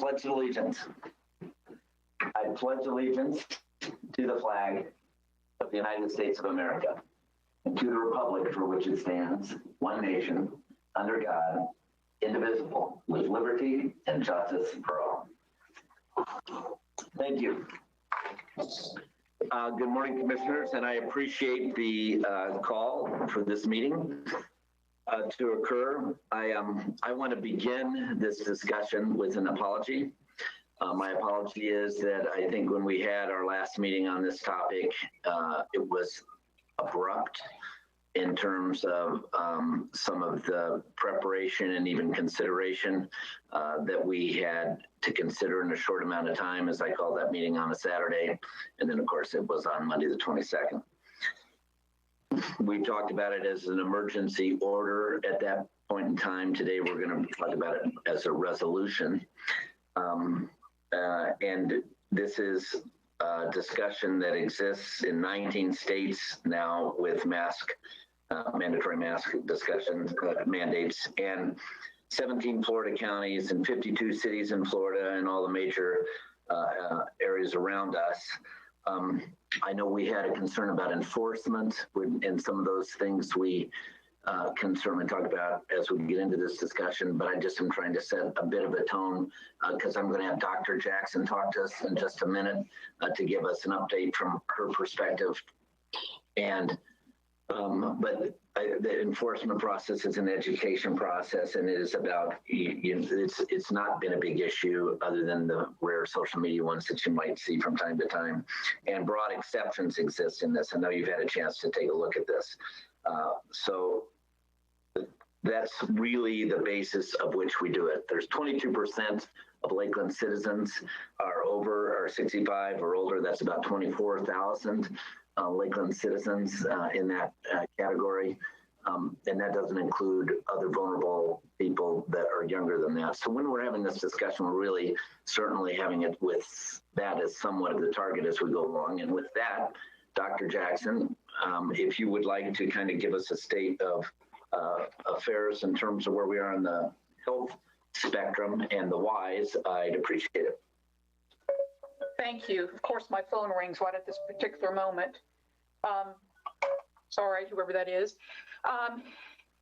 Pledge allegiance. I pledge allegiance to the flag of the United States of America and to the republic for which it stands, one nation, under God, indivisible, with liberty and justice for all. Thank you. Good morning, Commissioners, and I appreciate the call for this meeting to occur. I want to begin this discussion with an apology. My apology is that I think when we had our last meeting on this topic, it was abrupt in terms of some of the preparation and even consideration that we had to consider in a short amount of time, as I called that meeting on a Saturday. And then, of course, it was on Monday the 22nd. We talked about it as an emergency order at that point in time. Today, we're going to talk about it as a resolution. And this is a discussion that exists in 19 states now with mandatory mask discussions, mandates, and 17 Florida counties and 52 cities in Florida and all the major areas around us. I know we had a concern about enforcement, and some of those things we can certainly talk about as we get into this discussion, but I just am trying to set a bit of a tone because I'm going to have Dr. Jackson talk to us in just a minute to give us an update from her perspective. And but the enforcement process is an education process, and it is about, it's not been a big issue other than the rare social media ones that you might see from time to time. And broad exceptions exist in this. I know you've had a chance to take a look at this. So that's really the basis of which we do it. There's 22% of Lakeland citizens are 65 or older. That's about 24,000 Lakeland citizens in that category. And that doesn't include other vulnerable people that are younger than that. So when we're having this discussion, we're really certainly having it with that as somewhat of the target as we go along. And with that, Dr. Jackson, if you would like to kind of give us a state of affairs in terms of where we are on the health spectrum and the whys, I'd appreciate it. Thank you. Of course, my phone rings right at this particular moment. Sorry, whoever that is.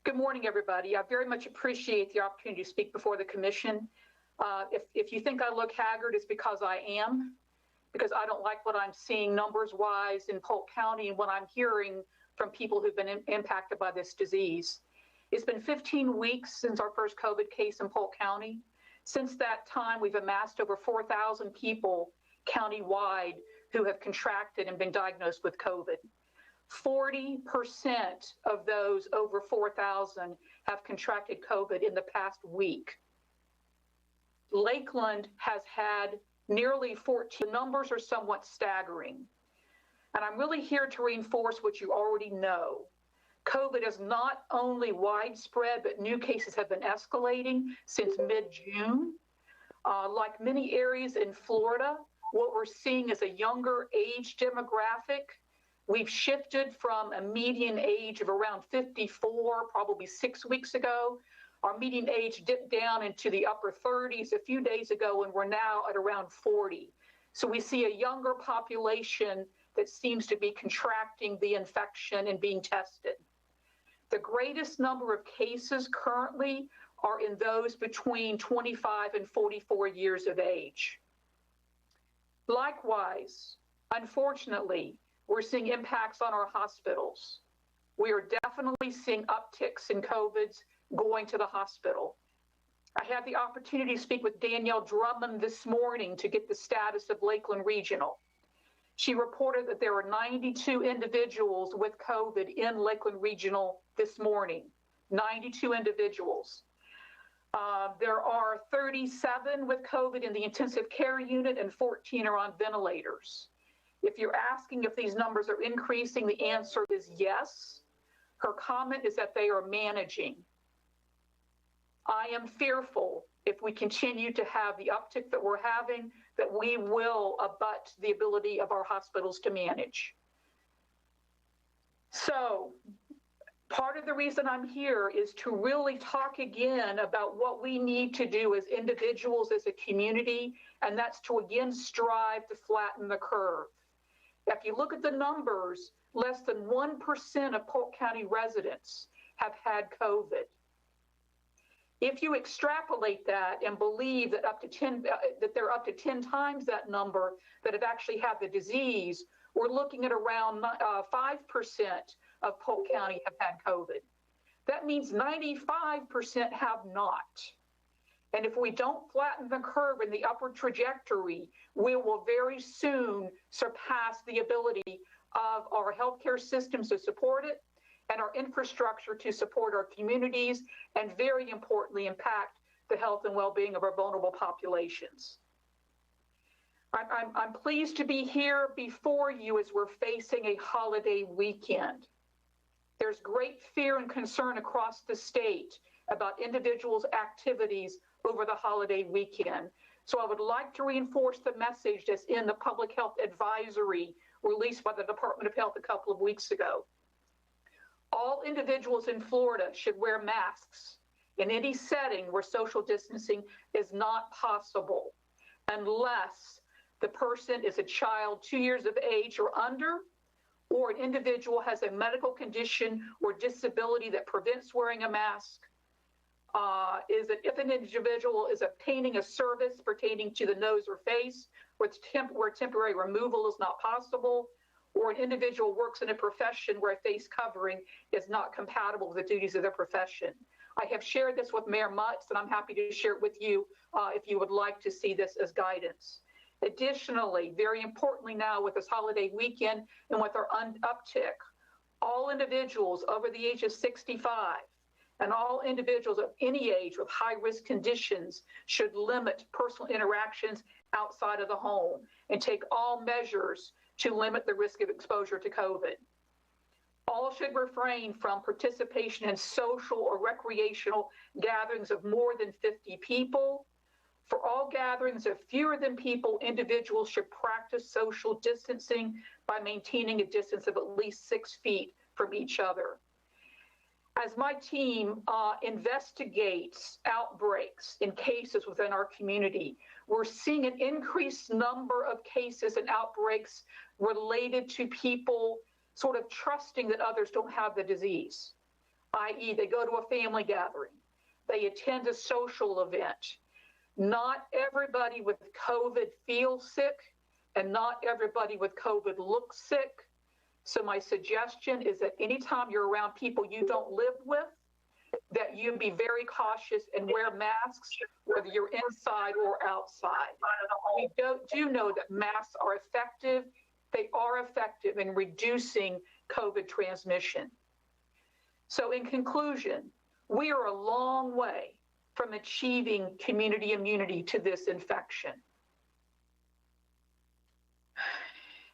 Good morning, everybody. I very much appreciate the opportunity to speak before the commission. If you think I look haggard, it's because I am, because I don't like what I'm seeing numbers-wise in Polk County and what I'm hearing from people who've been impacted by this disease. It's been 15 weeks since our first COVID case in Polk County. Since that time, we've amassed over 4,000 people countywide who have contracted and been diagnosed with COVID. 40% of those over 4,000 have contracted COVID in the past week. Lakeland has had nearly 14. The numbers are somewhat staggering. And I'm really here to reinforce what you already know. COVID is not only widespread, but new cases have been escalating since mid-June. Like many areas in Florida, what we're seeing is a younger age demographic. We've shifted from a median age of around 54, probably 6 weeks ago. Our median age dipped down into the upper 30s a few days ago, and we're now at around 40. So we see a younger population that seems to be contracting the infection and being tested. The greatest number of cases currently are in those between 25 and 44 years of age. Likewise, unfortunately, we're seeing impacts on our hospitals. We are definitely seeing upticks in COVIDs going to the hospital. I had the opportunity to speak with Danielle Drummond this morning to get the status of Lakeland Regional. She reported that there were 92 individuals with COVID in Lakeland Regional this morning, 92 individuals. There are 37 with COVID in the intensive care unit and 14 are on ventilators. If you're asking if these numbers are increasing, the answer is yes. Her comment is that they are managing. I am fearful if we continue to have the uptick that we're having, that we will abut the ability of our hospitals to manage. So Part of the reason I'm here is to really talk again about what we need to do as individuals, as a community, and that's to again strive to flatten the curve. If you look at the numbers, less than 1% of Polk County residents have had COVID. If you extrapolate that and believe that that there are up to 10 times that number that have actually had the disease, we're looking at around 5% of Polk County have had COVID. That means 95% have not. And if we don't flatten the curve in the upward trajectory, we will very soon surpass the ability of our healthcare systems to support it and our infrastructure to support our communities, and very importantly, impact the health and well-being of our vulnerable populations. I'm pleased to be here before you as we're facing a holiday weekend. There's great fear and concern across the state about individuals' activities over the holiday weekend. So I would like to reinforce the message that's in the public health advisory released by the Department of Health a couple of weeks ago. All individuals in Florida should wear masks in any setting where social distancing is not possible, unless the person is a child 2 years of age or under, or an individual has a medical condition or disability that prevents wearing a mask. If an individual is obtaining a service pertaining to the nose or face where temporary removal is not possible, or an individual works in a profession where a face covering is not compatible with the duties of their profession. I have shared this with Mayor Mutz, and I'm happy to share it with you if you would like to see this as guidance. Additionally, very importantly now with this holiday weekend and with our uptick, all individuals over the age of 65 and all individuals of any age with high-risk conditions should limit personal interactions outside of the home and take all measures to limit the risk of exposure to COVID. All should refrain from participation in social or recreational gatherings of more than 50 people. For all gatherings of fewer than people, individuals should practice social distancing by maintaining a distance of at least 6 feet from each other. As my team investigates outbreaks in cases within our community, we're seeing an increased number of cases and outbreaks related to people sort of trusting that others don't have the disease, i.e. they go to a family gathering, they attend a social event. Not everybody with COVID feels sick, and not everybody with COVID looks sick. So my suggestion is that anytime you're around people you don't live with, that you be very cautious and wear masks, whether you're inside or outside. We do know that masks are effective. They are effective in reducing COVID transmission. So in conclusion, we are a long way from achieving community immunity to this infection.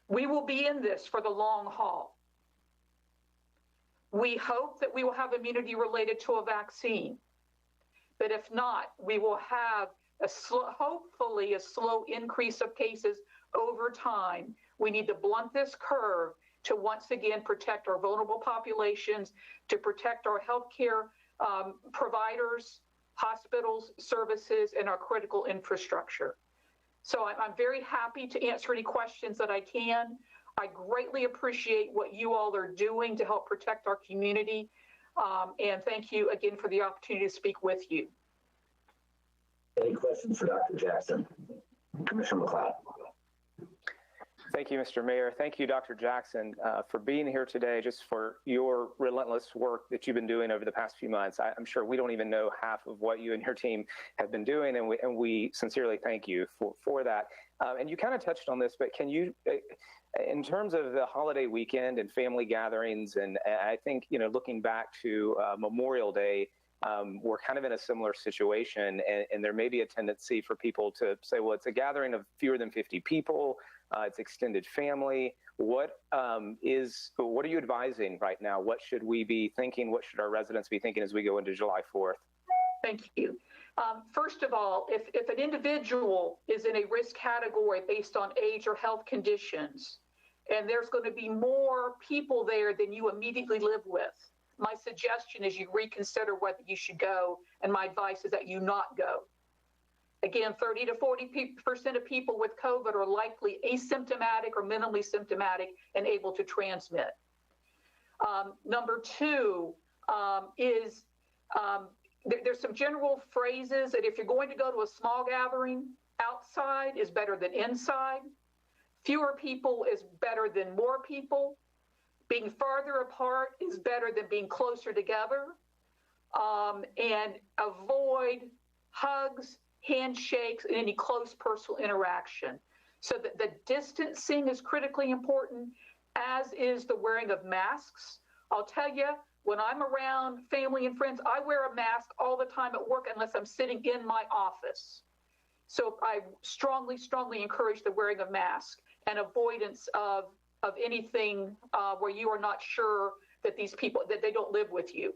We will be in this for the long haul. We hope that we will have immunity related to a vaccine, but if not, we will have hopefully a slow increase of cases over time. We need to blunt this curve to once again protect our vulnerable populations, to protect our healthcare providers, hospitals, services, and our critical infrastructure. So I'm very happy to answer any questions that I can. I greatly appreciate what you all are doing to help protect our community. And thank you again for the opportunity to speak with you. Any questions for Dr. Jackson? Commissioner McLeod. Thank you, Mr. Mayor. Thank you, Dr. Jackson, for being here today, just for your relentless work that you've been doing over the past few months. I'm sure we don't even know half of what you and your team have been doing, and we sincerely thank you for that. And you kind of touched on this, but can you, in terms of the holiday weekend and family gatherings, and I think, you know, looking back to Memorial Day, we're kind of in a similar situation, and there may be a tendency for people to say, well, it's a gathering of fewer than 50 people, it's extended family. What are you advising right now? What should we be thinking? What should our residents be thinking as we go into July 4th? Thank you. First of all, if an individual is in a risk category based on age or health conditions, and there's going to be more people there than you immediately live with, my suggestion is you reconsider whether you should go, and my advice is that you not go. Again, 30 to 40% of people with COVID are likely asymptomatic or minimally symptomatic and able to transmit. Number two is there's some general phrases that if you're going to go to a small gathering, outside is better than inside. Fewer people is better than more people. Being farther apart is better than being closer together. And avoid hugs, handshakes, and any close personal interaction. So that the distancing is critically important, as is the wearing of masks. I'll tell you, when I'm around family and friends, I wear a mask all the time at work unless I'm sitting in my office. So I strongly, strongly encourage the wearing of masks and avoidance of anything where you are not sure that these people, that they don't live with you.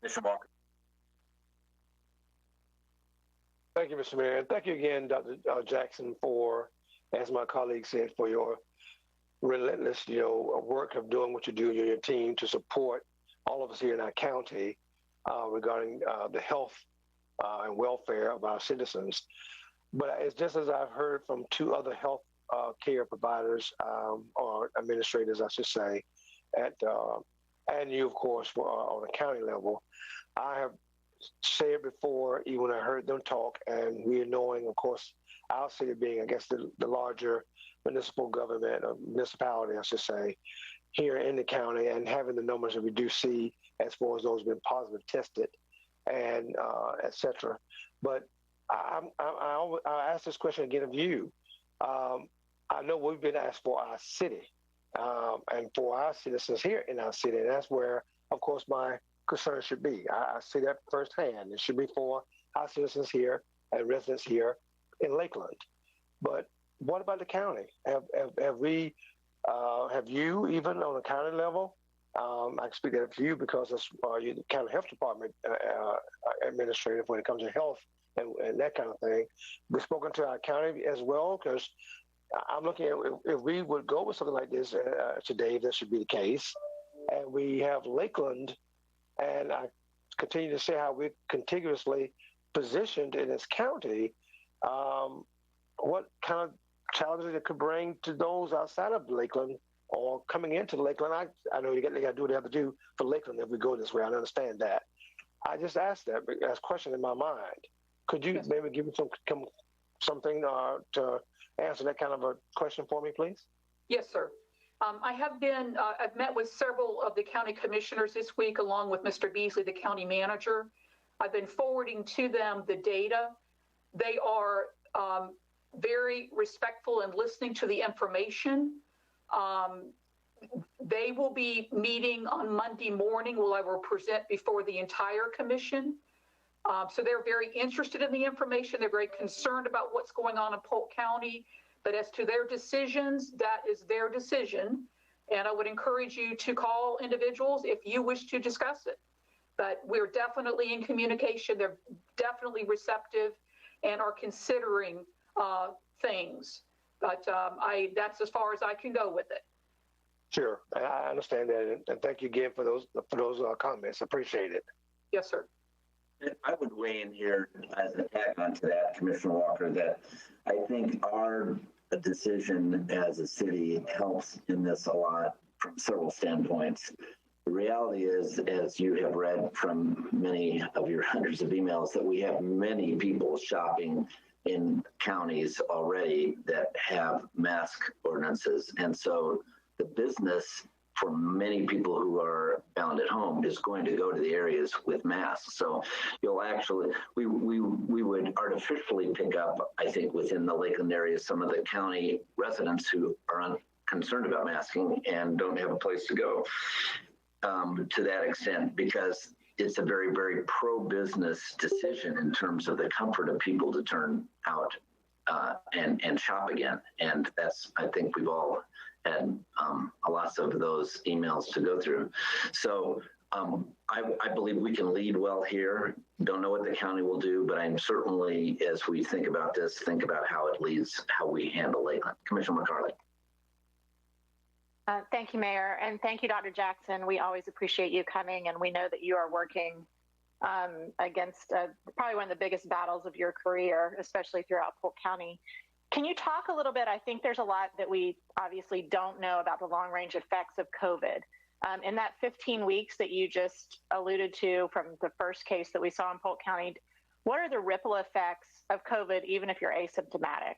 Mr. Walker. Thank you, Mr. Mayor. And thank you again, Dr. Jackson, for, as my colleague said, for your relentless, work of doing what you do, your team, to support all of us here in our county regarding the health and welfare of our citizens. But it's just as I've heard from two other health care providers or administrators, I should say, and you, of course, on a county level. I have said before, even when I heard them talk, and we're knowing, of course, our city being, I guess, the larger municipal government, or municipality, I should say, here in the county, and having the numbers that we do see as far as those being positive tested and et cetera. But I'll ask this question again of you. I know we've been asked for our city and for our citizens here in our city, and that's where, of course, my concern should be. I see that firsthand. It should be for our citizens here and residents here in Lakeland. But what about the county? Have you, even on the county level, I can speak that to you because you're the county health department administrator when it comes to health and that kind of thing. We've spoken to our county as well, because I'm looking at if we would go with something like this today, that should be the case. And we have Lakeland, and I continue to say how we're contiguously positioned in this county. What kind of challenges it could bring to those outside of Lakeland or coming into Lakeland? I know they got to do what they have to do for Lakeland if we go this way. I understand that. I just asked that as a question in my mind. Could you maybe give me something to answer that kind of a question for me, please? Yes, sir. I've met with several of the county commissioners this week, along with Mr. Beasley, the county manager. I've been forwarding to them the data. They are very respectful and listening to the information. They will be meeting on Monday morning where I will present before the entire commission. So they're very interested in the information. They're very concerned about what's going on in Polk County. But as to their decisions, that is their decision. And I would encourage you to call individuals if you wish to discuss it. But we're definitely in communication. They're definitely receptive and are considering things. But that's as far as I can go with it. Sure, I understand that, and thank you again for those comments. Appreciate it. Yes, sir. I would weigh in here as a tag on to that, Commissioner Walker, that I think our decision as a city helps in this a lot from several standpoints. The reality is, as you have read from many of your hundreds of emails, that we have many people shopping in counties already that have mask ordinances. And so the business for many people who are bound at home is going to go to the areas with masks. So you'll actually, we would artificially pick up, I think, within the Lakeland area, some of the county residents who are concerned about masking and don't have a place to go to that extent, because it's a very, very pro-business decision in terms of the comfort of people to turn out and shop again. And that's, I think we've all had lots of those emails to go through. So I believe we can lead well here. Don't know what the county will do, but I'm certainly, as we think about this, think about how it leads, how we handle Lakeland. Commissioner McCarley. Thank you, Mayor, and thank you, Dr. Jackson. We always appreciate you coming, and we know that you are working against probably one of the biggest battles of your career, especially throughout Polk County. Can you talk a little bit? I think there's a lot that we obviously don't know about the long-range effects of COVID. In that 15 weeks that you just alluded to from the first case that we saw in Polk County, what are the ripple effects of COVID, even if you're asymptomatic?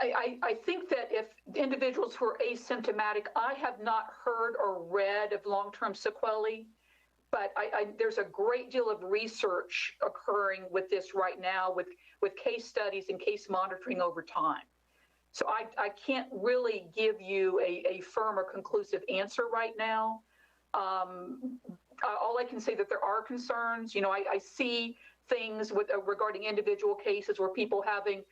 I think that if individuals who are asymptomatic, I have not heard or read of long-term sequelae, but there's a great deal of research occurring with this right now with case studies and case monitoring over time. So I can't really give you a firm or conclusive answer right now. All I can say that there are concerns. You know, I see things regarding individual cases where people having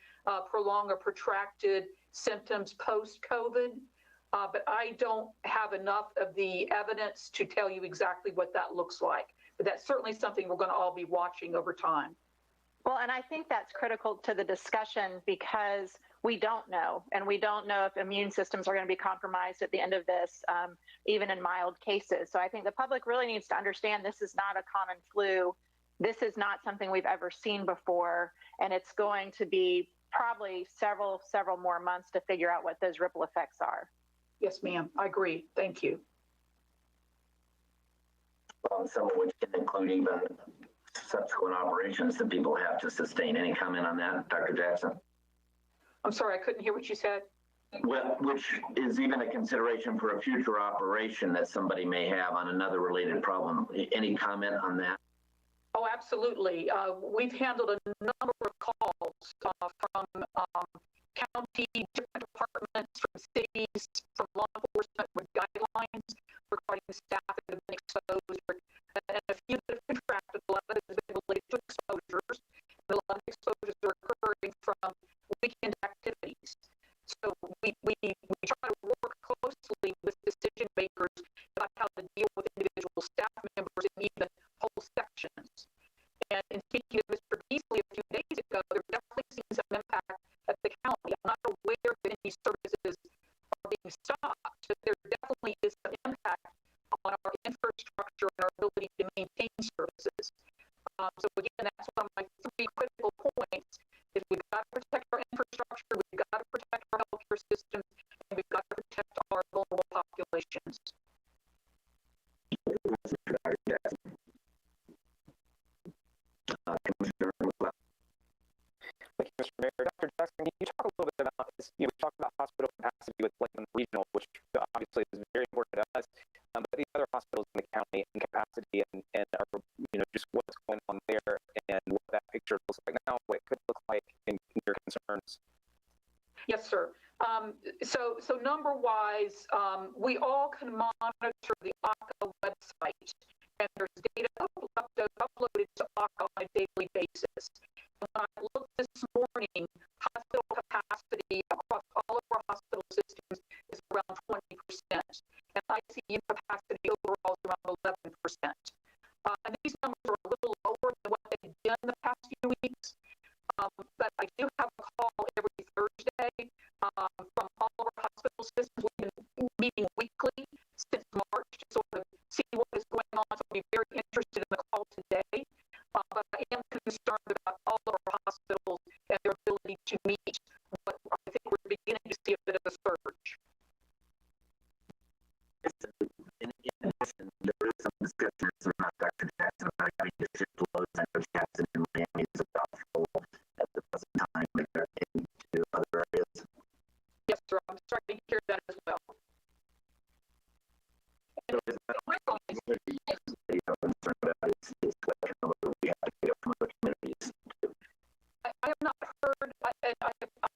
prolonged or protracted symptoms post-COVID, but I don't have enough of the evidence to tell you exactly what that looks like. But that's certainly something we're going to all be watching over time. Well, and I think that's critical to the discussion because we don't know, and we don't know if immune systems are going to be compromised at the end of this, even in mild cases. So I think the public really needs to understand this is not a common flu. This is not something we've ever seen before, and it's going to be probably several more months to figure out what those ripple effects are. Yes, ma'am. I agree. Thank you. Some of which can include even subsequent operations that people have to sustain. Any comment on that, Dr. Jackson? I'm sorry, I couldn't hear what you said. Well, which is even a consideration for a future operation that somebody may have on another related problem. Any comment on that? Oh, absolutely. We've handled a number of calls from county, different departments, from cities, from law enforcement with guidelines regarding staff that have been exposed, and a few that have contracted. A lot of it has been related to exposures, and a lot of exposures are occurring from weekend activities. So we try to work closely with decision makers about how to deal with individual staff members and even whole sections. And in speaking to Mr. Beasley a few days ago, there definitely seems some impact at the county. I'm not aware that any services are being stopped, but there definitely is some impact on our infrastructure and our ability to maintain services. So again, that's one of my three critical points: is we've got to protect our infrastructure, we've got to protect our healthcare systems, and we've got to protect our vulnerable populations. Thank you, Mr. Mayor. Dr. Jackson, can you talk a little bit about this? You know, we talked about hospital capacity with Lakeland Regional, which obviously is very important to us, but the other hospitals in the county and capacity and are, you know, just what's going on there and what that picture looks like now, what it could look like in your concerns. Yes, sir. So number-wise, we all can monitor the ACA website, and there's data uploaded to ACA on a daily basis. When I looked this morning, hospital capacity across all of our hospital systems is around 20%, and ICU capacity overall is around 11%. And these numbers are a little lower than what they've been in the past few weeks, but I do have a call every Thursday from all of our hospital systems. We've been meeting weekly since March to sort of see what is going on, so I'll be very interested in the call today. But I am concerned about all of our hospitals and their ability to meet what I think we're beginning to see a bit of a surge. In addition, there is some discussion about Dr. Jackson about having district loads. I know Jackson and Miami is about full at the present time, but they're into other areas. Yes, sir. I'm starting to hear that as well. So is that concerned about is what we have to get from other communities? I have not heard,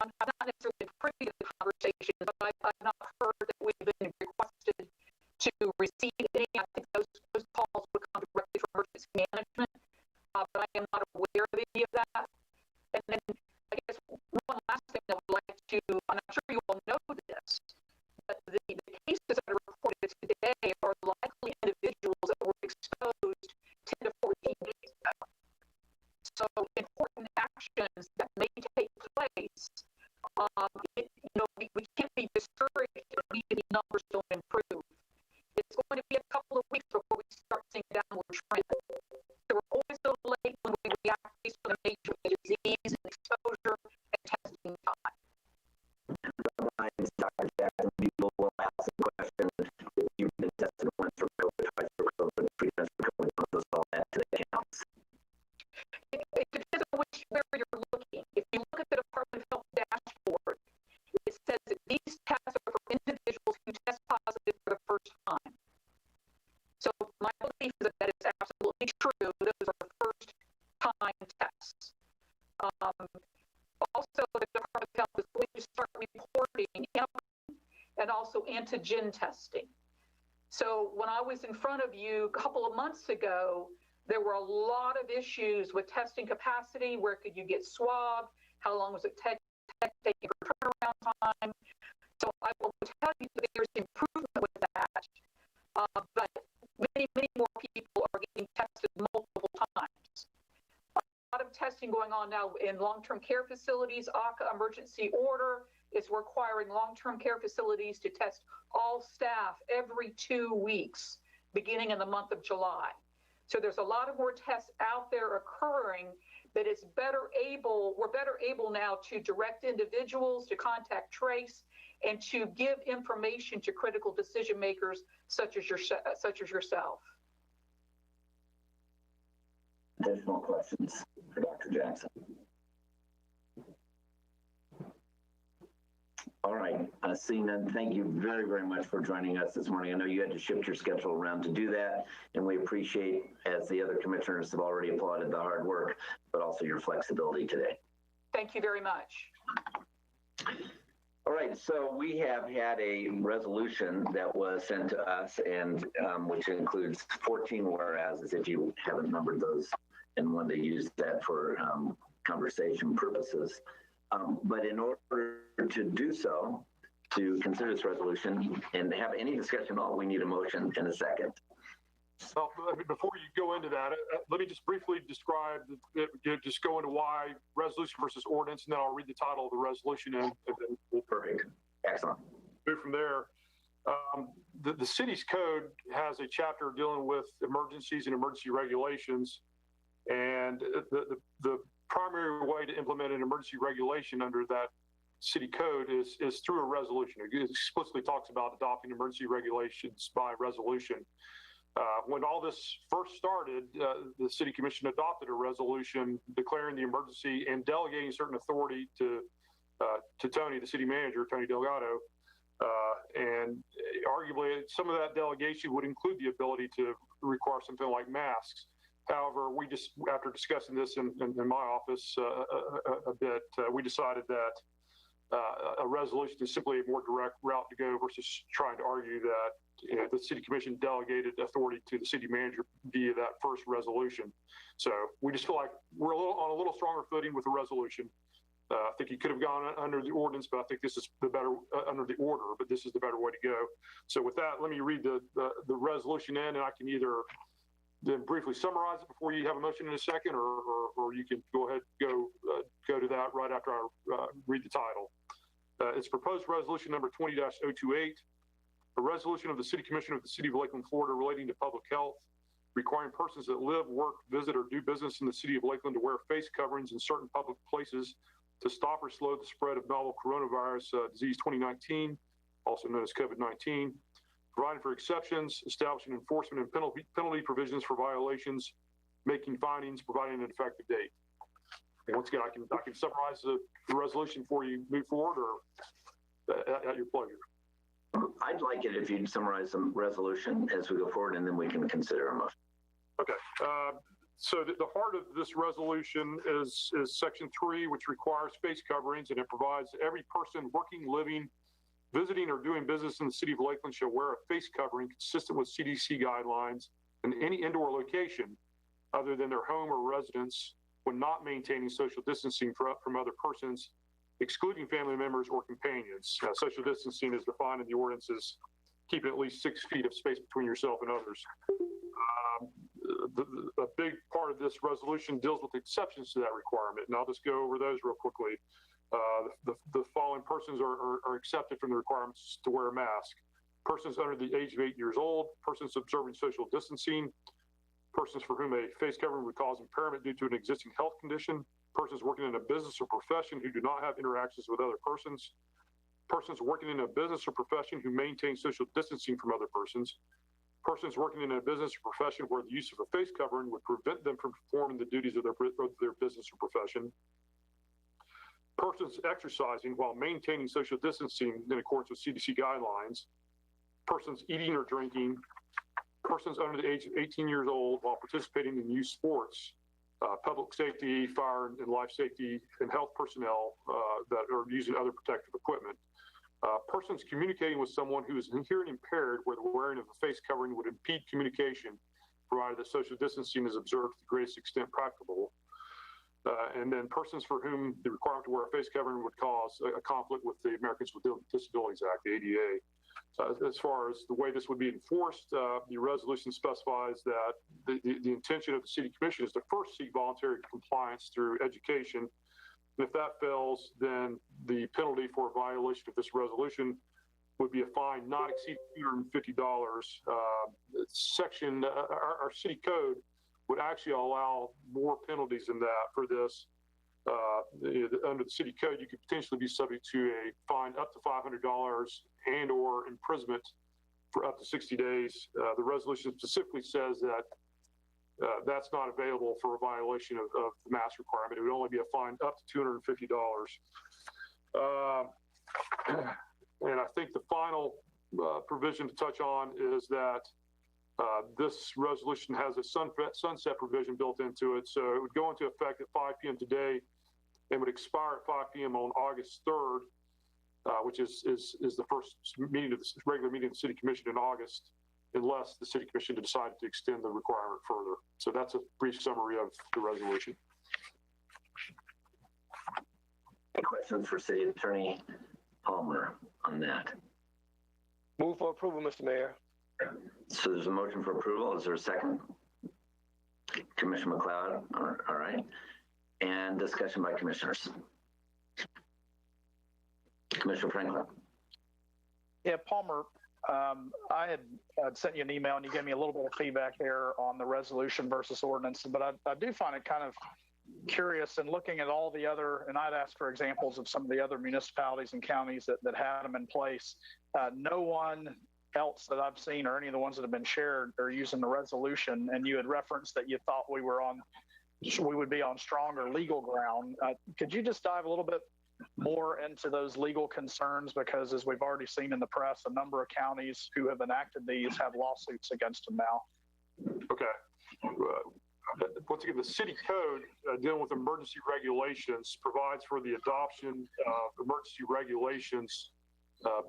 I'm not necessarily privy to the conversation, but I've not heard that we've been requested to receive any. I think those calls would come directly from emergency management, but I am not aware of any of that. And then I guess one last thing I would like to, and I'm sure you all know this, but the cases that are reported today are likely individuals that were exposed 10 to 14 days ago. So important actions that may take place, we can't be discouraged if these numbers don't improve. It's going to be a couple of weeks before we start seeing a downward trend. So we're always so late when we react based on the nature of the disease and exposure and testing time. Dr. Jackson, people will ask the question, if you've been tested once for COVID, twice for COVID, three times for COVID, those all add to the counts. It depends on where you're looking. If you look at the Department of Health dashboard, it says that these tests are for individuals who test positive for the first time. So my belief is that it's absolutely true. Those are first time tests. Also, the Department of Health is going to start reporting and also antigen testing. So when I was in front of you a couple of months ago, there were a lot of issues with testing capacity. Where could you get swabbed? How long was it taking for turnaround time? So I will tell you that there's improvement with that, but many more people are getting tested multiple times. A lot of testing going on now in long-term care facilities. ACA emergency order is requiring long-term care facilities to test all staff every 2 weeks, beginning in the month of July. So there's a lot of more tests out there occurring that we're better able now to direct individuals, to contact trace, and to give information to critical decision makers such as yourself. Additional questions for Dr. Jackson? All right, seeing none, thank you very much for joining us this morning. I know you had to shift your schedule around to do that, and we appreciate, as the other commissioners have already applauded, the hard work, but also your flexibility today. Thank you very much. All right, so we have had a resolution that was sent to us, and which includes 14 whereases, if you haven't numbered those and want to use that for conversation purposes. But in order to do so, to consider this resolution and have any discussion at all, we need a motion and a second. Well, before you go into that, let me just briefly describe, just go into why resolution versus ordinance, and then I'll read the title of the resolution and then we'll Perfect. Excellent. move from there. The city's code has a chapter dealing with emergencies and emergency regulations, and the primary way to implement an emergency regulation under that city code is through a resolution. It explicitly talks about adopting emergency regulations by resolution. When all this first started, the city commission adopted a resolution declaring the emergency and delegating certain authority to Tony, the city manager, Tony Delgado. And arguably, some of that delegation would include the ability to require something like masks. However, we just, after discussing this in my office a bit, we decided that a resolution is simply a more direct route to go versus trying to argue that the city commission delegated authority to the city manager via that first resolution. So we just feel like we're on a little stronger footing with the resolution. I think you could have gone under the ordinance, but I think this is the better under the order, but this is the better way to go. So with that, let me read the resolution in, and I can either then briefly summarize it before you have a motion in a second, or you can go ahead, go to that right after I read the title. It's proposed resolution number 20-028, a resolution of the City Commission of the City of Lakeland, Florida, relating to public health, requiring persons that live, work, visit, or do business in the City of Lakeland to wear face coverings in certain public places to stop or slow the spread of novel coronavirus disease 2019, also known as COVID-19, providing for exceptions, establishing enforcement and penalty provisions for violations, making findings, providing an effective date. And once again, I can summarize the resolution before you move forward, or at your pleasure. I'd like it if you'd summarize the resolution as we go forward, and then we can consider a motion. Okay. So the heart of this resolution is Section 3, which requires face coverings, and it provides every person working, living, visiting, or doing business in the City of Lakeland shall wear a face covering consistent with CDC guidelines in any indoor location other than their home or residence when not maintaining social distancing from other persons, excluding family members or companions. Social distancing is defined in the ordinances, keeping at least 6 feet of space between yourself and others. A big part of this resolution deals with exceptions to that requirement, and I'll just go over those real quickly. The following persons are accepted from the requirements to wear a mask: persons under the age of 8 years old, persons observing social distancing, persons for whom a face covering would cause impairment due to an existing health condition, persons working in a business or profession who do not have interactions with other persons, persons working in a business or profession who maintain social distancing from other persons, persons working in a business or profession where the use of a face covering would prevent them from performing the duties of their business or profession, persons exercising while maintaining social distancing in accordance with CDC guidelines, persons eating or drinking, persons under the age of 18 years old while participating in youth sports, public safety, fire and life safety, and health personnel that are using other protective equipment. Persons communicating with someone who is hearing impaired where the wearing of a face covering would impede communication, provided that social distancing is observed to the greatest extent practicable. And then persons for whom the requirement to wear a face covering would cause a conflict with the Americans with Disabilities Act, the ADA. As far as the way this would be enforced, the resolution specifies that the intention of the City Commission is to first seek voluntary compliance through education. And if that fails, then the penalty for a violation of this resolution would be a fine not exceeding $250. Our city code would actually allow more penalties than that for this. Under the city code, you could potentially be subject to a fine up to $500 and or imprisonment for up to 60 days. The resolution specifically says that that's not available for a violation of the mask requirement. It would only be a fine up to $250. And I think the final provision to touch on is that this resolution has a sunset provision built into it. So it would go into effect at 5 p.m. today and would expire at 5 p.m. on August 3rd, which is the first meeting of the regular meeting of the City Commission in August, unless the City Commission decided to extend the requirement further. So that's a brief summary of the resolution. Any questions for City Attorney Palmer on that? Move for approval, Mr. Mayor. So there's a motion for approval. Is there a second? Commissioner McLeod. All right. And discussion by commissioners. Commissioner Franklin. Yeah, Palmer, I had sent you an email and you gave me a little bit of feedback there on the resolution versus ordinance, but I do find it kind of curious in looking at all the other, and I'd ask for examples of some of the other municipalities and counties that had them in place. No one else that I've seen or any of the ones that have been shared are using the resolution, and you had referenced that you thought we would be on stronger legal ground. Could you just dive a little bit more into those legal concerns? Because as we've already seen in the press, a number of counties who have enacted these have lawsuits against them now. Okay. Once again, the city code dealing with emergency regulations provides for the adoption of emergency regulations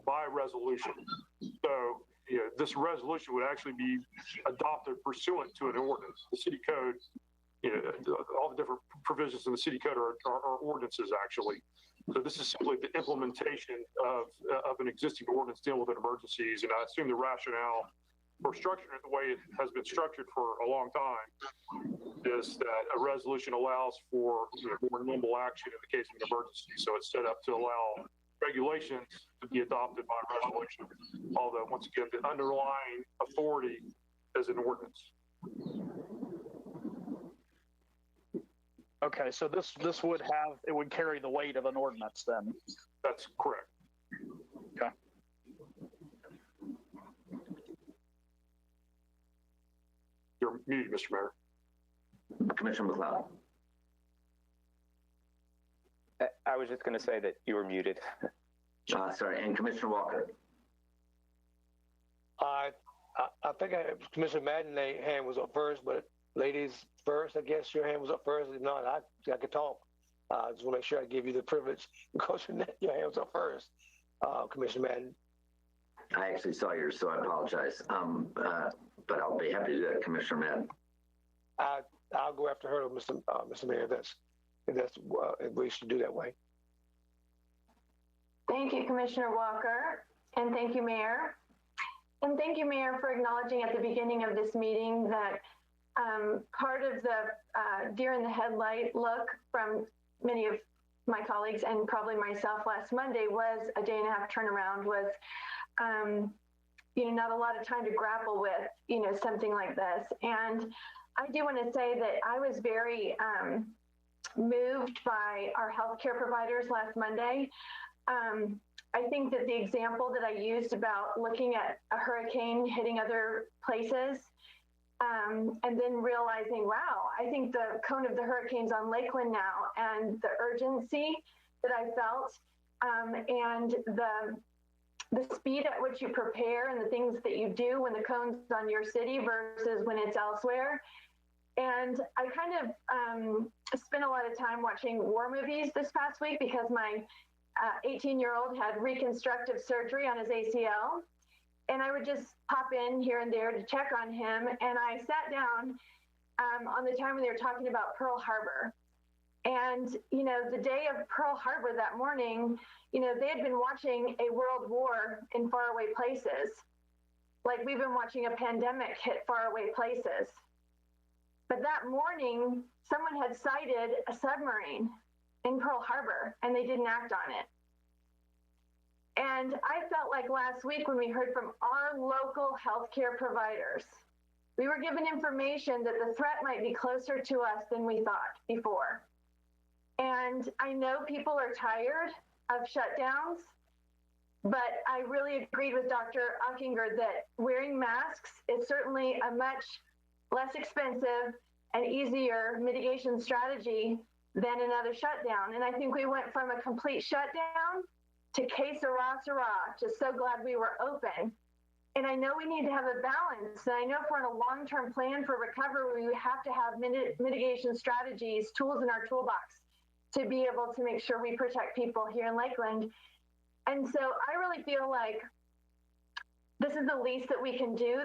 by resolution. So, this resolution would actually be adopted pursuant to an ordinance. The city code, all the different provisions in the city code are ordinances, actually. So this is simply the implementation of an existing ordinance dealing with emergencies. And I assume the rationale for structuring it the way it has been structured for a long time is that a resolution allows for more nimble action in the case of an emergency. So it's set up to allow regulations to be adopted by resolution, although once again, the underlying authority is an ordinance. Okay, so this would carry the weight of an ordinance then? That's correct. Okay. You're muted, Mr. Mayor. Commissioner McLeod. I was just going to say that you were muted. Sorry, and Commissioner Walker. I think Commissioner Madden's hand was up first, but ladies first, I guess your hand was up first. If not, I could talk. I just want to make sure I give you the privilege because your hand was up first, Commissioner Madden. I actually saw yours, so I apologize. But I'll be happy to do that, Commissioner Madden. I'll go after her, Mr. Mayor. If that's we should do that way. Thank you, Commissioner Walker, and thank you, Mayor. And thank you, Mayor, for acknowledging at the beginning of this meeting that part of the deer in the headlight look from many of my colleagues and probably myself last Monday was a day and a half turnaround, was not a lot of time to grapple with something like this. And I do want to say that I was very moved by our healthcare providers last Monday. I think that the example that I used about looking at a hurricane hitting other places, and then realizing, wow, I think the cone of the hurricane's on Lakeland now, and the urgency that I felt, and the speed at which you prepare and the things that you do when the cone's on your city versus when it's elsewhere. And I kind of spent a lot of time watching war movies this past week because my 18-year-old had reconstructive surgery on his ACL. And I would just pop in here and there to check on him. And I sat down on the time when they were talking about Pearl Harbor. And, the day of Pearl Harbor that morning, they had been watching a world war in faraway places. Like we've been watching a pandemic hit faraway places. But that morning, someone had sighted a submarine in Pearl Harbor, and they didn't act on it. And I felt like last week when we heard from our local healthcare providers, we were given information that the threat might be closer to us than we thought before. And I know people are tired of shutdowns, but I really agreed with Dr. Ockinger that wearing masks is certainly a much less expensive and easier mitigation strategy than another shutdown. And I think we went from a complete shutdown to que sera, sera, just so glad we were open. And I know we need to have a balance. And I know if we're in a long-term plan for recovery, we have to have mitigation strategies, tools in our toolbox to be able to make sure we protect people here in Lakeland. And so I really feel like this is the least that we can do.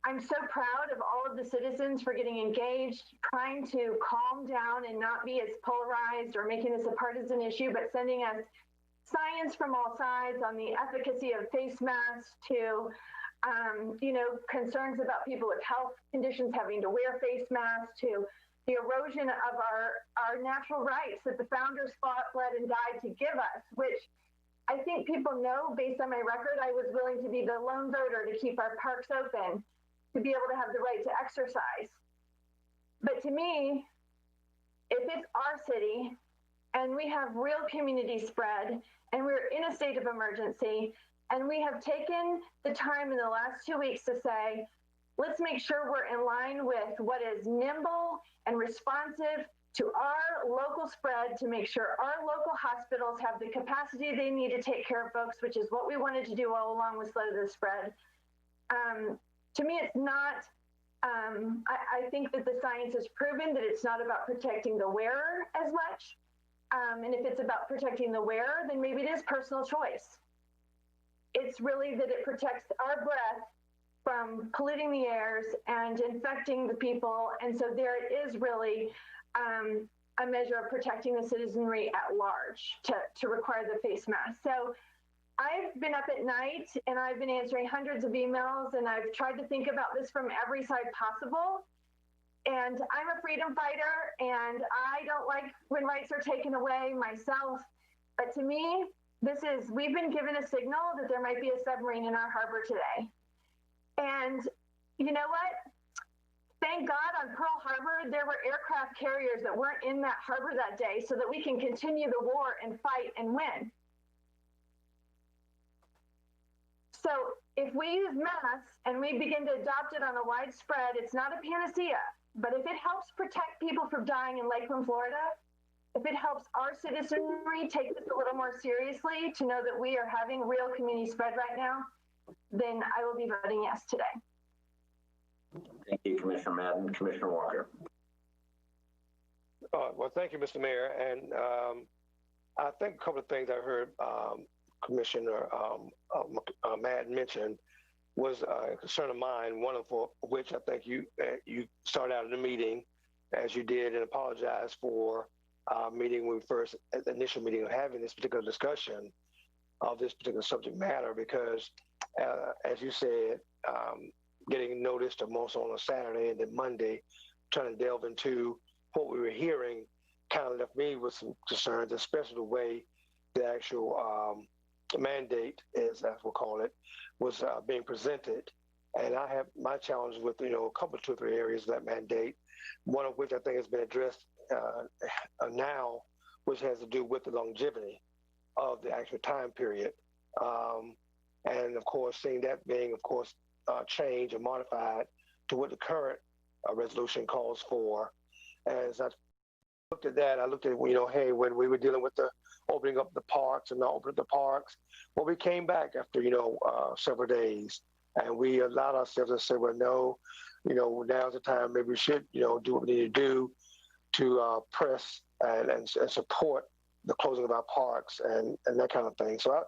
I'm so proud of all of the citizens for getting engaged, trying to calm down and not be as polarized or making this a partisan issue, but sending us science from all sides on the efficacy of face masks to, concerns about people with health conditions having to wear face masks, to the erosion of our natural rights that the founders fought, bled, and died to give us, which I think people know based on my record. I was willing to be the lone voter to keep our parks open, to be able to have the right to exercise. But to me, if it's our city and we have real community spread and we're in a state of emergency and we have taken the time in the last 2 weeks to say, let's make sure we're in line with what is nimble and responsive to our local spread, to make sure our local hospitals have the capacity they need to take care of folks, which is what we wanted to do all along with slow the spread. To me, it's not, I think that the science has proven that it's not about protecting the wearer as much. And if it's about protecting the wearer, then maybe it is personal choice. It's really that it protects our breath from polluting the airs and infecting the people. And so there it is really a measure of protecting the citizenry at large to require the face mask. So I've been up at night and I've been answering hundreds of emails, and I've tried to think about this from every side possible. And I'm a freedom fighter, and I don't like when rights are taken away myself. But to me, we've been given a signal that there might be a submarine in our harbor today. And you know what? Thank God on Pearl Harbor, there were aircraft carriers that weren't in that harbor that day so that we can continue the war and fight and win. So if we use masks and we begin to adopt it on a widespread, it's not a panacea, but if it helps protect people from dying in Lakeland, Florida, if it helps our citizenry take this a little more seriously, to know that we are having real community spread right now, then I will be voting yes today. Thank you, Commissioner Madden. Commissioner Walker. Well, thank you, Mr. Mayor. And I think a couple of things I heard Commissioner Madden mention was a concern of mine, one of which I think you started out in the meeting, as you did, and apologize for meeting when we first, at the initial meeting, of having this particular discussion of this particular subject matter, because as you said, getting noticed almost on a Saturday and then Monday, trying to delve into what we were hearing kind of left me with some concerns, especially the way the actual mandate, as we'll call it, was being presented. And I have my challenge with, a couple, 2 or 3 areas of that mandate, one of which I think has been addressed now, which has to do with the longevity of the actual time period. And of course, seeing that being, of course, changed or modified to what the current resolution calls for. As I looked at that, I looked at, hey, when we were dealing with the opening up the parks and not opening up the parks, well, we came back after, several days, and we allowed ourselves to say, well, no, now's the time. Maybe we should, do what we need to do to press and support the closing of our parks and that kind of thing. So I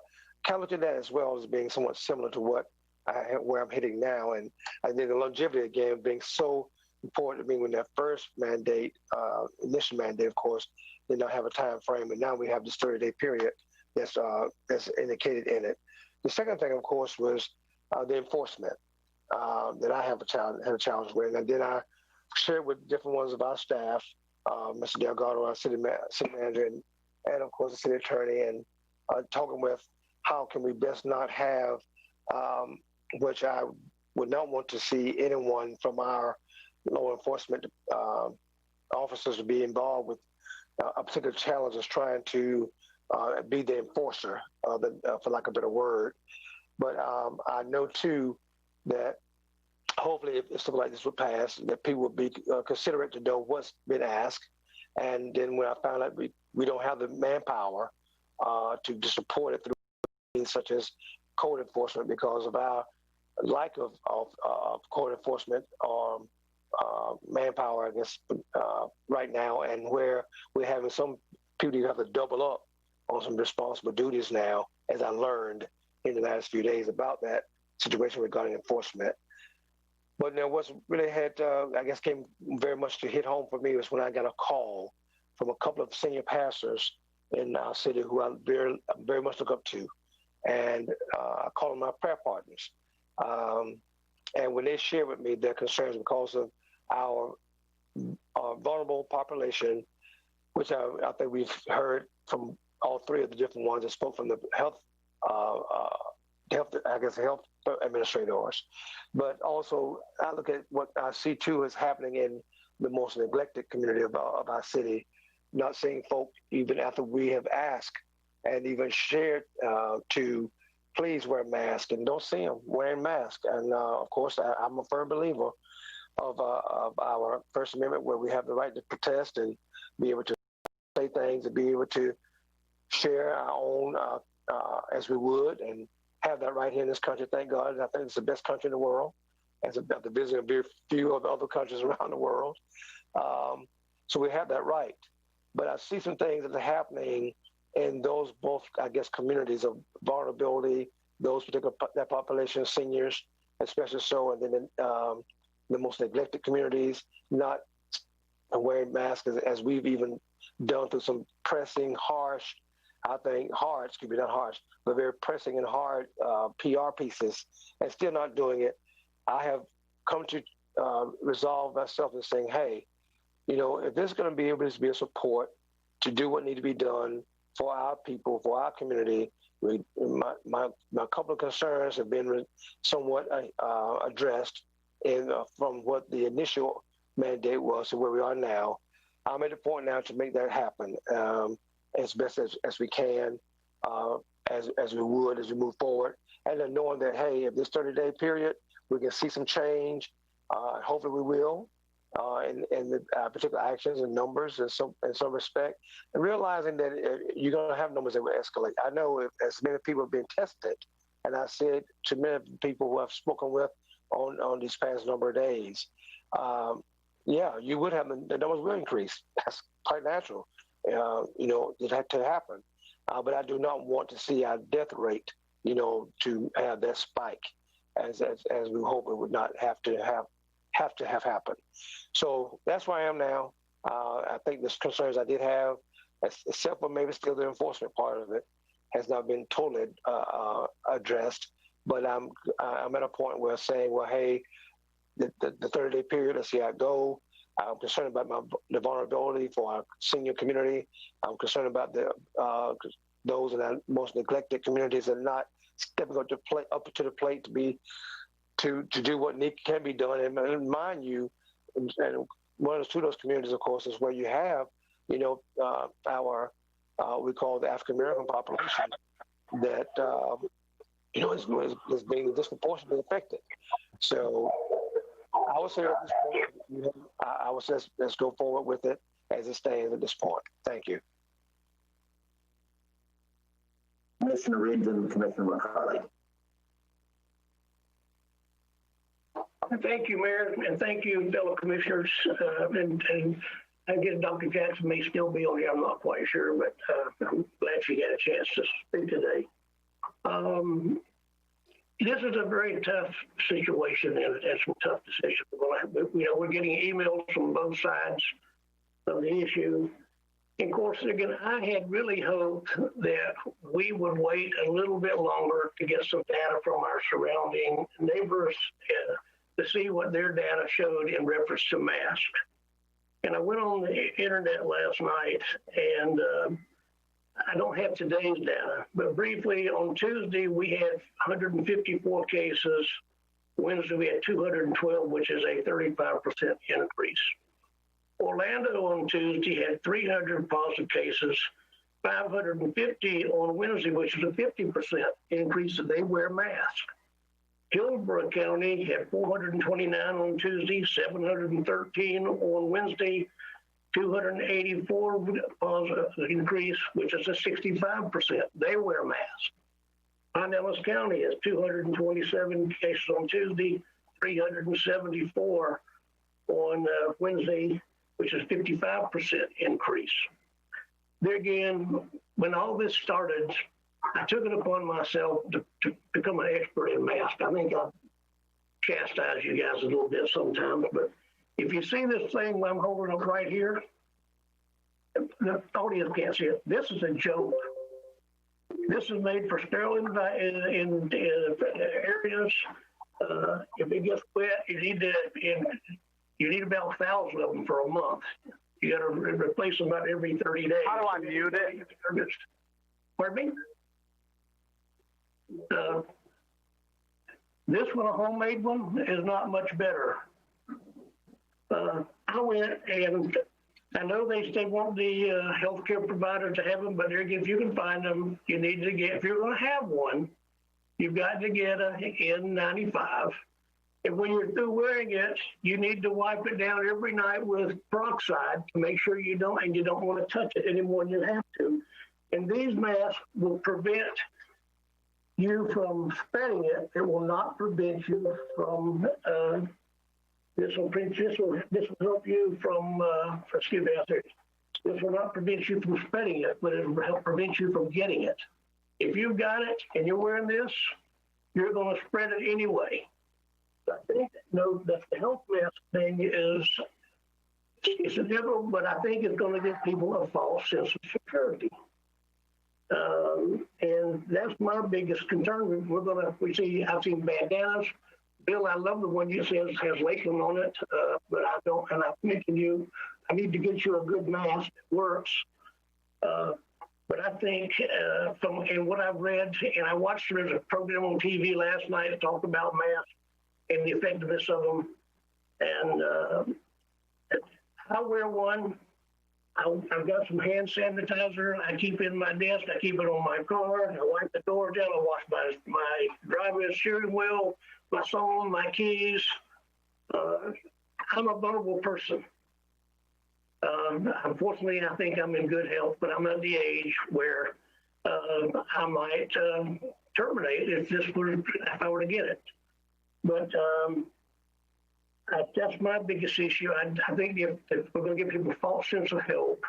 kind of looked at that as well as being somewhat similar to where I'm hitting now. And I think the longevity, again, being so important to me when that first mandate, initial mandate, of course, did not have a time frame. And now we have this 30-day period that's indicated in it. The second thing, of course, was the enforcement that I had a challenge with. And then I shared with different ones of our staff, Mr. Delgado, our city manager, and of course the city attorney, and talking with how can we best not have, which I would not want to see anyone from our law enforcement officers to be involved with a particular challenge is trying to be the enforcer, for lack of a better word. But I know too that hopefully if something like this would pass, that people would be considerate to know what's been asked. And then when I found out we don't have the manpower to support it through things such as code enforcement because of our lack of code enforcement or manpower, I guess, right now, and where we're having some people who have to double up on some responsible duties now, as I learned in the last few days about that situation regarding enforcement. But now what's really I guess, came very much to hit home for me was when I got a call from a couple of senior pastors in our city who I very much look up to. And I call them my prayer partners. And when they share with me their concerns because of our vulnerable population, which I think we've heard from all 3 of the different ones that spoke from the health administrators. But also I look at what I see too is happening in the most neglected community of our city, not seeing folk even after we have asked and even shared to please wear a mask, and don't see them wearing masks. And of course, I'm a firm believer of our First Amendment, where we have the right to protest and be able to say things and be able to share our own as we would, and have that right here in this country. Thank God. And I think it's the best country in the world, as after visiting a very few of the other countries around the world. So we have that right. But I see some things that are happening in those both, I guess, communities of vulnerability, those particular that population, seniors, especially so, and then the most neglected communities, not wearing masks as we've even done through some pressing, harsh, I think hard, excuse me, not harsh, but very pressing and hard PR pieces, and still not doing it. I have come to resolve myself in saying, hey, if there's going to be able to be a support to do what needs to be done for our people, for our community, my couple of concerns have been somewhat addressed from what the initial mandate was to where we are now. I'm at the point now to make that happen as best as we can, as we would as we move forward, and then knowing that, hey, if this 30-day period we can see some change, hopefully we will. In the particular actions and numbers in some respect, and realizing that you're going to have numbers that will escalate. I know as many people have been tested, and I said to many people who I've spoken with on these past number of days, you would have the numbers will increase. That's quite natural, it had to happen. But I do not want to see our death rate, to have that spike, as we hope it would not have to have happened. So that's where I am now. I think the concerns I did have, except for maybe still the enforcement part of it, has not been totally addressed. But I'm at a point where saying, well, hey, the 30-day period, let's see how it go. I'm concerned about the vulnerability for our senior community. I'm concerned about those in our most neglected communities that are not stepping up to the plate to do what can be done. And mind you, and one of those communities, of course, is where you have, our we call the African American population that is being disproportionately affected. So I would say at this point, I would say let's go forward with it as it stands at this point. Thank you. Commissioner Reed and Commissioner McCarthy. Thank you, Mayor, and thank you, fellow commissioners. And I guess Dr. Jackson may still be on here. I'm not quite sure, but I'm glad she got a chance to speak today. This is a very tough situation and some tough decisions. We're getting emails from both sides of the issue. And of course, again, I had really hoped that we would wait a little bit longer to get some data from our surrounding neighbors to see what their data showed in reference to masks. And I went on the internet last night, and I don't have today's data, but briefly on Tuesday, we had 154 cases. Wednesday, we had 212, which is a 35% increase. Orlando on Tuesday had 300 positive cases, 550 on Wednesday, which is a 50% increase, and they wear masks. Hillsborough County had 429 on Tuesday, 713 on Wednesday, 284 positive increase, which is a 65%. They wear masks. Pinellas County has 227 cases on Tuesday, 374 on Wednesday, which is 55% increase. There again, when all this started, I took it upon myself to become an expert in masks. I think I've chastised you guys a little bit sometimes, but if you see this thing I'm holding up right here, the audience can't see it. This is a joke. This is made for sterile in areas. If it gets wet, you need about 1,000 of them for a month. You got to replace them about every 30 days. How do I mute it? Pardon me? This one, a homemade one, is not much better. I went and I know they want the healthcare provider to have them, but if you can find them, you need to get, if you're going to have one, you've got to get an N95. And when you're through wearing it, you need to wipe it down every night with peroxide to make sure you don't want to touch it any more than you have to. And these masks will prevent you from spreading it. It will not prevent you from, this will help you from, this will not prevent you from spreading it, but it will help prevent you from getting it. If you've got it and you're wearing this, you're going to spread it anyway. I think that the health mask thing it's inevitable, but I think it's going to give people a false sense of security. And that's my biggest concern. I've seen bandanas. Bill, I love the one you said has Lakeland on it, but I don't, and I'm thinking I need to get you a good mask that works. But I think from what I've read, and I watched there's a program on TV last night that talked about masks and the effectiveness of them. And I wear one. I've got some hand sanitizer I keep in my desk. I keep it on my car. I wipe the door down. I wash my driver's steering wheel, my phone, my keys. I'm a vulnerable person. Unfortunately, I think I'm in good health, but I'm at the age where I might terminate if I were to get it. But that's my biggest issue. I think if we're going to give people a false sense of hope,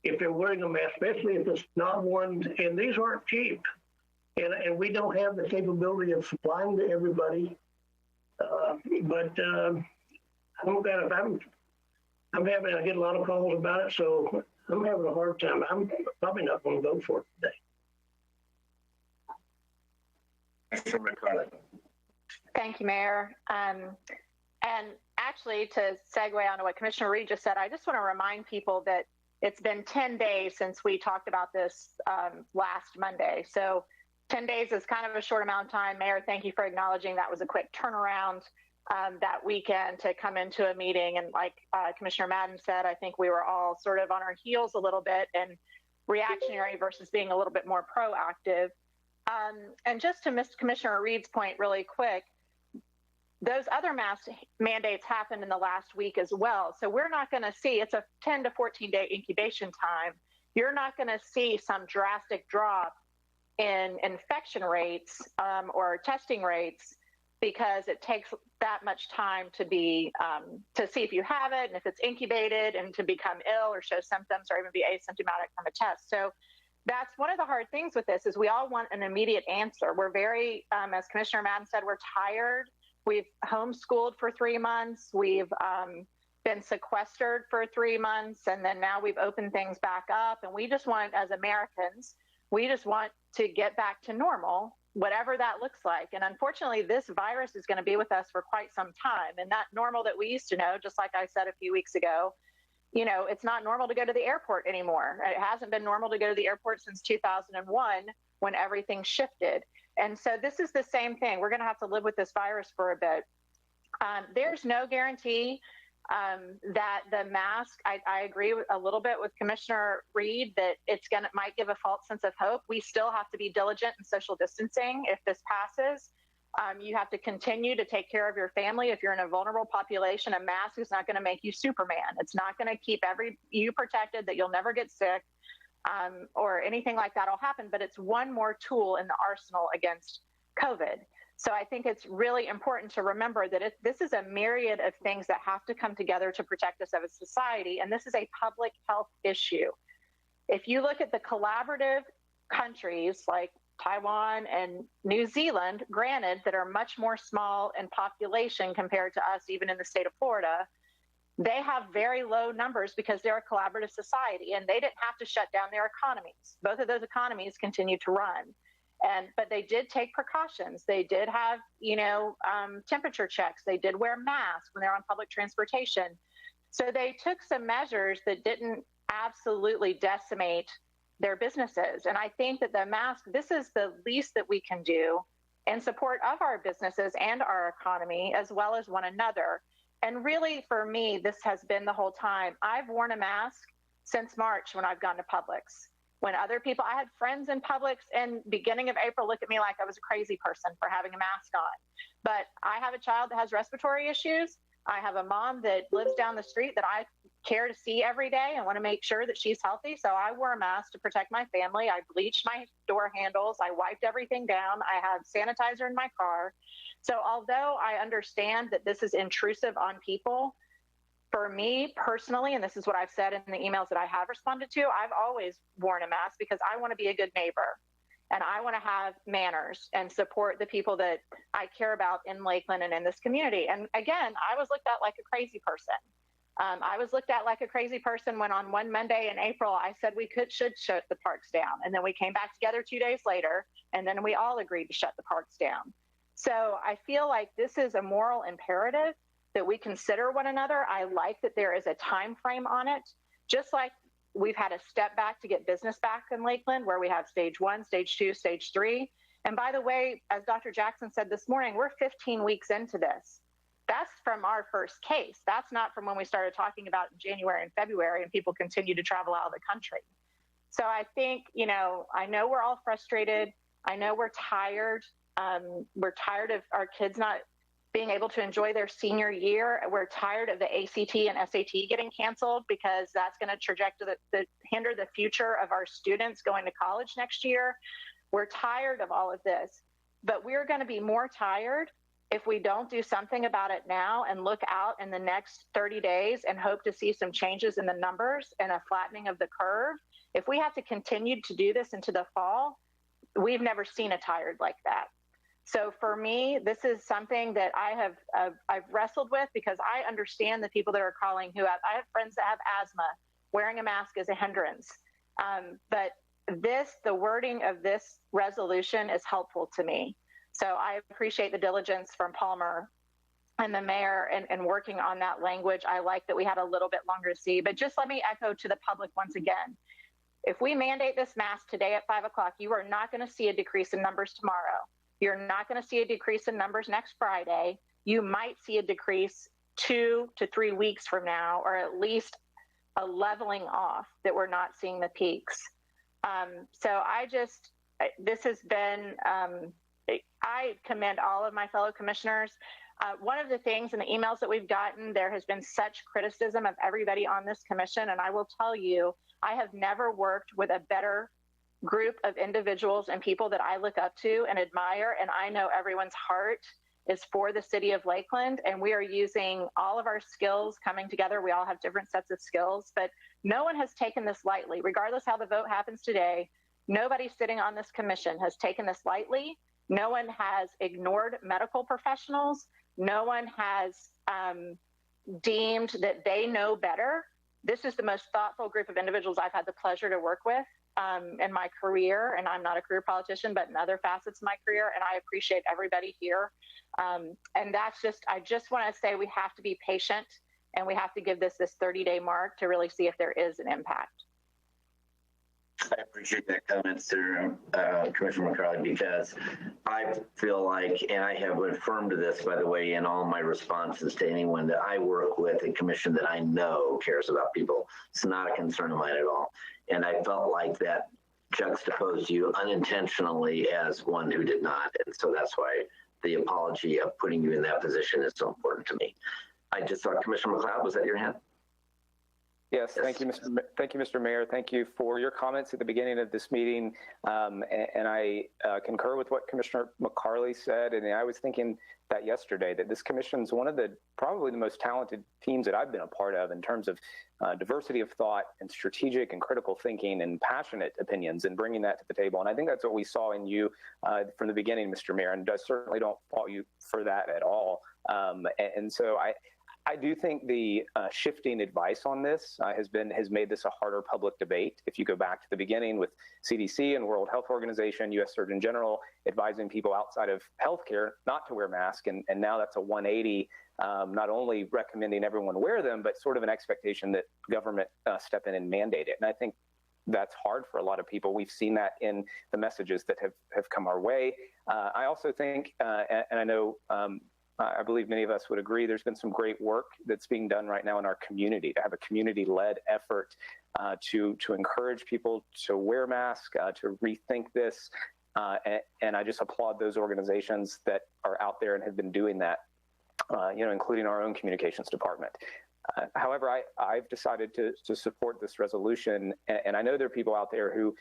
if they're wearing a mask, especially if it's not worn, and these aren't cheap, and we don't have the capability of supplying to everybody. I get a lot of calls about it, so I'm having a hard time. I'm probably not going to vote for it today. Thank you, Mayor. And actually, to segue onto what Commissioner Reed just said, I just want to remind people that it's been 10 days since we talked about this last Monday. So 10 days is kind of a short amount of time. Mayor, thank you for acknowledging that was a quick turnaround that weekend to come into a meeting. And like Commissioner Madden said, I think we were all sort of on our heels a little bit and reactionary versus being a little bit more proactive. And just to Miss Commissioner Reed's point really quick, those other mask mandates happened in the last week as well. So we're not going to see, it's a 10 to 14 day incubation time. You're not going to see some drastic drop in infection rates or testing rates because it takes that much time to be to see if you have it and if it's incubated and to become ill or show symptoms or even be asymptomatic from a test. So that's one of the hard things with this is we all want an immediate answer. We're very, as Commissioner Madden said, we're tired. We've homeschooled for 3 months. We've been sequestered for 3 months. And then now we've opened things back up. And we just want, as Americans, we just want to get back to normal, whatever that looks like. And unfortunately, this virus is going to be with us for quite some time. And that normal that we used to know, just like I said a few weeks ago, you know, it's not normal to go to the airport anymore. It hasn't been normal to go to the airport since 2001 when everything shifted. And so this is the same thing. We're going to have to live with this virus for a bit. There's no guarantee that the mask, I agree with, a little bit with Commissioner Reed that might give a false sense of hope. We still have to be diligent in social distancing if this passes. You have to continue to take care of your family. If you're in a vulnerable population, a mask is not going to make you Superman. It's not going to keep you protected, that you'll never get sick. Or anything like that will happen, but it's one more tool in the arsenal against COVID. So I think it's really important to remember that this is a myriad of things that have to come together to protect us as a society, and this is a public health issue. If you look at the collaborative countries like Taiwan and New Zealand, granted, that are much more small in population compared to us, even in the state of Florida, they have very low numbers because they're a collaborative society and they didn't have to shut down their economies. Both of those economies continue to run. But they did take precautions. They did have, temperature checks. They did wear masks when they're on public transportation. So they took some measures that didn't absolutely decimate their businesses. And I think that the mask, this is the least that we can do in support of our businesses and our economy, as well as one another. And really, for me, this has been the whole time. I've worn a mask since March when I've gone to Publix. When other people, I had friends in Publix in beginning of April look at me like I was a crazy person for having a mask on. But I have a child that has respiratory issues. I have a mom that lives down the street that I care to see every day and want to make sure that she's healthy. So I wore a mask to protect my family. I bleached my door handles. I wiped everything down. I have sanitizer in my car. So although I understand that this is intrusive on people, for me personally, and this is what I've said in the emails that I have responded to, I've always worn a mask because I want to be a good neighbor and I want to have manners and support the people that I care about in Lakeland and in this community. And again, I was looked at like a crazy person. I was looked at like a crazy person when on one Monday in April, I said we should shut the parks down. And then we came back together 2 days later, and then we all agreed to shut the parks down. So I feel like this is a moral imperative that we consider one another. I like that there is a time frame on it, just like we've had a step back to get business back in Lakeland, where we have stage 1, stage 2, stage 3. And by the way, as Dr. Jackson said this morning, we're 15 weeks into this. That's from our first case. That's not from when we started talking about in January and February and people continue to travel out of the country. So I think, I know we're all frustrated. I know we're tired. We're tired of our kids not being able to enjoy their senior year. We're tired of the ACT and SAT getting canceled because that's going to hinder the future of our students going to college next year. We're tired of all of this, but we're going to be more tired if we don't do something about it now and look out in the next 30 days and hope to see some changes in the numbers and a flattening of the curve. If we have to continue to do this into the fall, we've never seen a tired like that. So for me, this is something that I've wrestled with because I understand the people that are calling I have friends that have asthma. Wearing a mask is a hindrance. But the wording of this resolution is helpful to me. So I appreciate the diligence from Palmer and the mayor and working on that language. I like that we had a little bit longer to see, but just let me echo to the public once again. If we mandate this mask today at 5 o'clock, you are not going to see a decrease in numbers tomorrow. You're not going to see a decrease in numbers next Friday. You might see a decrease 2 to 3 weeks from now, or at least a leveling off that we're not seeing the peaks. So this has been, I commend all of my fellow commissioners. One of the things in the emails that we've gotten, there has been such criticism of everybody on this commission. And I will tell you, I have never worked with a better group of individuals and people that I look up to and admire. And I know everyone's heart is for the city of Lakeland. And we are using all of our skills coming together. We all have different sets of skills, but no one has taken this lightly. Regardless how the vote happens today, nobody sitting on this commission has taken this lightly. No one has ignored medical professionals. No one has deemed that they know better. This is the most thoughtful group of individuals I've had the pleasure to work with in my career. And I'm not a career politician, but in other facets of my career. And I appreciate everybody here. And that's I just want to say we have to be patient, and we have to give this 30-day mark to really see if there is an impact. I appreciate that comment, sir, Commissioner McCarley, because I feel like, and I have affirmed this, by the way, in all my responses to anyone that I work with, a commission that I know cares about people. It's not a concern of mine at all. And I felt like that juxtaposed you unintentionally as one who did not. And so that's why the apology of putting you in that position is so important to me. I just saw Commissioner McLeod, was that your hand? Yes, thank you, Mr. Mayor. Thank you for your comments at the beginning of this meeting. And I concur with what Commissioner McCarley said. And I was thinking that yesterday, that this commission is one of probably the most talented teams that I've been a part of in terms of diversity of thought and strategic and critical thinking and passionate opinions, and bringing that to the table. And I think that's what we saw in you from the beginning, Mr. Mayor, and I certainly don't fault you for that at all. And so I do think the shifting advice on this has made this a harder public debate. If you go back to the beginning with CDC and World Health Organization, U.S. Surgeon General advising people outside of healthcare not to wear masks, and now that's a 180, not only recommending everyone wear them, but sort of an expectation that government step in and mandate it. And I think that's hard for a lot of people. We've seen that in the messages that have come our way. I also think, and I know, I believe many of us would agree, there's been some great work that's being done right now in our community to have a community-led effort to encourage people to wear masks, to rethink this. And I just applaud those organizations that are out there and have been doing that, including our own communications department. However, I've decided to support this resolution, and I know there are people out there who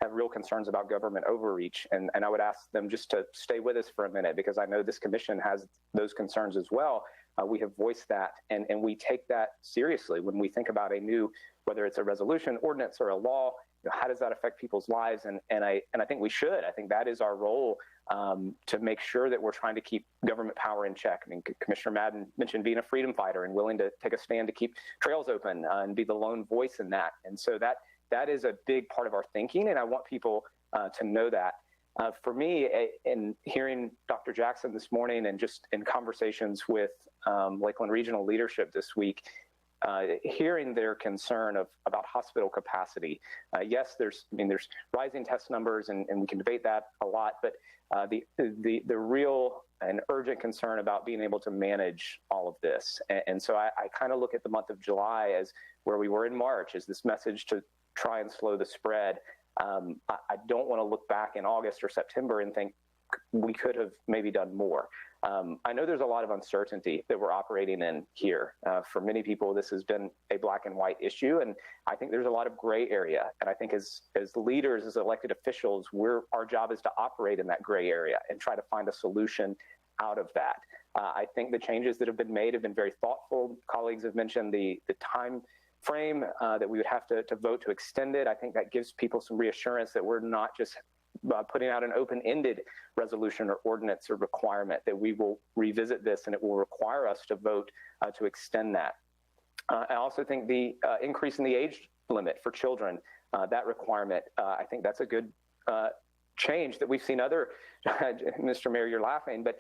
have real concerns about government overreach. And I would ask them just to stay with us for a minute, because I know this commission has those concerns as well. We have voiced that, and we take that seriously when we think about a new, whether it's a resolution, ordinance, or a law. How does that affect people's lives? And I think we should. I think that is our role, to make sure that we're trying to keep government power in check. I mean, Commissioner Madden mentioned being a freedom fighter and willing to take a stand to keep trails open and be the lone voice in that. And so that is a big part of our thinking, and I want people to know that. For me, in hearing Dr. Jackson this morning and just in conversations with Lakeland Regional leadership this week, hearing their concern about hospital capacity. Yes, there's rising test numbers, and we can debate that a lot, but the real and urgent concern about being able to manage all of this. And so I kind of look at the month of July as where we were in March, as this message to try and slow the spread. I don't want to look back in August or September and think we could have maybe done more. I know there's a lot of uncertainty that we're operating in here. For many people, this has been a black and white issue, and I think there's a lot of gray area. And I think as leaders, as elected officials, our job is to operate in that gray area and try to find a solution out of that. I think the changes that have been made have been very thoughtful. Colleagues have mentioned the time frame that we would have to vote to extend it. I think that gives people some reassurance that we're not just putting out an open-ended resolution or ordinance or requirement, that we will revisit this and it will require us to vote to extend that. I also think the increase in the age limit for children, that requirement, I think that's a good change that we've seen other, Mr. Mayor, you're laughing, but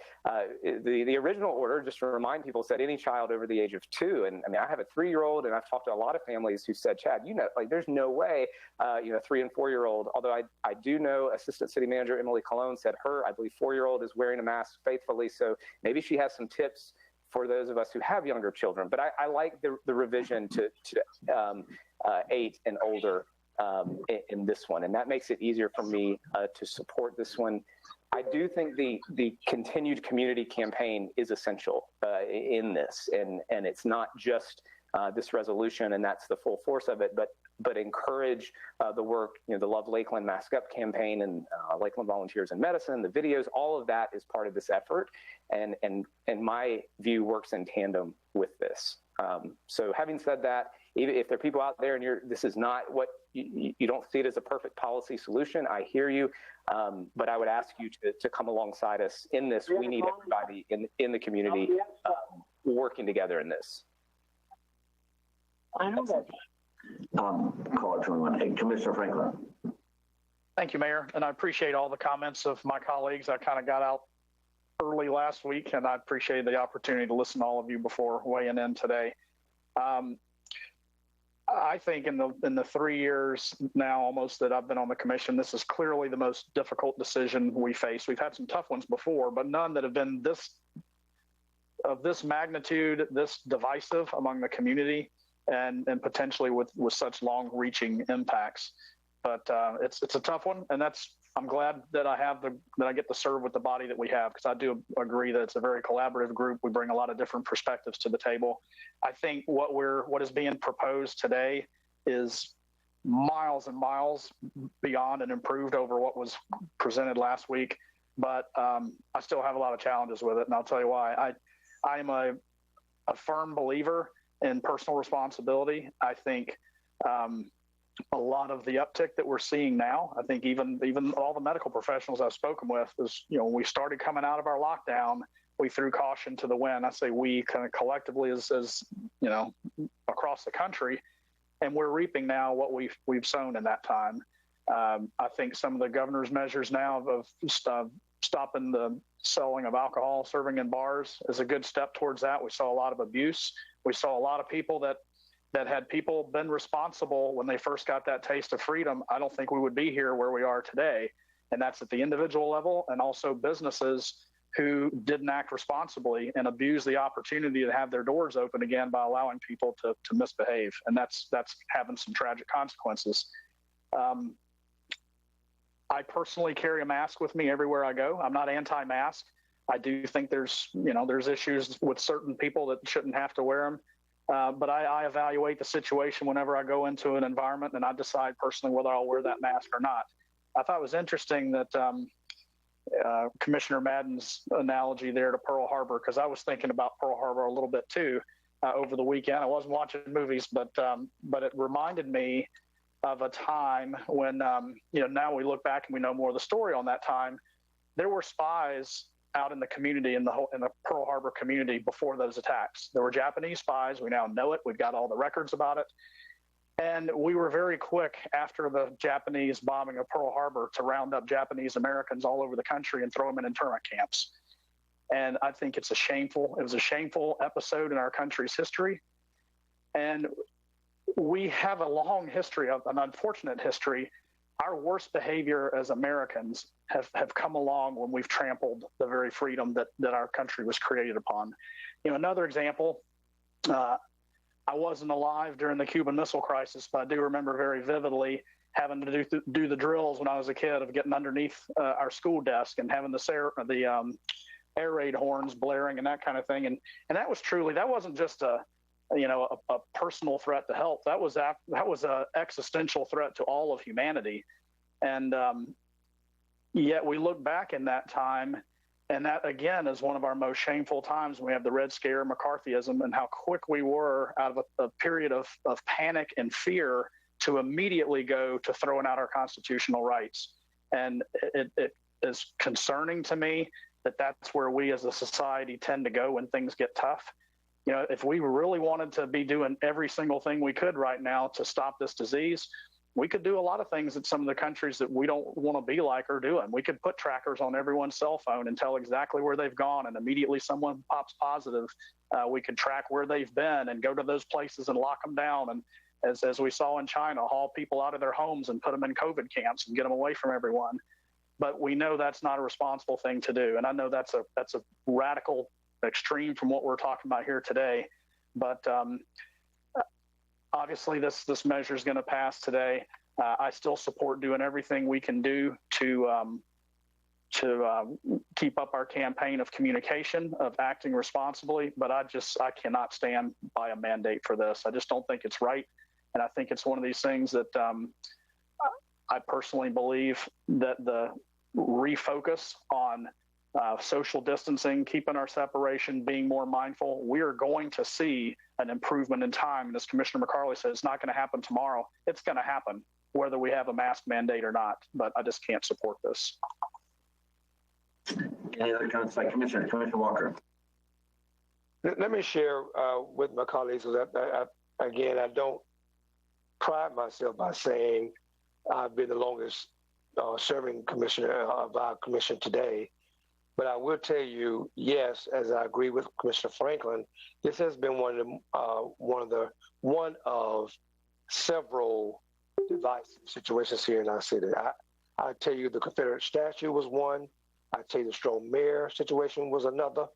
the original order, just to remind people, said any child over the age of 2. And I mean, I have a 3-year-old, and I've talked to a lot of families who said, Chad, like there's no way, 3 and 4-year-old, although I do know Assistant City Manager Emily Colon said I believe 4-year-old is wearing a mask faithfully. So maybe she has some tips for those of us who have younger children. But I like the revision to 8 and older in this one, and that makes it easier for me to support this one. I do think the continued community campaign is essential in this, and it's not just this resolution, and that's the full force of it, but encourage the work, the Love Lakeland Mask Up campaign and Lakeland Volunteers in Medicine, the videos, all of that is part of this effort, and my view works in tandem with this. So having said that, even if there are people out there and this is not what you don't see it as a perfect policy solution, I hear you, but I would ask you to come alongside us in this. We need everybody in the community working together in this. I know that. Caller 21. Commissioner Franklin. Thank you, Mayor, and I appreciate all the comments of my colleagues. I kind of got out early last week, and I appreciate the opportunity to listen to all of you before weighing in today. I think in the 3 years now almost that I've been on the commission, this is clearly the most difficult decision we face. We've had some tough ones before, but none that have been of this magnitude, this divisive among the community, and potentially with such long-reaching impacts. But it's a tough one, and I'm glad that I get to serve with the body that we have, because I do agree that it's a very collaborative group. We bring a lot of different perspectives to the table. I think what is being proposed today is miles and miles beyond and improved over what was presented last week. But I still have a lot of challenges with it, and I'll tell you why. I am a firm believer in personal responsibility. I think a lot of the uptick that we're seeing now, I think even all the medical professionals I've spoken with is, when we started coming out of our lockdown, we threw caution to the wind. I say we kind of collectively as across the country, and we're reaping now what we've sown in that time. I think some of the governor's measures now of stopping the selling of alcohol, serving in bars, is a good step towards that. We saw a lot of abuse. We saw a lot of people that had people been responsible when they first got that taste of freedom, I don't think we would be here where we are today. And that's at the individual level, and also businesses who didn't act responsibly and abused the opportunity to have their doors open again by allowing people to misbehave. And that's having some tragic consequences. I personally carry a mask with me everywhere I go. I'm not anti-mask. I do think there's issues with certain people that shouldn't have to wear them. But I evaluate the situation whenever I go into an environment, and I decide personally whether I'll wear that mask or not. I thought it was interesting that Commissioner Madden's analogy there to Pearl Harbor, because I was thinking about Pearl Harbor a little bit too over the weekend. I wasn't watching movies, but it reminded me of a time when, now we look back and we know more of the story on that time. There were spies out in the community, in the Pearl Harbor community before those attacks. There were Japanese spies. We now know it. We've got all the records about it. And we were very quick after the Japanese bombing of Pearl Harbor to round up Japanese Americans all over the country and throw them in internment camps. And I think it was a shameful episode in our country's history. And we have a long history of an unfortunate history. Our worst behavior as Americans have come along when we've trampled the very freedom that our country was created upon. Another example, I wasn't alive during the Cuban Missile Crisis, but I do remember very vividly having to do the drills when I was a kid of getting underneath our school desk and having the air raid horns blaring and that kind of thing. And that wasn't just a personal threat to health. That was an existential threat to all of humanity. And yet we look back in that time, and that again is one of our most shameful times when we have the Red Scare, McCarthyism, and how quick we were out of a period of panic and fear to immediately go to throwing out our constitutional rights. And it is concerning to me that that's where we as a society tend to go when things get tough. If we really wanted to be doing every single thing we could right now to stop this disease, We could do a lot of things that some of the countries that we don't want to be like are doing. We could put trackers on everyone's cell phone and tell exactly where they've gone, and immediately someone pops positive, we could track where they've been and go to those places and lock them down. And as we saw in China, haul people out of their homes and put them in COVID camps and get them away from everyone. But we know that's not a responsible thing to do. And I know that's a radical extreme from what we're talking about here today. But obviously this measure is going to pass today. I still support doing everything we can do to keep up our campaign of communication, of acting responsibly. But I cannot stand by a mandate for this. I just don't think it's right. And I think it's one of these things that I personally believe that the refocus on social distancing, keeping our separation, being more mindful, we are going to see an improvement in time. And as Commissioner McCarley said, it's not going to happen tomorrow. It's going to happen whether we have a mask mandate or not. But I just can't support this. Any other comments by Commissioner Walker? Let me share with my colleagues that I don't pride myself by saying I've been the longest serving commissioner of our commission today. But I will tell you, yes, as I agree with Commissioner Franklin, this has been one of several divisive situations here in our city. I tell you, the Confederate statue was one. I tell you, the Strong Mayor situation was another.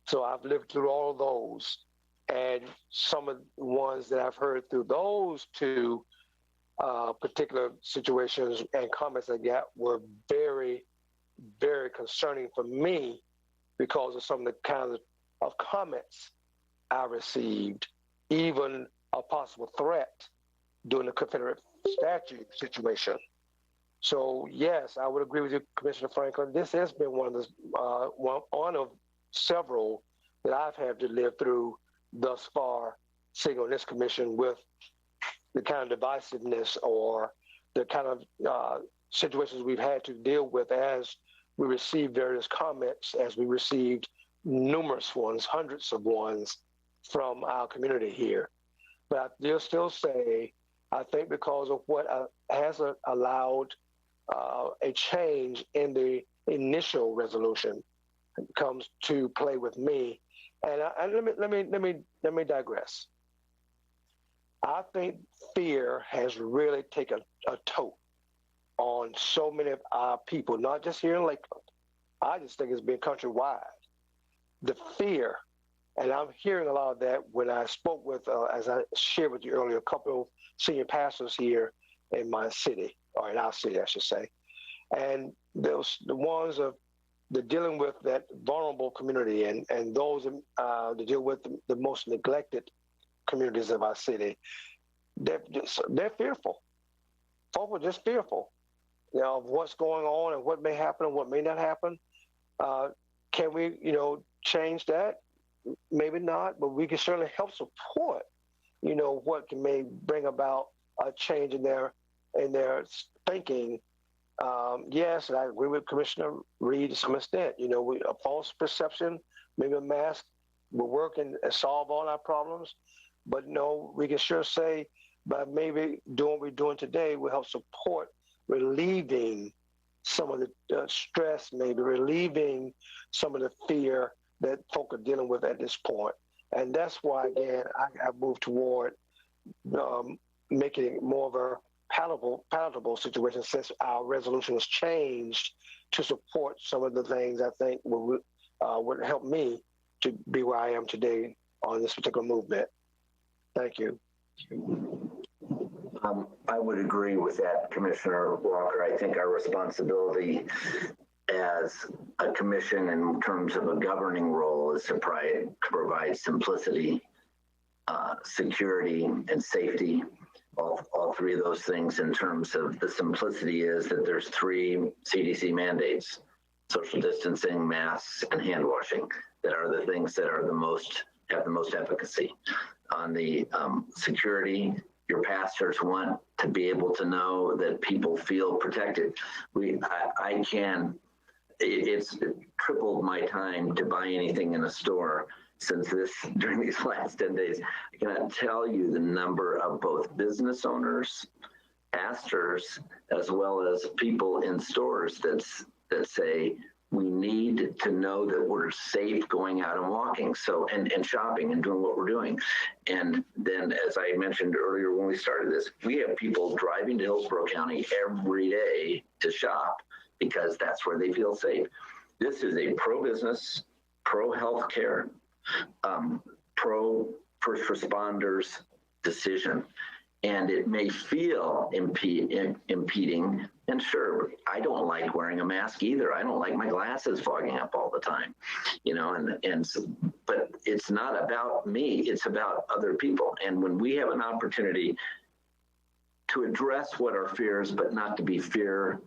So I've lived through all of those, and some of the ones that I've heard through those two particular situations and comments I got were very, very concerning for me because of some of the kinds of comments I received, even a possible threat during the Confederate statue situation. So yes, I would agree with you, Commissioner Franklin. This has been one of several that I've had to live through thus far, sitting on this commission with the kind of divisiveness or the kind of situations we've had to deal with as we received various comments, as we received numerous ones, hundreds of ones from our community here. But I will still say, I think because of what has allowed a change in the initial resolution comes to play with me. And let me digress. I think fear has really taken a toll on so many of our people, not just here in Lakeland. I just think it's been countrywide. The fear, and I'm hearing a lot of that when I spoke with, as I shared with you earlier, a couple of senior pastors here in my city, or in our city, I should say. And the ones of the dealing with that vulnerable community and those that deal with the most neglected communities of our city, they're fearful. Folks are just fearful, of what's going on and what may happen and what may not happen. Can we, change that? Maybe not, but we can certainly help support, what may bring about a change in their thinking. Yes, and I agree with Commissioner Reed to some extent. A false perception, maybe a mask will work and solve all our problems. But no, we can sure say by maybe doing what we're doing today will help support relieving some of the stress, maybe relieving some of the fear that folk are dealing with at this point. And that's why, again, I moved toward making it more of a palatable situation since our resolution was changed to support some of the things I think would help me to be where I am today on this particular movement. Thank you. I would agree with that, Commissioner Walker. I think our responsibility as a commission in terms of a governing role is to provide simplicity, security, and safety. All three of those things. In terms of the simplicity is that there's 3 CDC mandates: social distancing, masks, and hand washing, that are the things that are have the most efficacy. On the security, your pastors want to be able to know that people feel protected. It's tripled my time to buy anything in a store during these last 10 days. I cannot tell you the number of both business owners pastors as well as people in stores that say, we need to know that we're safe going out and walking, so and shopping and doing what we're doing. And then, as I mentioned earlier when we started this, we have people driving to Hillsborough County every day to shop because that's where they feel safe. This is a pro-business, pro-healthcare, pro-first responders decision. And it may feel impeding. And sure, I don't like wearing a mask either. I don't like my glasses fogging up all the time, you know, but it's not about me. It's about other people. And when we have an opportunity to address what our fears, but not to be fear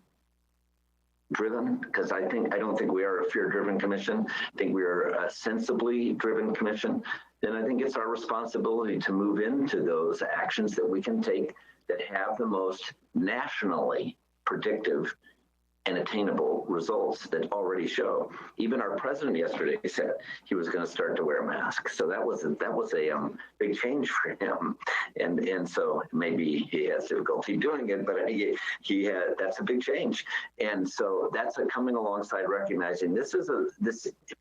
driven, because I don't think we are a fear-driven commission. I think we are a sensibly driven commission. Then I think it's our responsibility to move into those actions that we can take that have the most nationally predictive and attainable results that already show. Even our president yesterday said he was going to start to wear a mask. So that was a big change for him, and so maybe he has difficulty doing it, but that's a big change. And so that's coming alongside recognizing this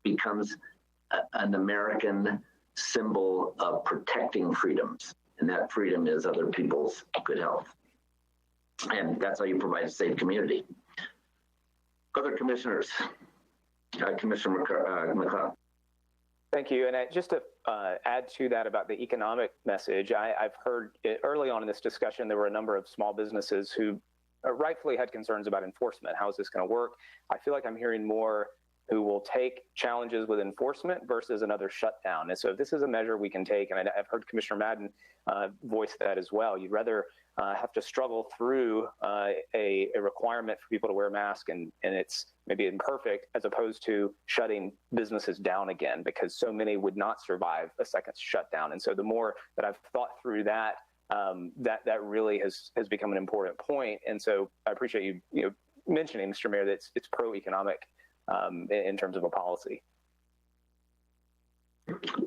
becomes an American symbol of protecting freedoms, and that freedom is other people's good health. And that's how you provide a safe community. Other commissioners, Commissioner McLeod. Thank you. And just to add to that about the economic message, I've heard early on in this discussion, there were a number of small businesses who rightfully had concerns about enforcement. How is this going to work? I feel like I'm hearing more who will take challenges with enforcement versus another shutdown. And so if this is a measure we can take, and I've heard Commissioner Madden voice that as well, you'd rather have to struggle through a requirement for people to wear a mask and it's maybe imperfect, as opposed to shutting businesses down again, because so many would not survive a second shutdown. And so the more that I've thought through that, that really has become an important point. And so I appreciate you mentioning, Mr. Mayor, that it's pro-economic in terms of a policy.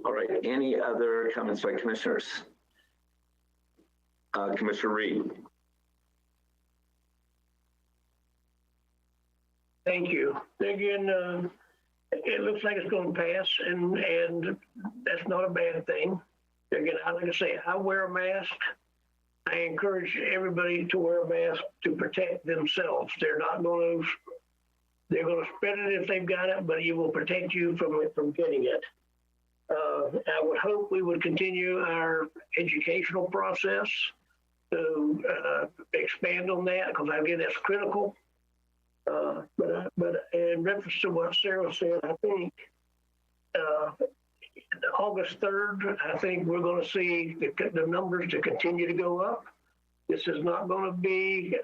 All right. Any other comments by commissioners? Commissioner Reed. Thank you. Again, it looks like it's going to pass, and that's not a bad thing. Again, like I say, I wear a mask. I encourage everybody to wear a mask to protect themselves. They're going to spread it if they've got it, but it will protect you from getting it. I would hope we would continue our educational process to expand on that, because again, that's critical. But in reference to what Sarah said, I think August 3rd, I think we're going to see the numbers to continue to go up. This is not going to be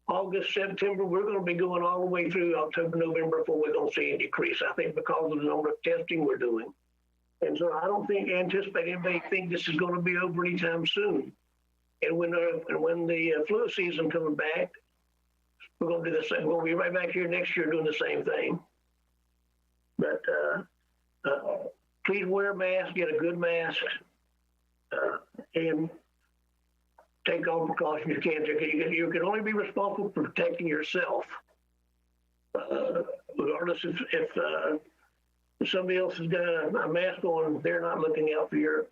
August, September. We're going to be going all the way through October, November before we're going to see a decrease, I think, because of the number of testing we're doing. And so I don't anticipate anybody think this is going to be over anytime soon. And when the flu season comes back, we're going to do the same. We'll be right back here next year doing the same thing. But please wear a mask, get a good mask, and take all precautions you can. You can only be responsible for protecting yourself. Regardless if somebody else has got a mask on, they're not looking out for your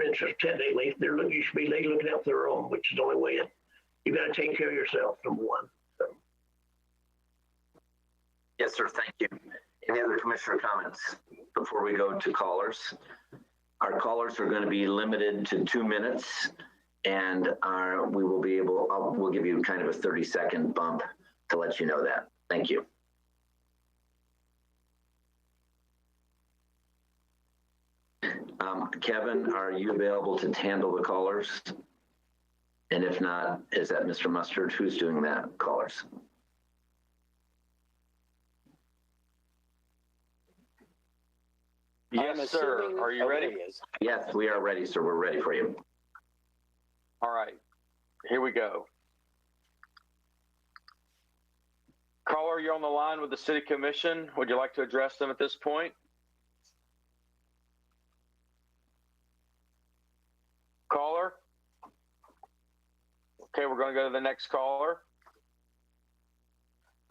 interest technically. You should be looking out for their own, which is the only way. You got to take care of yourself, number one. So. Yes, sir. Thank you. Any other commissioner comments before we go to callers? Our callers are going to be limited to 2 minutes, and we'll give you kind of a 30-second bump to let you know that. Thank you. Kevin, are you available to handle the callers? And if not, is that Mr. Mustard? Who's doing that, callers? Yes, sir. Are you ready? Yes, we are ready, sir. We're ready for you. All right. Here we go. Caller, you're on the line with the City Commission. Would you like to address them at this point? Caller? Okay, we're going to go to the next caller.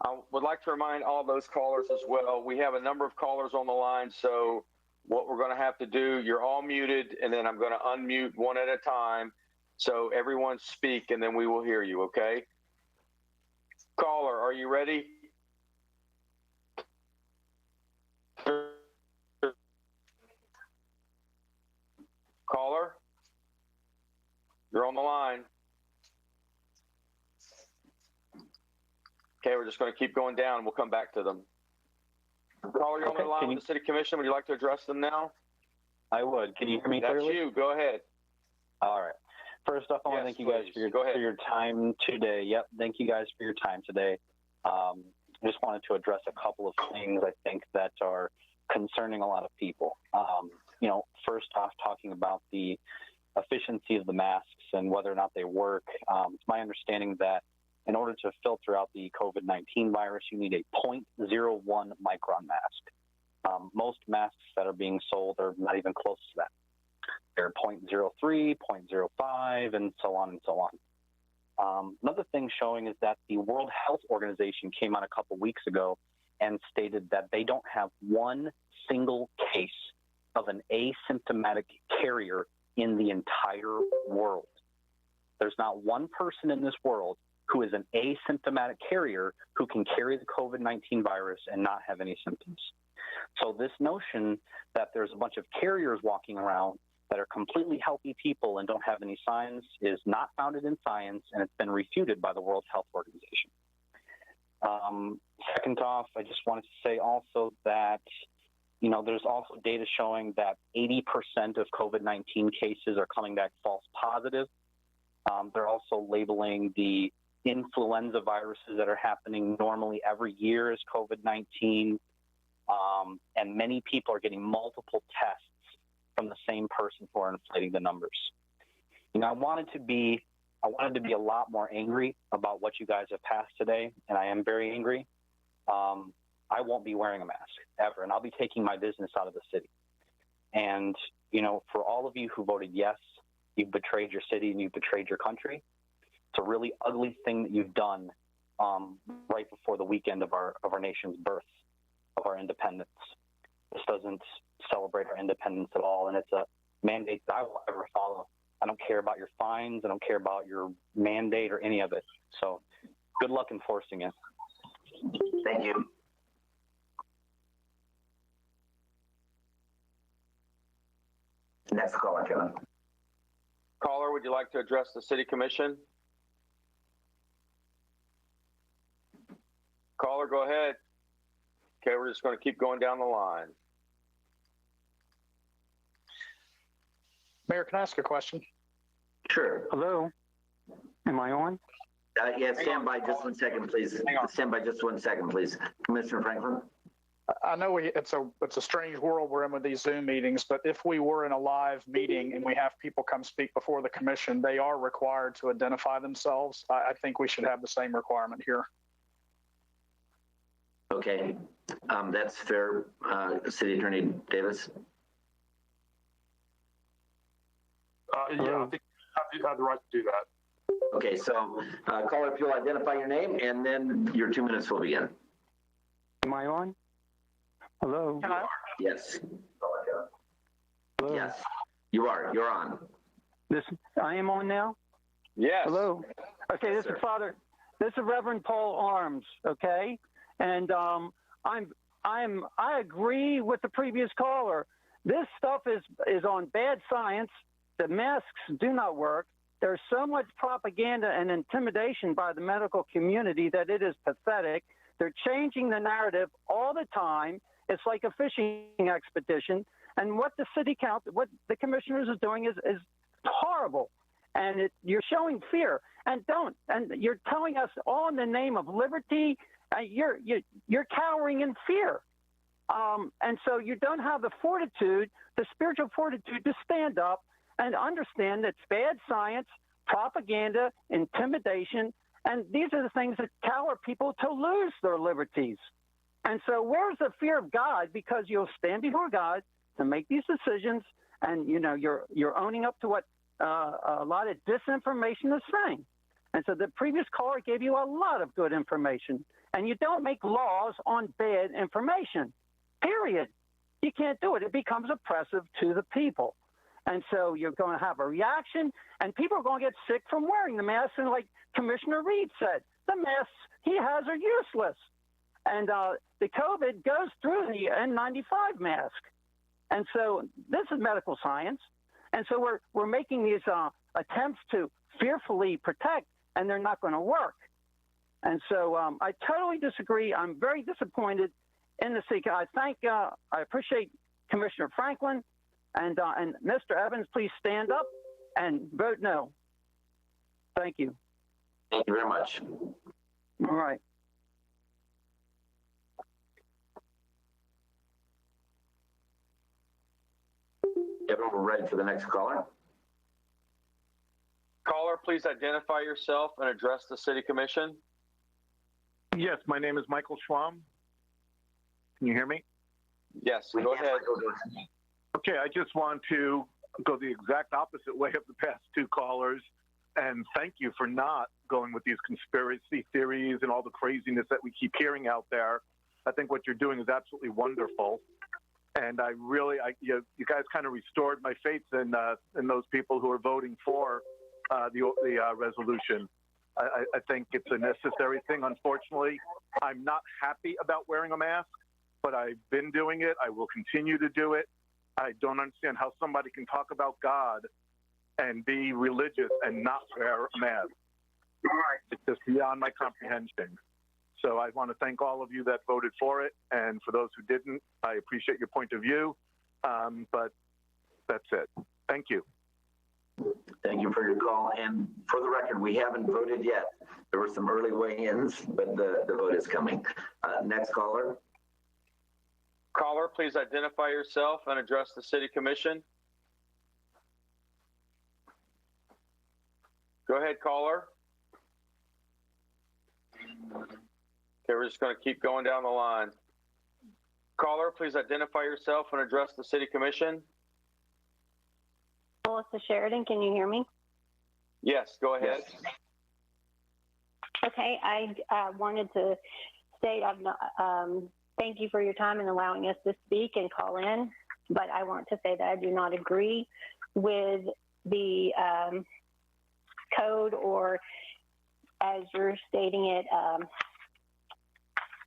I would like to remind all those callers as well, we have a number of callers on the line, so what we're going to have to do, you're all muted, and then I'm going to unmute one at a time, so everyone speak, and then we will hear you, okay? Caller, are you ready? Caller, you're on the line. Okay, we're just going to keep going down. We'll come back to them. Caller, you're on the line with the City Commission. Would you like to address them now? I would. Can you hear me clearly? That's you. Go ahead. All right. First off, I want to thank you guys for your time today. Yep, thank you guys for your time today. Just wanted to address a couple of things I think that are concerning a lot of people. First off, talking about the efficiency of the masks and whether or not they work. It's my understanding that in order to filter out the COVID-19 virus, you need a 0.01 micron mask. Most masks that are being sold are not even close to that. They're 0.03, 0.05, and so on and so on. Another thing showing is that the World Health Organization came out a couple weeks ago and stated that they don't have one single case of an asymptomatic carrier in the entire world. There's not one person in this world who is an asymptomatic carrier who can carry the COVID-19 virus and not have any symptoms. So this notion that there's a bunch of carriers walking around that are completely healthy people and don't have any signs is not founded in science, and it's been refuted by the World Health Organization. Second off, I just wanted to say also that, there's also data showing that 80% of COVID-19 cases are coming back false positive. They're also labeling the influenza viruses that are happening normally every year as COVID-19. And many people are getting multiple tests from the same person who are inflating the numbers. I wanted to be a lot more angry about what you guys have passed today, and I am very angry. I won't be wearing a mask ever, and I'll be taking my business out of the city. And, for all of you who voted yes, you've betrayed your city and you've betrayed your country. It's a really ugly thing that you've done right before the weekend of our nation's birth, of our independence. This doesn't celebrate our independence at all, and it's a mandate that I will ever follow. I don't care about your fines. I don't care about your mandate or any of it. So good luck enforcing it. Thank you. Next caller, Kevin. Caller, would you like to address the City Commission? Caller, go ahead. Okay, we're just going to keep going down the line. Mayor, can I ask a question? Sure. Hello? Am I on? Yeah, stand by just 1 second, please. Stand by just 1 second, please. Commissioner Franklin? I know it's a strange world we're in with these Zoom meetings, but if we were in a live meeting and we have people come speak before the commission, they are required to identify themselves. I think we should have the same requirement here. Okay, that's fair. City Attorney Davis? Yeah, I think you have the right to do that. Okay, so caller, if you'll identify your name, and then your 2 minutes will begin. Am I on? Hello? Hello? Yes. Hello? Yes, you are. You're on. I am on now? Yes. Hello? Okay, Yes, this sir. is Reverend Paul Arms, okay? And I agree with the previous caller. This stuff is on bad science. The masks do not work. There's so much propaganda and intimidation by the medical community that it is pathetic. They're changing the narrative all the time. It's like a fishing expedition. And what the city council, what the commissioners are doing is horrible. And you're showing fear. And you're telling us all in the name of liberty. You're cowering in fear. And so you don't have the fortitude, the spiritual fortitude to stand up and understand that it's bad science, propaganda, intimidation, and these are the things that cower people to lose their liberties. And so where's the fear of God? Because you'll stand before God to make these decisions, and you're owning up to what a lot of disinformation is saying. And so the previous caller gave you a lot of good information. And you don't make laws on bad information, period. You can't do it. It becomes oppressive to the people. And so you're going to have a reaction, and people are going to get sick from wearing the mask. And like Commissioner Reed said, the masks he has are useless. And the COVID goes through the N95 mask. And so this is medical science. And so we're making these attempts to fearfully protect, and they're not going to work. And so I totally disagree. I'm very disappointed in the city. I appreciate Commissioner Franklin and Mr. Evans. Please stand up and vote no. Thank you. Thank you very much. All right. Everyone, we're ready for the next caller. Caller, please identify yourself and address the City Commission. Yes, my name is Michael Schwam. Can you hear me? Yes, go ahead. Okay, I just want to go the exact opposite way of the past two callers and thank you for not going with these conspiracy theories and all the craziness that we keep hearing out there. I think what you're doing is absolutely wonderful. And you guys kind of restored my faith in those people who are voting for the resolution. I think it's a necessary thing. Unfortunately, I'm not happy about wearing a mask, but I've been doing it. I will continue to do it. I don't understand how somebody can talk about God and be religious and not wear a mask. It's just beyond my comprehension. So I want to thank all of you that voted for it. And for those who didn't, I appreciate your point of view. But that's it. Thank you. Thank you for your call. And for the record, we haven't voted yet. There were some early weigh-ins, but the vote is coming. Next caller. Caller, please identify yourself and address the City Commission. Go ahead, caller. Okay, we're just going to keep going down the line. Caller, please identify yourself and address the City Commission. Melissa Sheridan, can you hear me? Yes, go ahead. Yes. Okay, I wanted to state thank you for your time and allowing us to speak and call in, but I want to say that I do not agree with the code, or as you're stating it,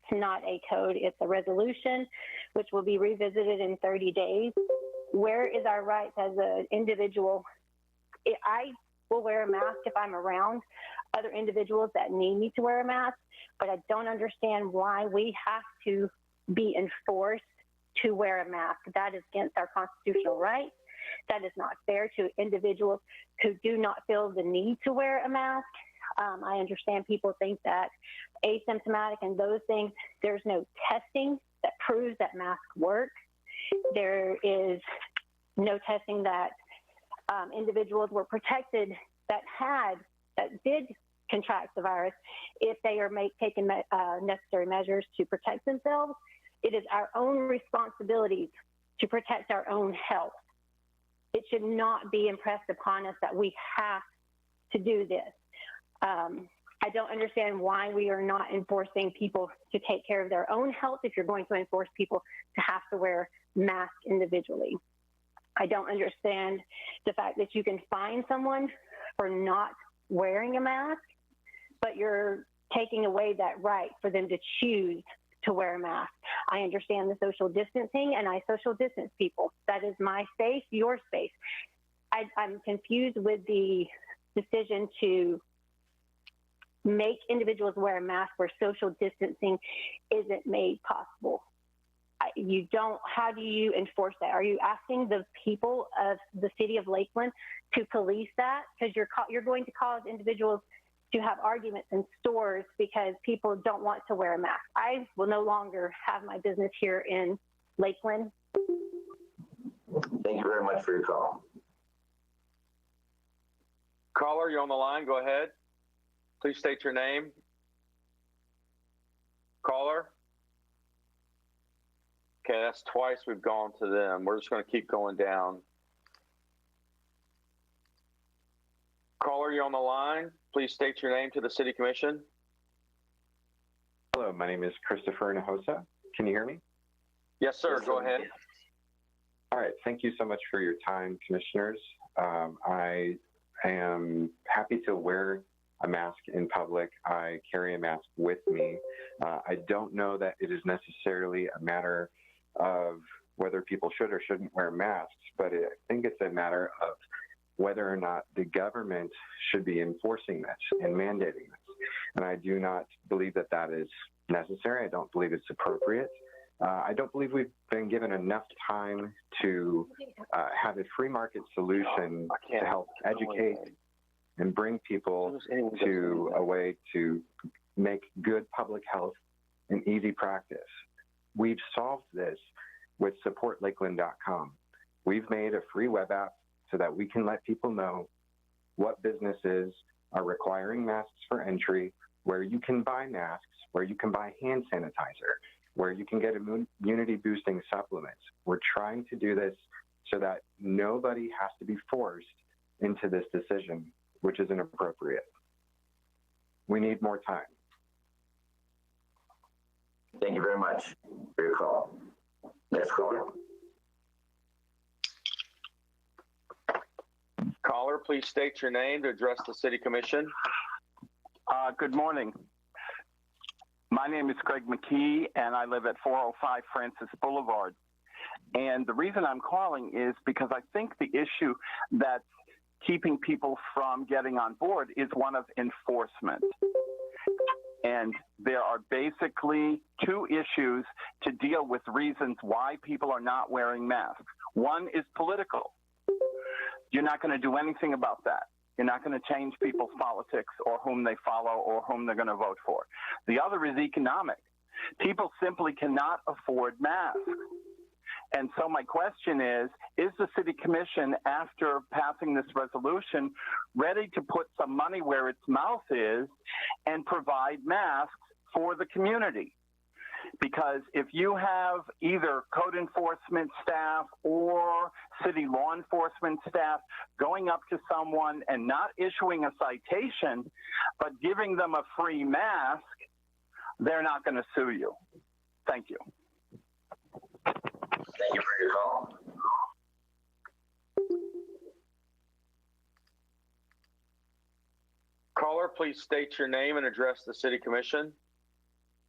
it's not a code, it's a resolution, which will be revisited in 30 days. Where is our rights as an individual? I will wear a mask if I'm around other individuals that need me to wear a mask, but I don't understand why we have to be enforced to wear a mask. That is against our constitutional rights. That is not fair to individuals who do not feel the need to wear a mask. I understand people think that asymptomatic and those things, there's no testing that proves that masks work. There is no testing that individuals were protected that did contract the virus if they are taking necessary measures to protect themselves. It is our own responsibility to protect our own health. It should not be impressed upon us that we have to do this. I don't understand why we are not enforcing people to take care of their own health if you're going to enforce people to have to wear masks individually. I don't understand the fact that you can fine someone for not wearing a mask, but you're taking away that right for them to choose to wear a mask. I understand the social distancing, and I social distance people. That is my space, your space. I'm confused with the decision to make individuals wear a mask where social distancing isn't made possible. How do you enforce that? Are you asking the people of the city of Lakeland to police that? Because you're going to cause individuals to have arguments in stores because people don't want to wear a mask. I will no longer have my business here in Lakeland. Thank you very much for your call. Caller, you're on the line. Go ahead. Please state your name. Caller. Okay, that's twice we've gone to them. We're just going to keep going down. Caller, you're on the line. Please state your name to the City Commission. Hello, my name is Christopher Nahosa. Can you hear me? Yes, sir. Go ahead. All right. Thank you so much for your time, commissioners. I am happy to wear a mask in public. I carry a mask with me. I don't know that it is necessarily a matter of whether people should or shouldn't wear masks, but I think it's a matter of whether or not the government should be enforcing this and mandating this. And I do not believe that that is necessary. I don't believe it's appropriate. I don't believe we've been given enough time to have a free market solution to help educate and bring people to a way to make good public health an easy practice. We've solved this with supportlakeland.com. We've made a free web app so that we can let people know what businesses are requiring masks for entry, where you can buy masks, where you can buy hand sanitizer, where you can get immunity boosting supplements. We're trying to do this so that nobody has to be forced into this decision, which is inappropriate. We need more time. Thank you very much for your call. Next caller. Caller, please state your name to address the City Commission. Good morning. My name is Greg McKee, and I live at 405 Francis Boulevard. And the reason I'm calling is because I think the issue that's keeping people from getting on board is one of enforcement. And there are basically two issues to deal with reasons why people are not wearing masks. One is political. You're not going to do anything about that. You're not going to change people's politics or whom they follow or whom they're going to vote for. The other is economic. People simply cannot afford masks. And so my question is the City Commission, after passing this resolution, ready to put some money where its mouth is and provide masks for the community? Because if you have either code enforcement staff or city law enforcement staff going up to someone and not issuing a citation, but giving them a free mask, they're not going to sue you. Thank you. Thank you for your call. Caller, please state your name and address the City Commission.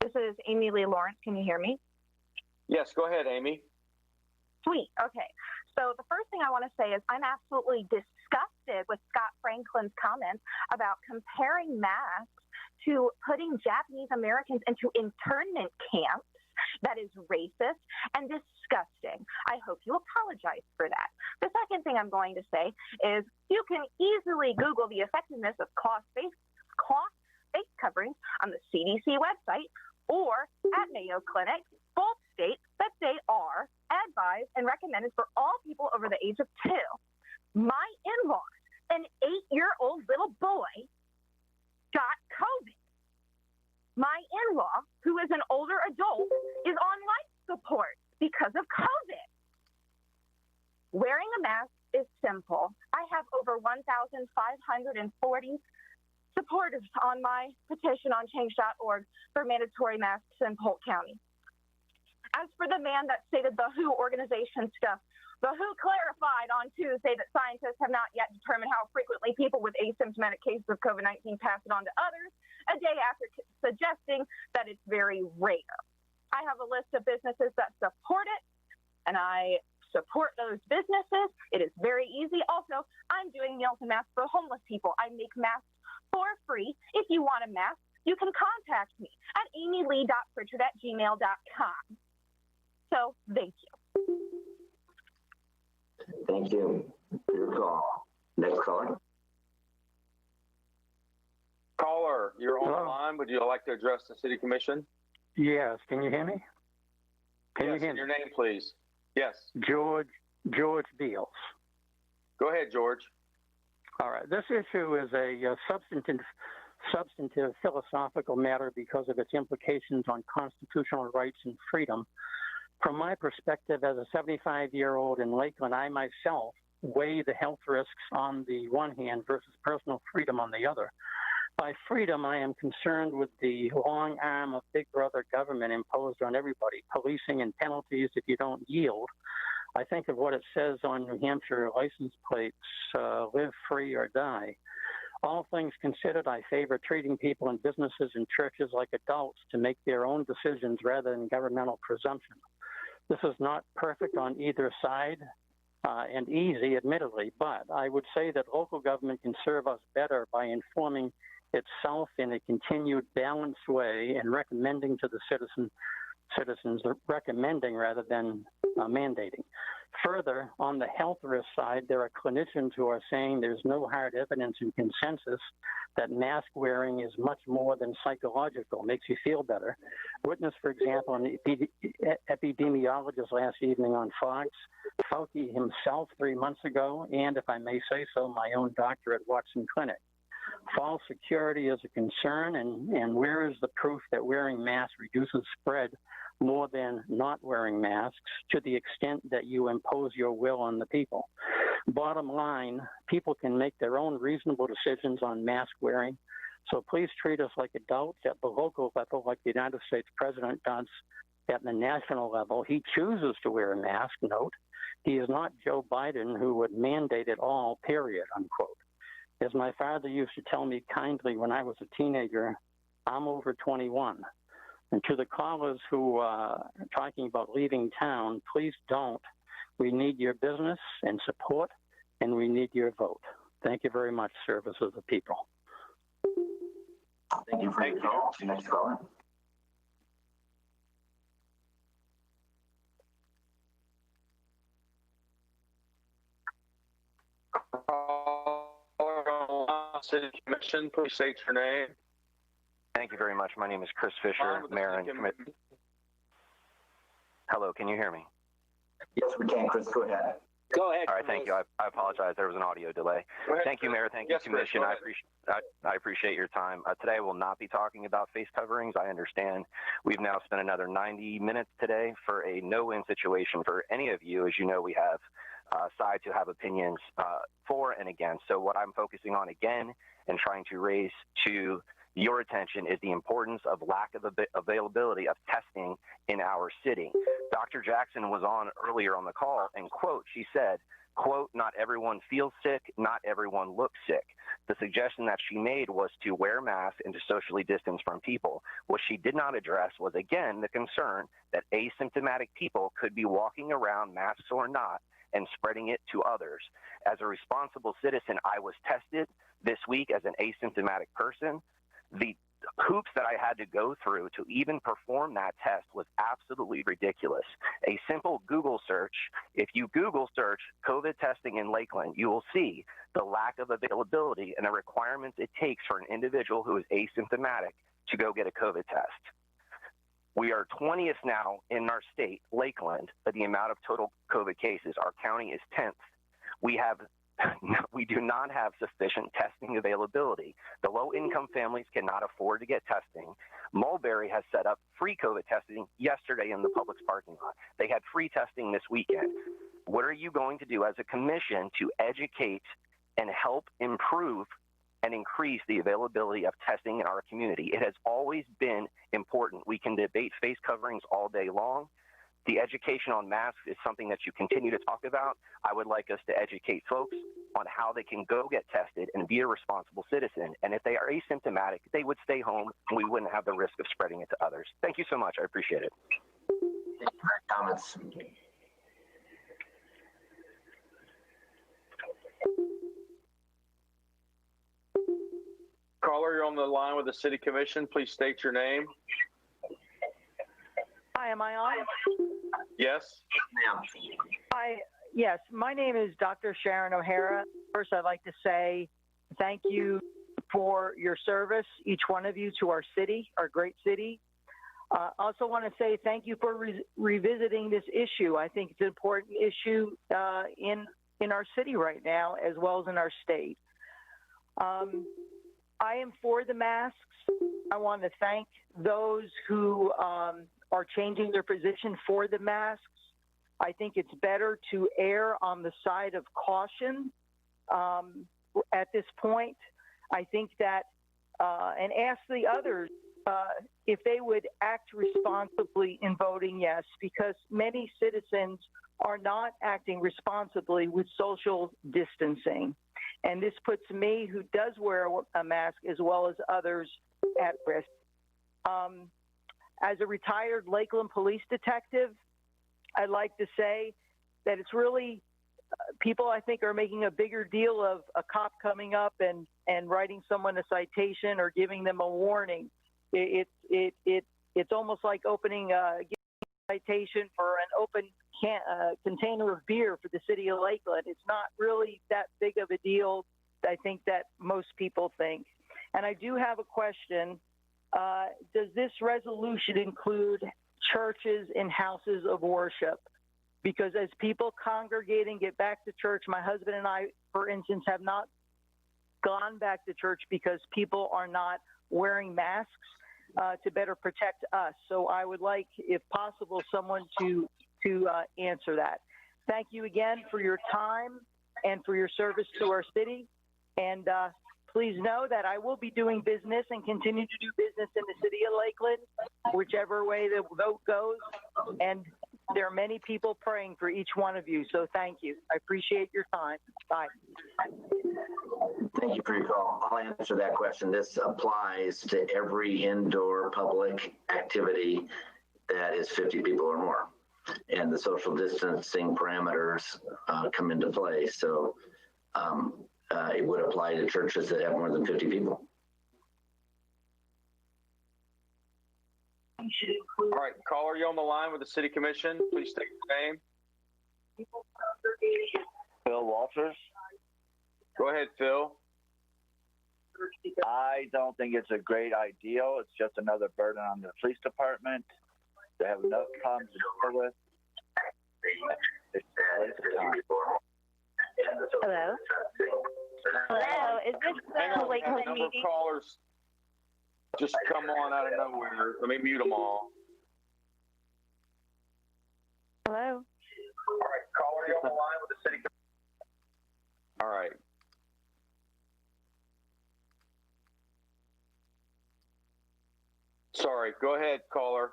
This is Amy Lee Lawrence. Can you hear me? Yes, go ahead, Amy. Sweet. Okay. So the first thing I want to say is I'm absolutely disgusted with Scott Franklin's comments about comparing masks to putting Japanese Americans into internment camps. That is racist and disgusting. I hope you apologize for that. The second thing I'm going to say is you can easily Google the effectiveness of cloth-based coverings on the CDC website or at Mayo Clinic. Both state that they are advised and recommended for all people over the age of 2. My in-laws, an 8-year-old little boy, got COVID. My in-law, who is an older adult, is on life support because of COVID. Wearing a mask is simple. I have over 1,540 supporters on my petition on change.org for mandatory masks in Polk County. As for the man that stated the WHO organization stuff, the WHO clarified on Tuesday that scientists have not yet determined how frequently people with asymptomatic cases of COVID-19 pass it on to others, a day after suggesting that it's very rare. I have a list of businesses that support it, and I support those businesses. It is very easy. Also, I'm doing meals and masks for homeless people. I make masks for free. If you want a mask, you can contact me at amylee.pritchard@gmail.com. So, thank you. Thank you for your call. Next caller. Caller, you're on the line. Would you like to address the City Commission? Yes. Can you hear me? Can you hear me? Your name, please. Yes. George Beals. Go ahead, George. All right. This issue is a substantive philosophical matter because of its implications on constitutional rights and freedom. From my perspective as a 75-year-old in Lakeland, I myself weigh the health risks on the one hand versus personal freedom on the other. By freedom, I am concerned with the long arm of Big Brother government imposed on everybody, policing and penalties if you don't yield. I think of what it says on New Hampshire license plates, live free or die. All things considered, I favor treating people in businesses and churches like adults to make their own decisions rather than governmental presumption. This is not perfect on either side and easy, admittedly, but I would say that local government can serve us better by informing itself in a continued balanced way and recommending to the citizens, recommending rather than mandating. Further, on the health risk side, there are clinicians who are saying there's no hard evidence and consensus that mask wearing is much more than psychological, makes you feel better. Witness, for example, an epidemiologist last evening on Fox, Fauci himself 3 months ago, and if I may say so, my own doctor at Watson Clinic. False security is a concern, and where is the proof that wearing masks reduces spread more than not wearing masks to the extent that you impose your will on the people? Bottom line, people can make their own reasonable decisions on mask wearing, so please treat us like adults at the local level like the United States President does at the national level. He chooses to wear a mask, note. He is not Joe Biden, who would mandate it all, period, unquote. As my father used to tell me kindly when I was a teenager, I'm over 21. And to the callers who are talking about leaving town, please don't. We need your business and support, and we need your vote. Thank you very much, service of the people. Thank you for your call. Next caller. City Commission, please state your name. Thank you very much. My name is Chris Fisher, Mayor and Commission. Hello, can you hear me? Yes, we can. Chris, go ahead. Go ahead. All right, thank you. I apologize. There was an audio delay. Thank you, Mayor. Thank you, Commission. I appreciate your time. Today, I will not be talking about face coverings. I understand we've now spent another 90 minutes today for a no-win situation for any of you. As you know, we have sides who have opinions for and against. So what I'm focusing on again and trying to raise to your attention is the importance of lack of availability of testing in our city. Dr. Jackson was on earlier on the call and, quote, she said, quote, not everyone feels sick, not everyone looks sick. The suggestion that she made was to wear masks and to socially distance from people. What she did not address was, again, the concern that asymptomatic people could be walking around, masks or not, and spreading it to others. As a responsible citizen, I was tested this week as an asymptomatic person. The hoops that I had to go through to even perform that test was absolutely ridiculous. A simple Google search, if you Google search COVID testing in Lakeland, you will see the lack of availability and the requirements it takes for an individual who is asymptomatic to go get a COVID test. We are 20th now in our state, Lakeland, but the amount of total COVID cases. Our county is 10th. We do not have sufficient testing availability. The low-income families cannot afford to get testing. Mulberry has set up free COVID testing yesterday in the Publix parking lot. They had free testing this weekend. What are you going to do as a commission to educate and help improve and increase the availability of testing in our community? It has always been important. We can debate face coverings all day long. The education on masks is something that you continue to talk about. I would like us to educate folks on how they can go get tested and be a responsible citizen. And if they are asymptomatic, they would stay home and we wouldn't have the risk of spreading it to others. Thank you so much. I appreciate it. Comments. Caller, you're on the line with the City Commission. Please state your name. Hi, am I on? Yes. Hi. Yes, my name is Dr. Sharon O'Hara. First, I'd like to say thank you for your service, each one of you, to our city, our great city. Also want to say thank you for revisiting this issue. I think it's an important issue in our city right now, as well as in our state. I am for the masks. I want to thank those who are changing their position for the masks. I think it's better to err on the side of caution at this point. I think that, and ask the others if they would act responsibly in voting yes, because many citizens are not acting responsibly with social distancing. And this puts me, who does wear a mask, as well as others, at risk. As a retired Lakeland police detective, I'd like to say that it's really, people I think are making a bigger deal of a cop coming up and writing someone a citation or giving them a warning. It's almost like opening a citation for an open container of beer for the city of Lakeland. It's not really that big of a deal, I think, that most people think. And I do have a question. Does this resolution include churches and houses of worship? Because as people congregate and get back to church, my husband and I, for instance, have not gone back to church because people are not wearing masks to better protect us. So I would like, if possible, someone to answer that. Thank you again for your time and for your service to our city. And please know that I will be doing business and continue to do business in the city of Lakeland, whichever way the vote goes. And there are many people praying for each one of you. So thank you. I appreciate your time. Bye. Thank you for your call. I'll answer that question. This applies to every indoor public activity that is 50 people or more. And the social distancing parameters come into play. So it would apply to churches that have more than 50 people. All right, caller, you on the line with the City Commission? Please state your name. Phil Walters. Go ahead, Phil. I don't think it's a great idea. It's just another burden on the police department. They have enough problems to deal with. Hello? Hello, is this the Lakeland meeting? Callers just come on out of nowhere. Let me mute them all. Hello? All right, caller, you on the line with the City Commission? All right. Sorry, go ahead, caller.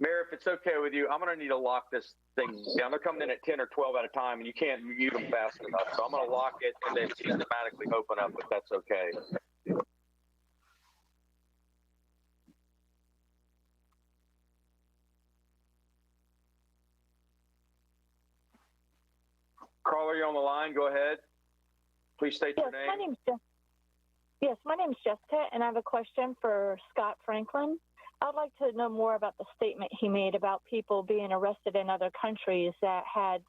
Mayor, if it's okay with you, I'm going to need to lock this thing down. They're coming in at 10 or 12 at a time, and you can't mute them fast enough. So I'm going to lock it and then systematically open up if that's okay. Caller, you're on the line. Go ahead. Please state your name. My name is Jessica, and I have a question for Scott Franklin. I'd like to know more about the statement he made about people being arrested in other countries that had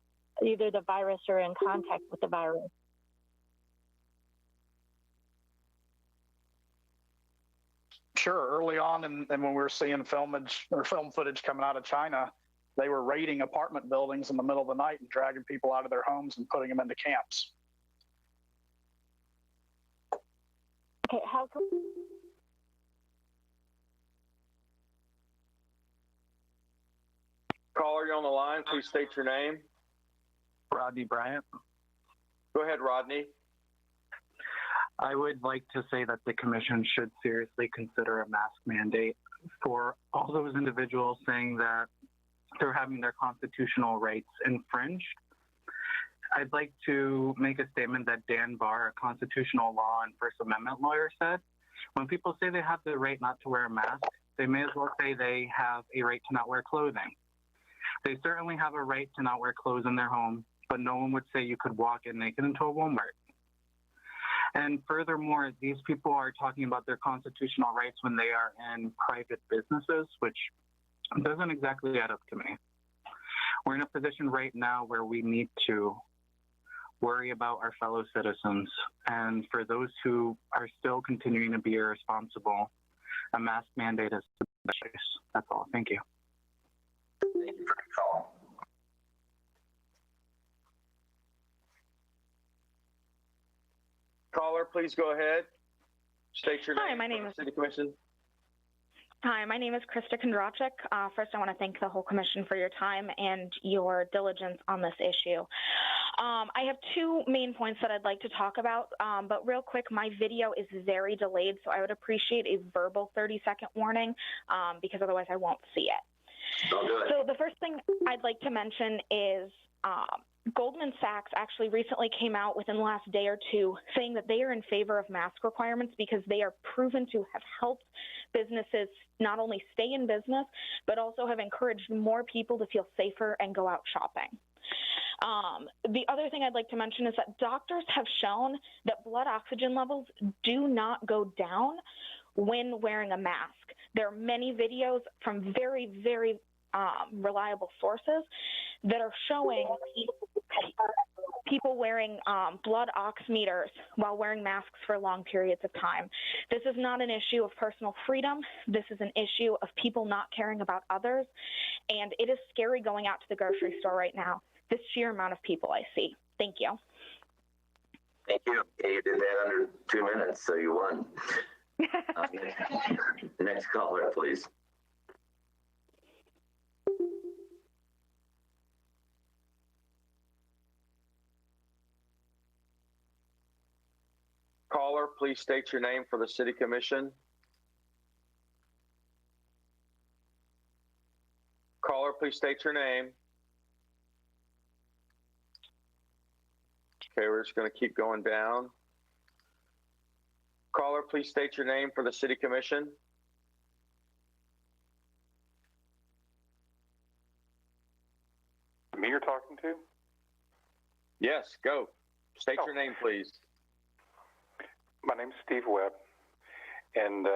either the virus or in contact with the virus. Sure. Early on, and when we were seeing film footage coming out of China, they were raiding apartment buildings in the middle of the night and dragging people out of their homes and putting them into camps. Okay, how come? Caller, you're on the line. Please state your name. Rodney Bryant. Go ahead, Rodney. I would like to say that the commission should seriously consider a mask mandate for all those individuals saying that they're having their constitutional rights infringed. I'd like to make a statement that Dan Barr, a constitutional law and First Amendment lawyer, said. When people say they have the right not to wear a mask, they may as well say they have a right to not wear clothing. They certainly have a right to not wear clothes in their home, but no one would say you could walk in naked into a Walmart. And furthermore, these people are talking about their constitutional rights when they are in private businesses, which doesn't exactly add up to me. We're in a position right now where we need to worry about our fellow citizens. And for those who are still continuing to be irresponsible, a mask mandate is the best choice. That's all. Thank you. Thank you for your call. Caller, please go ahead. State your name. Hi, my name is City Commission. Hi, my name is Krista Kondrachek. First, I want to thank the whole commission for your time and your diligence on this issue. I have two main points that I'd like to talk about, but real quick, my video is very delayed, so I would appreciate a verbal 30-second warning because otherwise I won't see it. Don't do it. So the first thing I'd like to mention is Goldman Sachs actually recently came out within the last day or two saying that they are in favor of mask requirements because they are proven to have helped businesses not only stay in business, but also have encouraged more people to feel safer and go out shopping. The other thing I'd like to mention is that doctors have shown that blood oxygen levels do not go down when wearing a mask. There are many videos from very, very reliable sources that are showing people wearing blood oximeters while wearing masks for long periods of time. This is not an issue of personal freedom. This is an issue of people not caring about others. And it is scary going out to the grocery store right now, the sheer amount of people I see. Thank you. Thank you. Yeah, you did that under 2 minutes, so you won. Next caller, please. Caller, please state your name for the City Commission. Caller, please state your name. Okay, we're just going to keep going down. Caller, please state your name for the City Commission. Me you're talking to? Yes, go. State your name, please. My name's Steve Webb, and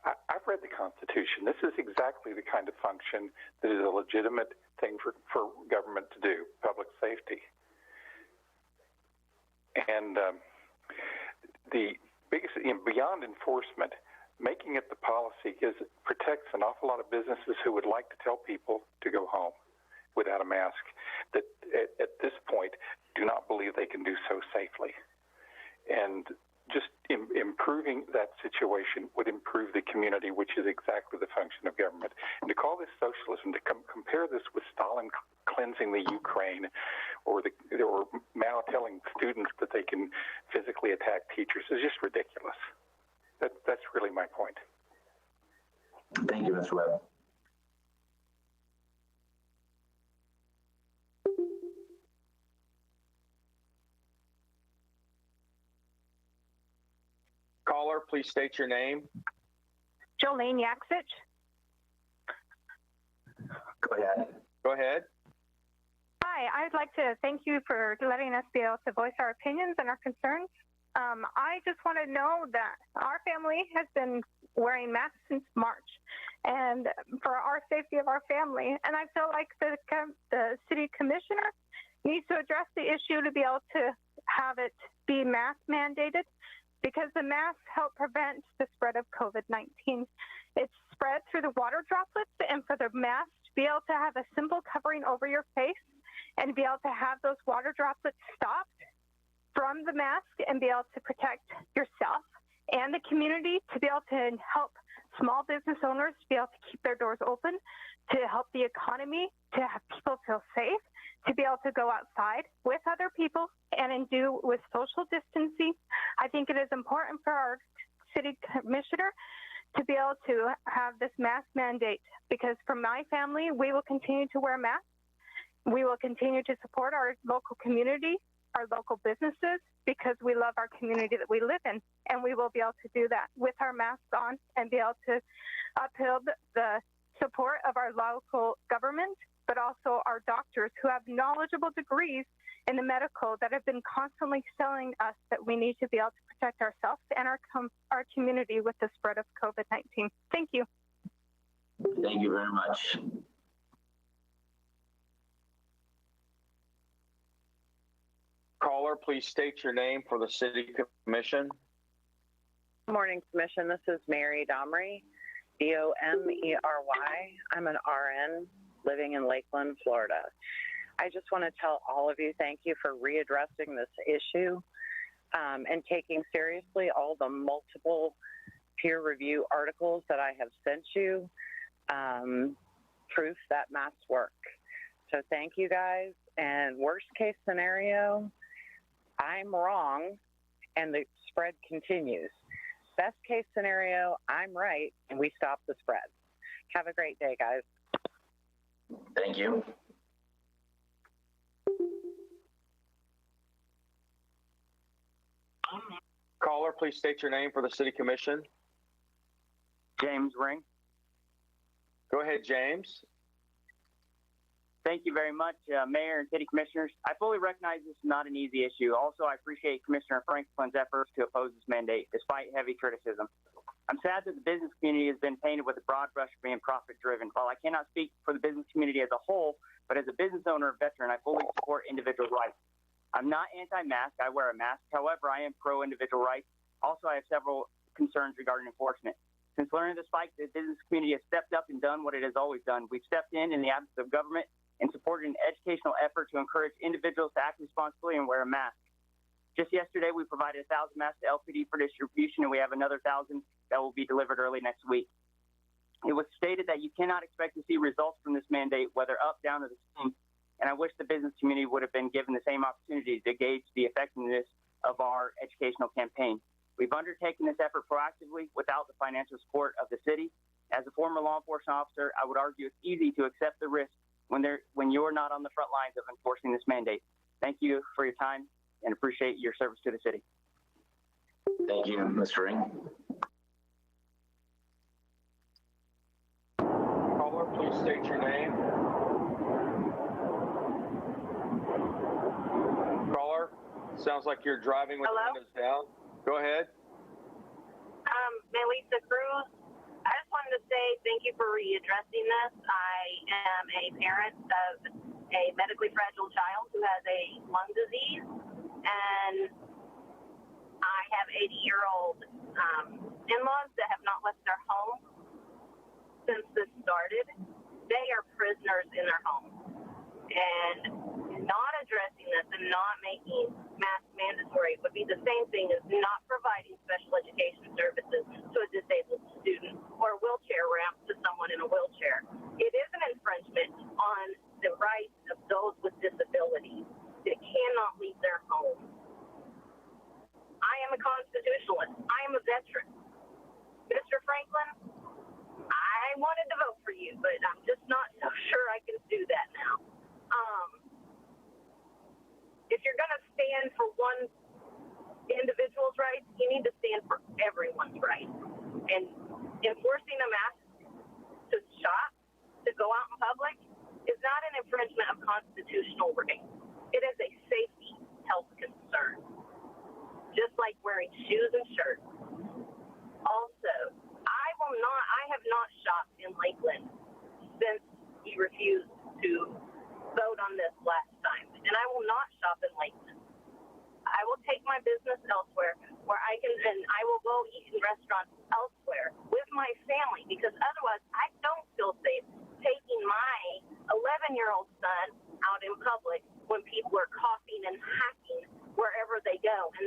I've read the Constitution. This is exactly the kind of function that is a legitimate thing for government to do, public safety. And the biggest, beyond enforcement, making it the policy protects an awful lot of businesses who would like to tell people to go home without a mask that at this point do not believe they can do so safely. And just improving that situation would improve the community, which is exactly the function of government. And to call this socialism, to compare this with Stalin cleansing the Ukraine, or Mao telling students that they can physically attack teachers, is just ridiculous. That's really my point. Thank you, Mr. Webb. Caller, please state your name. Jolene Yaxich. Go ahead. Go ahead. Hi, I'd like to thank you for letting us be able to voice our opinions and our concerns. I just want to know that our family has been wearing masks since March, and for our safety of our family. And I feel like the city commissioner needs to address the issue to be able to have it be mask mandated, because the masks help prevent the spread of COVID-19. It's spread through the water droplets, and for the mask to be able to have a simple covering over your face and be able to have those water droplets stopped from the mask and be able to protect yourself and the community, to be able to help small business owners to be able to keep their doors open, to help the economy, to have people feel safe, to be able to go outside with other people and do with social distancing. I think it is important for our city commissioner to be able to have this mask mandate, because for my family, we will continue to wear masks. We will continue to support our local community, our local businesses, because we love our community that we live in. And we will be able to do that with our masks on and be able to uphold the support of our local government, but also our doctors who have knowledgeable degrees in the medical that have been constantly telling us that we need to be able to protect ourselves and our community with the spread of COVID-19. Thank you. Thank you very much. Caller, please state your name for the City Commission. Good morning, Commission. This is Mary Domry, D-O-M-E-R-Y. I'm an RN living in Lakeland, Florida. I just want to tell all of you thank you for readdressing this issue and taking seriously all the multiple peer review articles that I have sent you, proof that masks work. So thank you guys. And worst case scenario, I'm wrong and the spread continues. Best case scenario, I'm right and we stop the spread. Have a great day, guys. Thank you. Caller, please state your name for the City Commission. James Ring. Go ahead, James. Thank you very much, Mayor and City Commissioners. I fully recognize this is not an easy issue. Also, I appreciate Commissioner Franklin's efforts to oppose this mandate, despite heavy criticism. I'm sad that the business community has been painted with a broad brush of being profit-driven. While I cannot speak for the business community as a whole, but as a business owner and veteran, I fully support individual rights. I'm not anti-mask. I wear a mask. However, I am pro-individual rights. Also, I have several concerns regarding enforcement. Since learning the spike, the business community has stepped up and done what it has always done. We've stepped in the absence of government and supported an educational effort to encourage individuals to act responsibly and wear a mask. Just yesterday, we provided 1,000 masks to LPD for distribution, and we have another 1,000 that will be delivered early next week. It was stated that you cannot expect to see results from this mandate, whether up, down, or the same, and I wish the business community would have been given the same opportunity to gauge the effectiveness of our educational campaign. We've undertaken this effort proactively without the financial support of the city. As a former law enforcement officer, I would argue it's easy to accept the risk when you're not on the front lines of enforcing this mandate. Thank you for your time and appreciate your service to the city. Thank you, Mr. Ring. Caller, please state your name. Caller, sounds like you're driving with the windows down. Go ahead. Melissa Cruz. I just wanted to say thank you for readdressing this. I am a parent of a medically fragile child who has a lung disease, and I have 80-year-old in-laws that have not left their home since this started. They are prisoners in their home, and not addressing this and not making masks mandatory would be the same thing as not providing special education services to a disabled student or a wheelchair ramp to someone in a wheelchair. It is an infringement on the rights of those with disabilities that cannot leave their home. I am a constitutionalist. I am a veteran. Mr. Franklin, I wanted to vote for you, but I'm just not so sure I can do that now. If you're going to stand for one individual's rights, you need to stand for everyone's rights. And enforcing a mask to shop, to go out in public, is not an infringement of constitutional rights. It is a safety health concern, just like wearing shoes and shirts. Also, I have not shopped in Lakeland since you refused to vote on this last time, and I will not shop in Lakeland. I will take my business elsewhere where I can, and I will go eat in restaurants elsewhere with my family, because otherwise I don't feel safe taking my 11-year-old son out in public when people are coughing and hacking wherever they go, and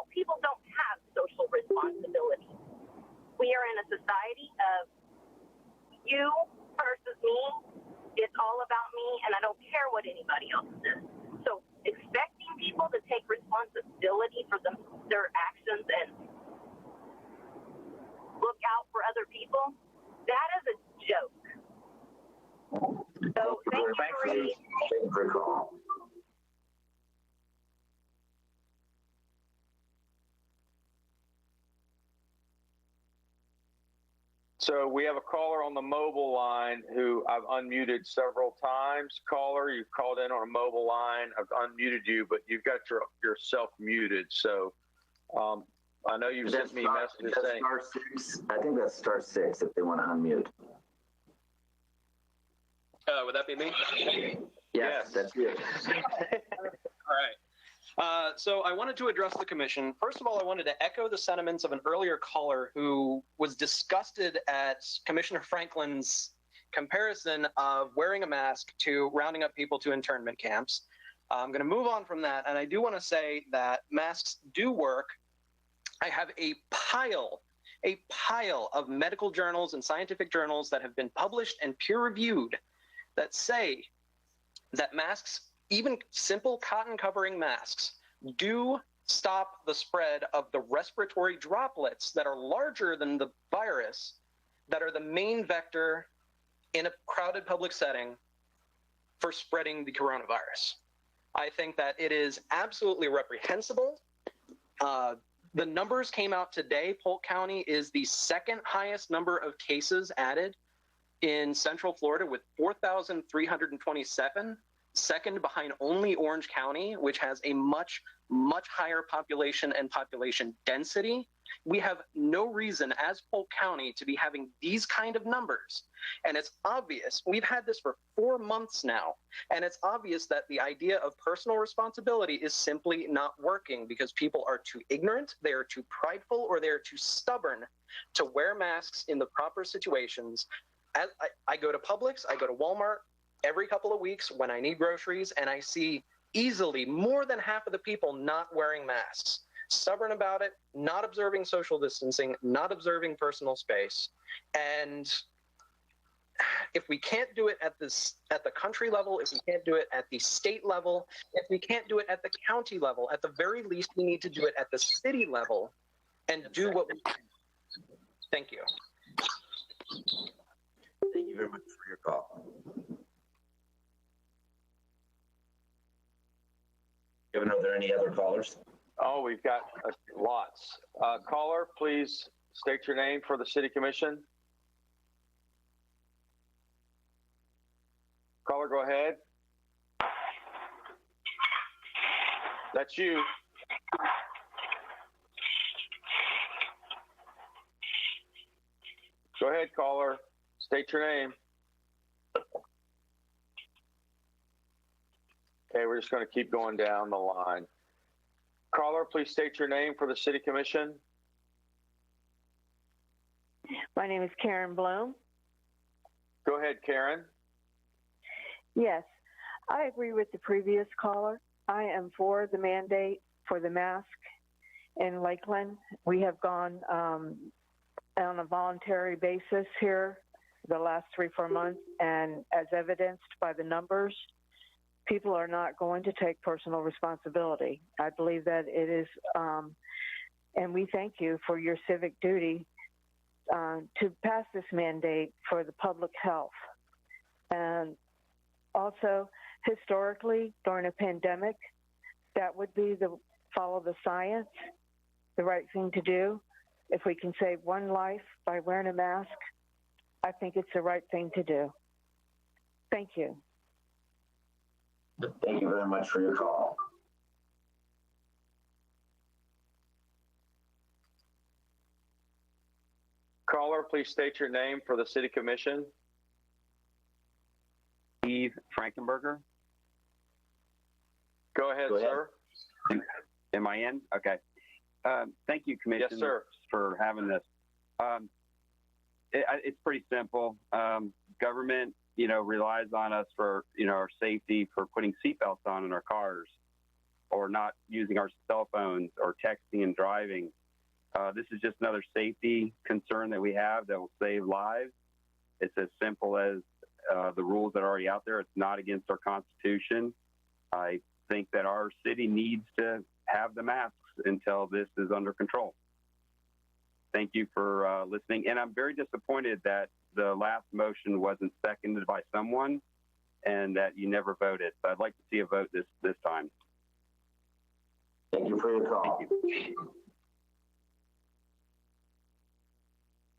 people don't have social responsibility. We are in a society of you versus me. It's all about me, and I don't care what anybody else does. So expecting people to take responsibility for their actions and look out for other people, that is a joke. So thank you for your call. So we have a caller on the mobile line who I've unmuted several times. Caller, you've called in on a mobile line. I've unmuted you, but you've got yourself muted. So I know you've sent me messages saying. I think that's *6 if they want to unmute. Would that be me? Yes, that's you. All right. So I wanted to address the commission. First of all, I wanted to echo the sentiments of an earlier caller who was disgusted at Commissioner Franklin's comparison of wearing a mask to rounding up people to internment camps. I'm going to move on from that, and I do want to say that masks do work. I have a pile of medical journals and scientific journals that have been published and peer-reviewed that say that masks, even simple cotton covering masks, do stop the spread of the respiratory droplets that are larger than the virus, that are the main vector in a crowded public setting for spreading the coronavirus. I think that it is absolutely reprehensible. The numbers came out today. Polk County is the second highest number of cases added in Central Florida with 4,327, second behind only Orange County, which has a much higher population and population density. We have no reason as Polk County to be having these kind of numbers. And it's obvious, we've had this for 4 months now, and it's obvious that the idea of personal responsibility is simply not working because people are too ignorant, they are too prideful, or they are too stubborn to wear masks in the proper situations. I go to Publix, I go to Walmart every couple of weeks when I need groceries, and I see easily more than half of the people not wearing masks. Stubborn about it, not observing social distancing, not observing personal space. And if we can't do it at the country level, if we can't do it at the state level, if we can't do it at the county level, at the very least, we need to do it at the city level and do what we can. Thank you. Thank you very much for your call. Kevin, are there any other callers? Oh, we've got lots. Caller, please state your name for the City Commission. Caller, go ahead. That's you. Go ahead, caller. State your name. Okay, we're just going to keep going down the line. Caller, please state your name for the City Commission. My name is Karen Bloom. Go ahead, Karen. Yes, I agree with the previous caller. I am for the mandate for the mask in Lakeland. We have gone on a voluntary basis here the last 3-4 months, and as evidenced by the numbers, people are not going to take personal responsibility. I believe that it is, and we thank you for your civic duty to pass this mandate for the public health. And also, historically, during a pandemic, that would be follow the science, the right thing to do. If we can save one life by wearing a mask, I think it's the right thing to do. Thank you. Thank you very much for your call. Caller, please state your name for the City Commission. Steve Frankenberger. Go ahead, sir. Am I in? Okay. Thank you, Commission, yes, sir, for having this. It's pretty simple. Government, relies on us for, our safety, for putting seatbelts on in our cars or not using our cell phones or texting and driving. This is just another safety concern that we have that will save lives. It's as simple as the rules that are already out there. It's not against our Constitution. I think that our city needs to have the masks until this is under control. Thank you for listening. And I'm very disappointed that the last motion wasn't seconded by someone and that you never voted. So I'd like to see a vote this time. Thank you for your call.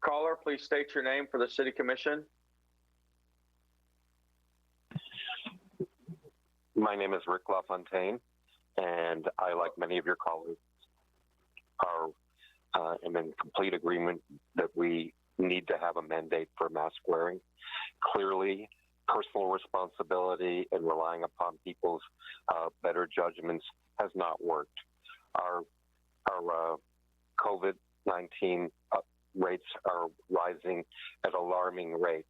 Caller, please state your name for the City Commission. My name is Rick LaFontaine, and I, like many of your colleagues, am in complete agreement that we need to have a mandate for mask wearing. Clearly, personal responsibility and relying upon people's better judgments has not worked. Our COVID-19 rates are rising at alarming rates.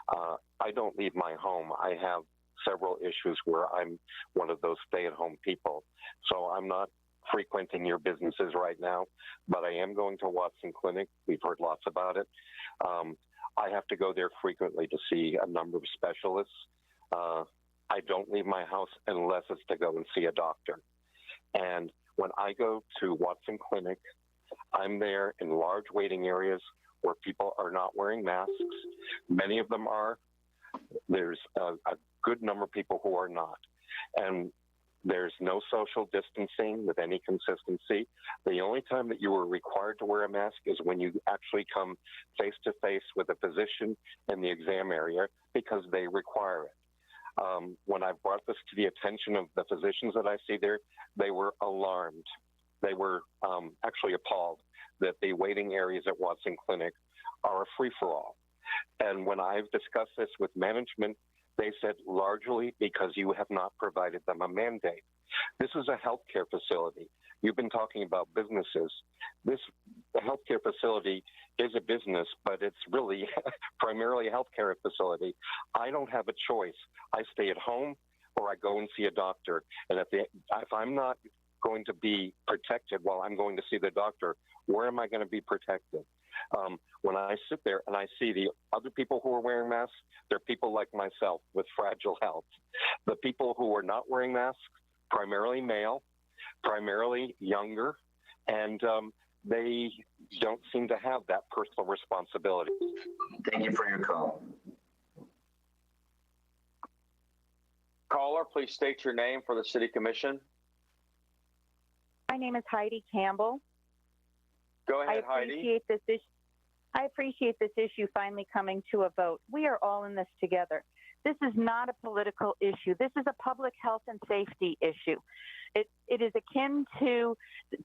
I don't leave my home. I have several issues where I'm one of those stay-at-home people. So I'm not frequenting your businesses right now, but I am going to Watson Clinic. We've heard lots about it. I have to go there frequently to see a number of specialists. I don't leave my house unless it's to go and see a doctor. And when I go to Watson Clinic, I'm there in large waiting areas where people are not wearing masks. Many of them are. There's a good number of people who are not. And there's no social distancing with any consistency. The only time that you are required to wear a mask is when you actually come face to face with a physician in the exam area because they require it. When I brought this to the attention of the physicians that I see there, they were alarmed. They were actually appalled that the waiting areas at Watson Clinic are a free-for-all. And when I've discussed this with management, they said largely because you have not provided them a mandate. This is a healthcare facility. You've been talking about businesses. The healthcare facility is a business, but it's really primarily a healthcare facility. I don't have a choice. I stay at home or I go and see a doctor. And if I'm not going to be protected while I'm going to see the doctor, where am I going to be protected? When I sit there and I see the other people who are wearing masks, they're people like myself with fragile health. The people who are not wearing masks, primarily male, primarily younger, and they don't seem to have that personal responsibility. Thank you for your call. Caller, please state your name for the City Commission. My name is Heidi Campbell. Go ahead, Heidi. I appreciate this issue finally coming to a vote. We are all in this together. This is not a political issue. This is a public health and safety issue. It is akin to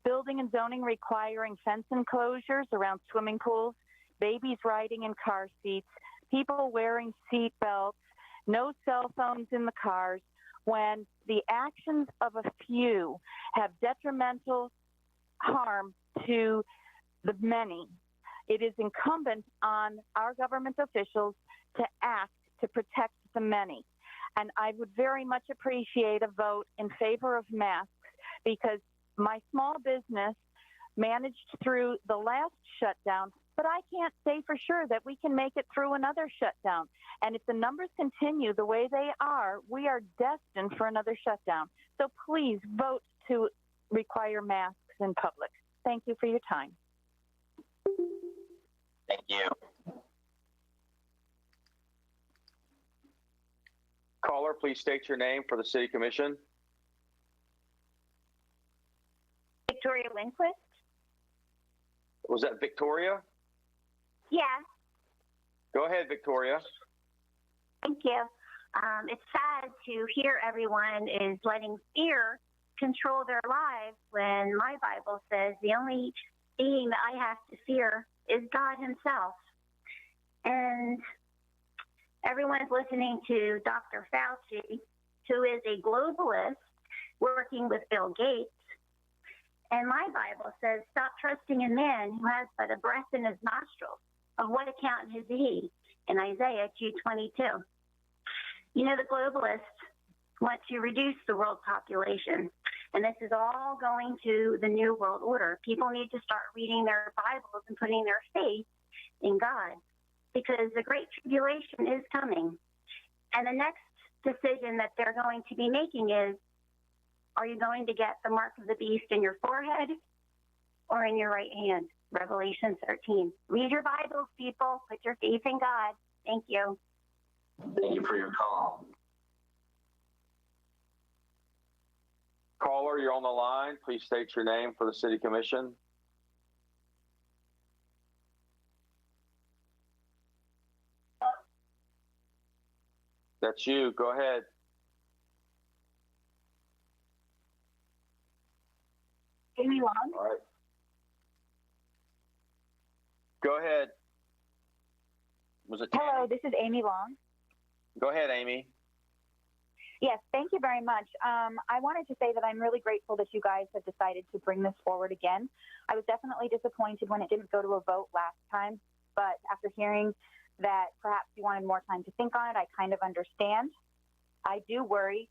building and zoning requiring fence enclosures around swimming pools, babies riding in car seats, people wearing seat belts, no cell phones in the cars, when the actions of a few have detrimental harm to the many. It is incumbent on our government officials to act to protect the many. And I would very much appreciate a vote in favor of masks because my small business managed through the last shutdown, but I can't say for sure that we can make it through another shutdown. And if the numbers continue the way they are, we are destined for another shutdown. So please vote to require masks in public. Thank you for your time. Thank you. Caller, please state your name for the City Commission. Victoria Lindquist. Was that Victoria? Yeah. Go ahead, Victoria. Thank you. It's sad to hear everyone is letting fear control their lives when my Bible says the only being that I have to fear is God himself. And everyone's listening to Dr. Fauci, who is a globalist working with Bill Gates. And my Bible says, stop trusting in man who has but a breath in his nostrils. Of what account is he? In Isaiah 2:22. You know, the globalists want to reduce the world population. And this is all going to the New World Order. People need to start reading their Bibles and putting their faith in God because the Great Tribulation is coming. And the next decision that they're going to be making is, are you going to get the mark of the beast in your forehead or in your right hand? Revelation 13. Read your Bibles, people. Put your faith in God. Thank you. Thank you for your call. Caller, you're on the line. Please state your name for the City Commission. That's you. Go ahead. Amy Long. All right. Go ahead. Was it? Hello, this is Amy Long. Go ahead, Amy. Yes, thank you very much. I wanted to say that I'm really grateful that you guys have decided to bring this forward again. I was definitely disappointed when it didn't go to a vote last time, but after hearing that perhaps you wanted more time to think on it, I kind of understand. I do worry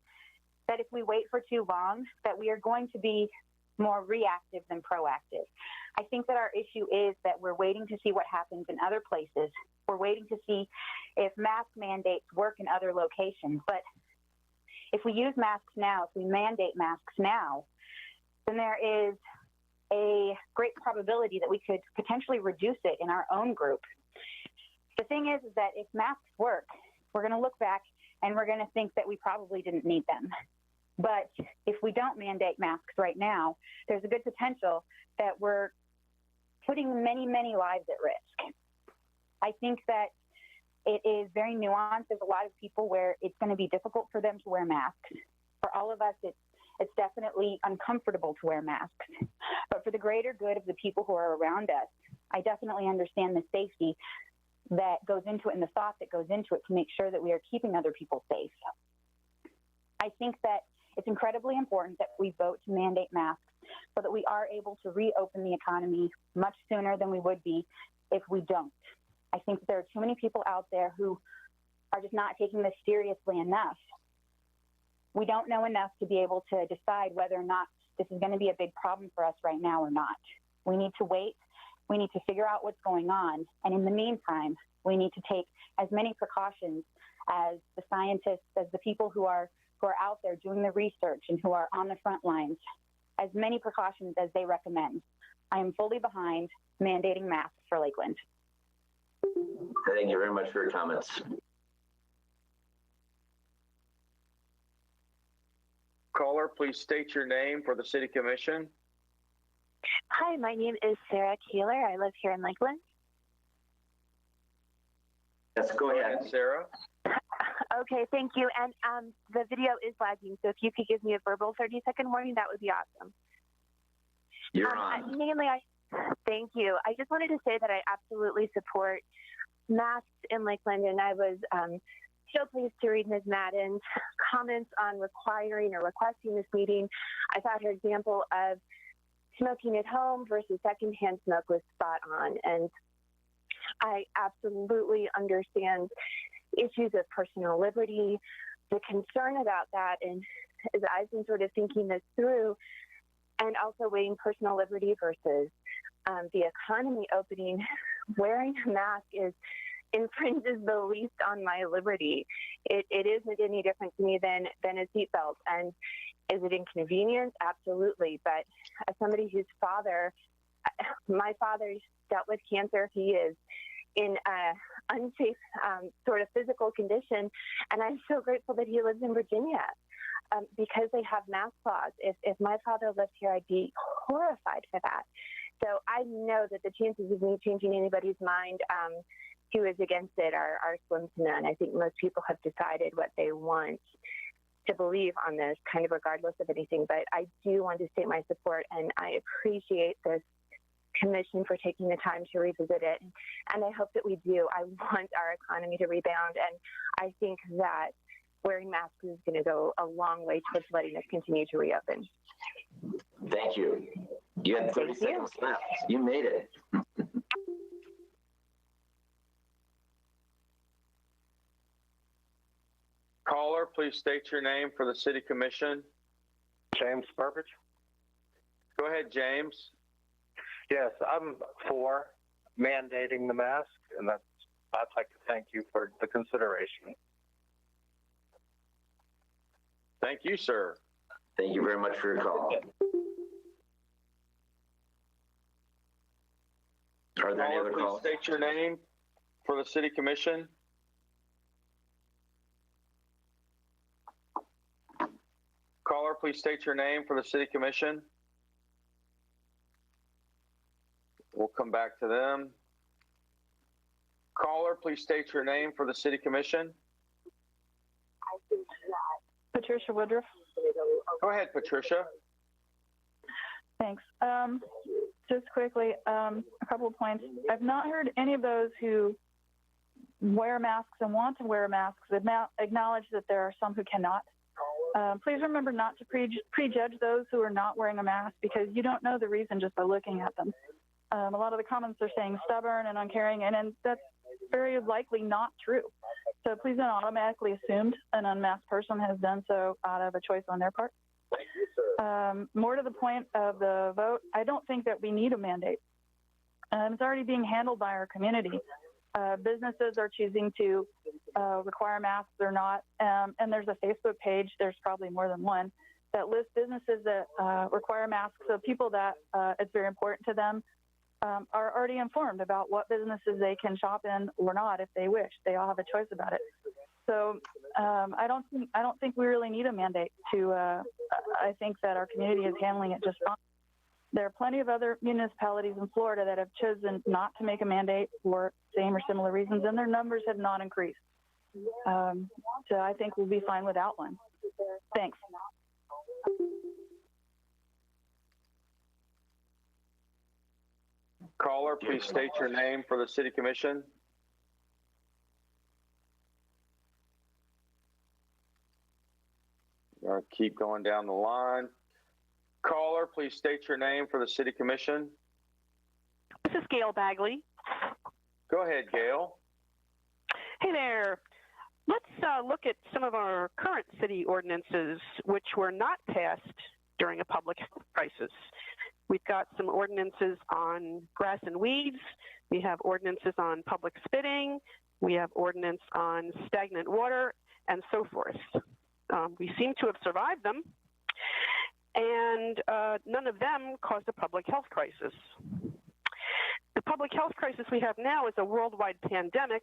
that if we wait for too long, that we are going to be more reactive than proactive. I think that our issue is that we're waiting to see what happens in other places. We're waiting to see if mask mandates work in other locations. But if we use masks now, if we mandate masks now, then there is a great probability that we could potentially reduce it in our own group. The thing is that if masks work, we're going to look back and we're going to think that we probably didn't need them. But if we don't mandate masks right now, there's a good potential that we're putting many, many lives at risk. I think that it is very nuanced. There's a lot of people where it's going to be difficult for them to wear masks. For all of us, it's definitely uncomfortable to wear masks. But for the greater good of the people who are around us, I definitely understand the safety that goes into it and the thought that goes into it to make sure that we are keeping other people safe. I think that it's incredibly important that we vote to mandate masks so that we are able to reopen the economy much sooner than we would be if we don't. I think that there are too many people out there who are just not taking this seriously enough. We don't know enough to be able to decide whether or not this is going to be a big problem for us right now or not. We need to wait. We need to figure out what's going on. And in the meantime, we need to take as many precautions as the scientists, as the people who are out there doing the research and who are on the front lines, as many precautions as they recommend. I am fully behind mandating masks for Lakeland. Thank you very much for your comments. Caller, please state your name for the City Commission. Hi, my name is Sarah Keeler. I live here in Lakeland. Yes, go ahead, Sarah. Okay, thank you. And the video is lagging, so if you could give me a verbal 30-second warning, that would be awesome. You're on. Thank you. I just wanted to say that I absolutely support masks in Lakeland, and I was so pleased to read Ms. Madden's comments on requiring or requesting this meeting. I thought her example of smoking at home versus secondhand smoke was spot on, and I absolutely understand issues of personal liberty, the concern about that, and as I've been sort of thinking this through, and also weighing personal liberty versus the economy opening, wearing a mask infringes the least on my liberty. It isn't any different to me than a seatbelt. And is it inconvenient? Absolutely. But as somebody whose my father dealt with cancer, he is in an unsafe sort of physical condition. And I'm so grateful that he lives in Virginia because they have mask laws. If my father lived here, I'd be horrified for that. So I know that the chances of me changing anybody's mind who is against it are slim to none. I think most people have decided what they want to believe on this, kind of regardless of anything. But I do want to state my support, and I appreciate this commission for taking the time to revisit it. And I hope that we do. I want our economy to rebound, and I think that wearing masks is going to go a long way towards letting us continue to reopen. Thank you. You had 30 seconds left. You made it. Caller, please state your name for the City Commission. James Burbage. Go ahead, James. Yes, I'm for mandating the mask, and I'd like to thank you for the consideration. Thank you, sir. Thank you very much for your call. Are there any other calls? Please state your name for the City Commission. Caller, please state your name for the City Commission. We'll come back to them. Caller, please state your name for the City Commission. Patricia Woodruff. Go ahead, Patricia. Thanks. Just quickly, a couple of points. I've not heard any of those who wear masks and want to wear masks acknowledge that there are some who cannot. Please remember not to prejudge those who are not wearing a mask, because you don't know the reason just by looking at them. A lot of the comments are saying stubborn and uncaring, and that's very likely not true. So please don't automatically assume an unmasked person has done so out of a choice on their part. More to the point of the vote, I don't think that we need a mandate. It's already being handled by our community. Businesses are choosing to require masks or not. And there's a Facebook page, there's probably more than one, that lists businesses that require masks. So people that it's very important to them are already informed about what businesses they can shop in or not if they wish. They all have a choice about it. So I don't think we really need a mandate to. I think that our community is handling it just fine. There are plenty of other municipalities in Florida that have chosen not to make a mandate for same or similar reasons, and their numbers have not increased. So I think we'll be fine without one. Thanks. Caller, please state your name for the City Commission. I'll keep going down the line. Caller, please state your name for the City Commission. This is Gail Bagley. Go ahead, Gail. Hey there. Let's look at some of our current city ordinances which were not passed during a public crisis. We've got some ordinances on grass and weeds. We have ordinances on public spitting. We have ordinance on stagnant water and so forth. We seem to have survived them, and none of them caused a public health crisis. The public health crisis we have now is a worldwide pandemic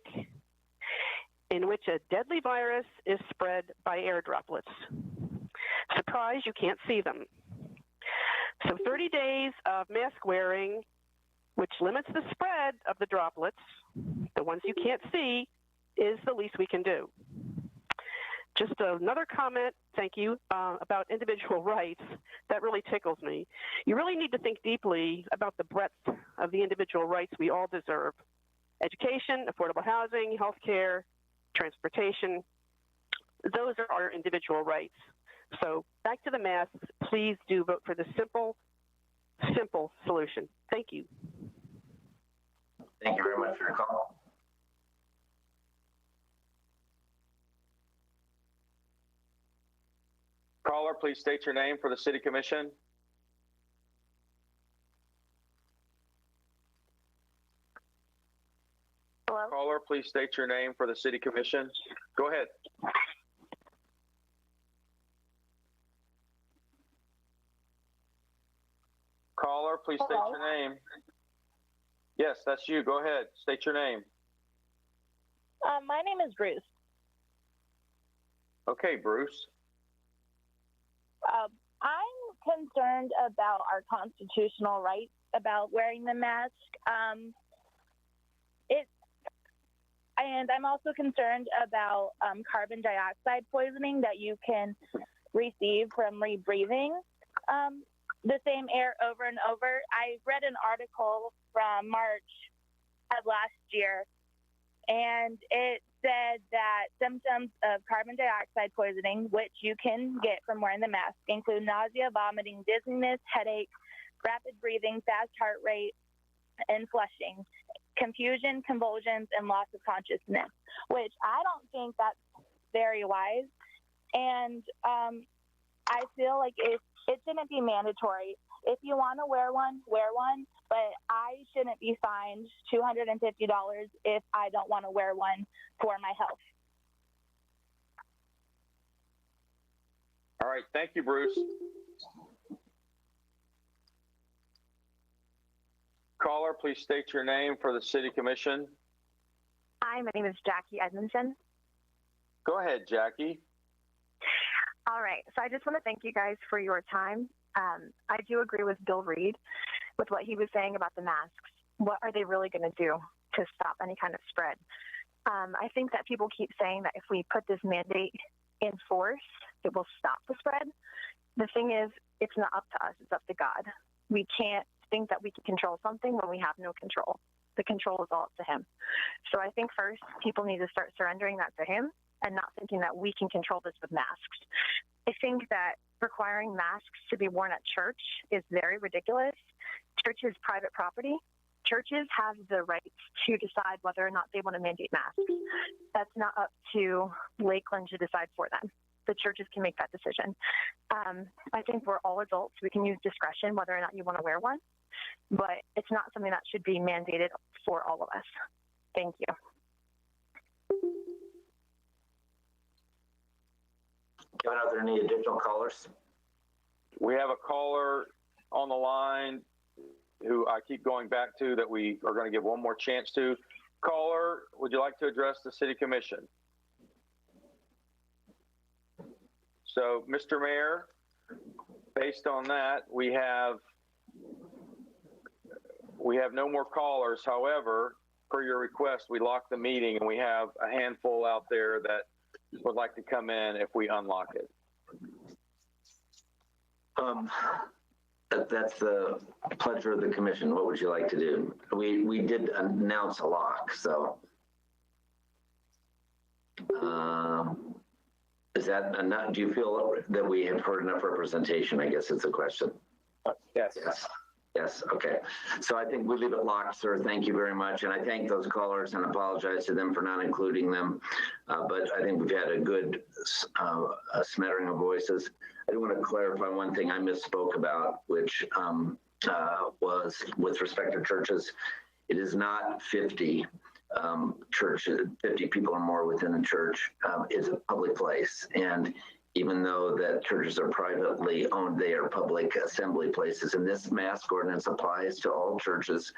in which a deadly virus is spread by air droplets. Surprise, you can't see them. So 30 days of mask wearing, which limits the spread of the droplets, the ones you can't see, is the least we can do. Just another comment, thank you, about individual rights. That really tickles me. You really need to think deeply about the breadth of the individual rights we all deserve. Education, affordable housing, health care, transportation. Those are our individual rights. So back to the masks, please do vote for the simple solution. Thank you. Thank you very much for your call. Caller, please state your name for the City Commission. Hello? Caller, please state your name for the City Commission. Go ahead. Caller, please state your name. Yes, that's you. Go ahead. State your name. My name is Bruce. Okay, Bruce. I'm concerned about our constitutional rights about wearing the mask. And I'm also concerned about carbon dioxide poisoning that you can receive from rebreathing the same air over and over. I read an article from March of last year, and it said that symptoms of carbon dioxide poisoning, which you can get from wearing the mask, include nausea, vomiting, dizziness, headache, rapid breathing, fast heart rate, and flushing, confusion, convulsions, and loss of consciousness, which I don't think that's very wise. And I feel like it shouldn't be mandatory. If you want to wear one, but I shouldn't be fined $250 if I don't want to wear one for my health. All right. Thank you, Bruce. Caller, please state your name for the City Commission. Hi, my name is Jackie Edmondson. Go ahead, Jackie. All right. So I just want to thank you guys for your time. I do agree with Bill Reed with what he was saying about the masks. What are they really going to do to stop any kind of spread? I think that people keep saying that if we put this mandate in force, it will stop the spread. The thing is, it's not up to us. It's up to God. We can't think that we can control something when we have no control. The control is all up to him. So I think first people need to start surrendering that to him and not thinking that we can control this with masks. I think that requiring masks to be worn at church is very ridiculous. Church is private property. Churches have the right to decide whether or not they want to mandate masks. That's not up to Lakeland to decide for them. the churches can make that decision. I think we're all adults. We can use discretion whether or not you want to wear one, but it's not something that should be mandated for all of us. Thank you. Kevin, are there any additional callers? We have a caller on the line who I keep going back to that we are going to give one more chance to. Caller, would you like to address the City Commission? So, Mr. Mayor, based on that, we have no more callers. However, per your request, we locked the meeting and we have a handful out there that would like to come in if we unlock it. That's the pleasure of the commission. What would you like to do? We did announce a lock, so is that enough? Do you feel that we have heard enough representation? I guess it's a question. Yes. Yes. Okay. So I think we leave it locked, sir. Thank you very much. And I thank those callers and apologize to them for not including them. But I think we've had a good smattering of voices. I do want to clarify one thing I misspoke about, which was with respect to churches. It is not 50 churches, 50 people or more within the church. It's a public place. And even though that churches are privately owned, they are public assembly places. And this mask ordinance applies to all churches.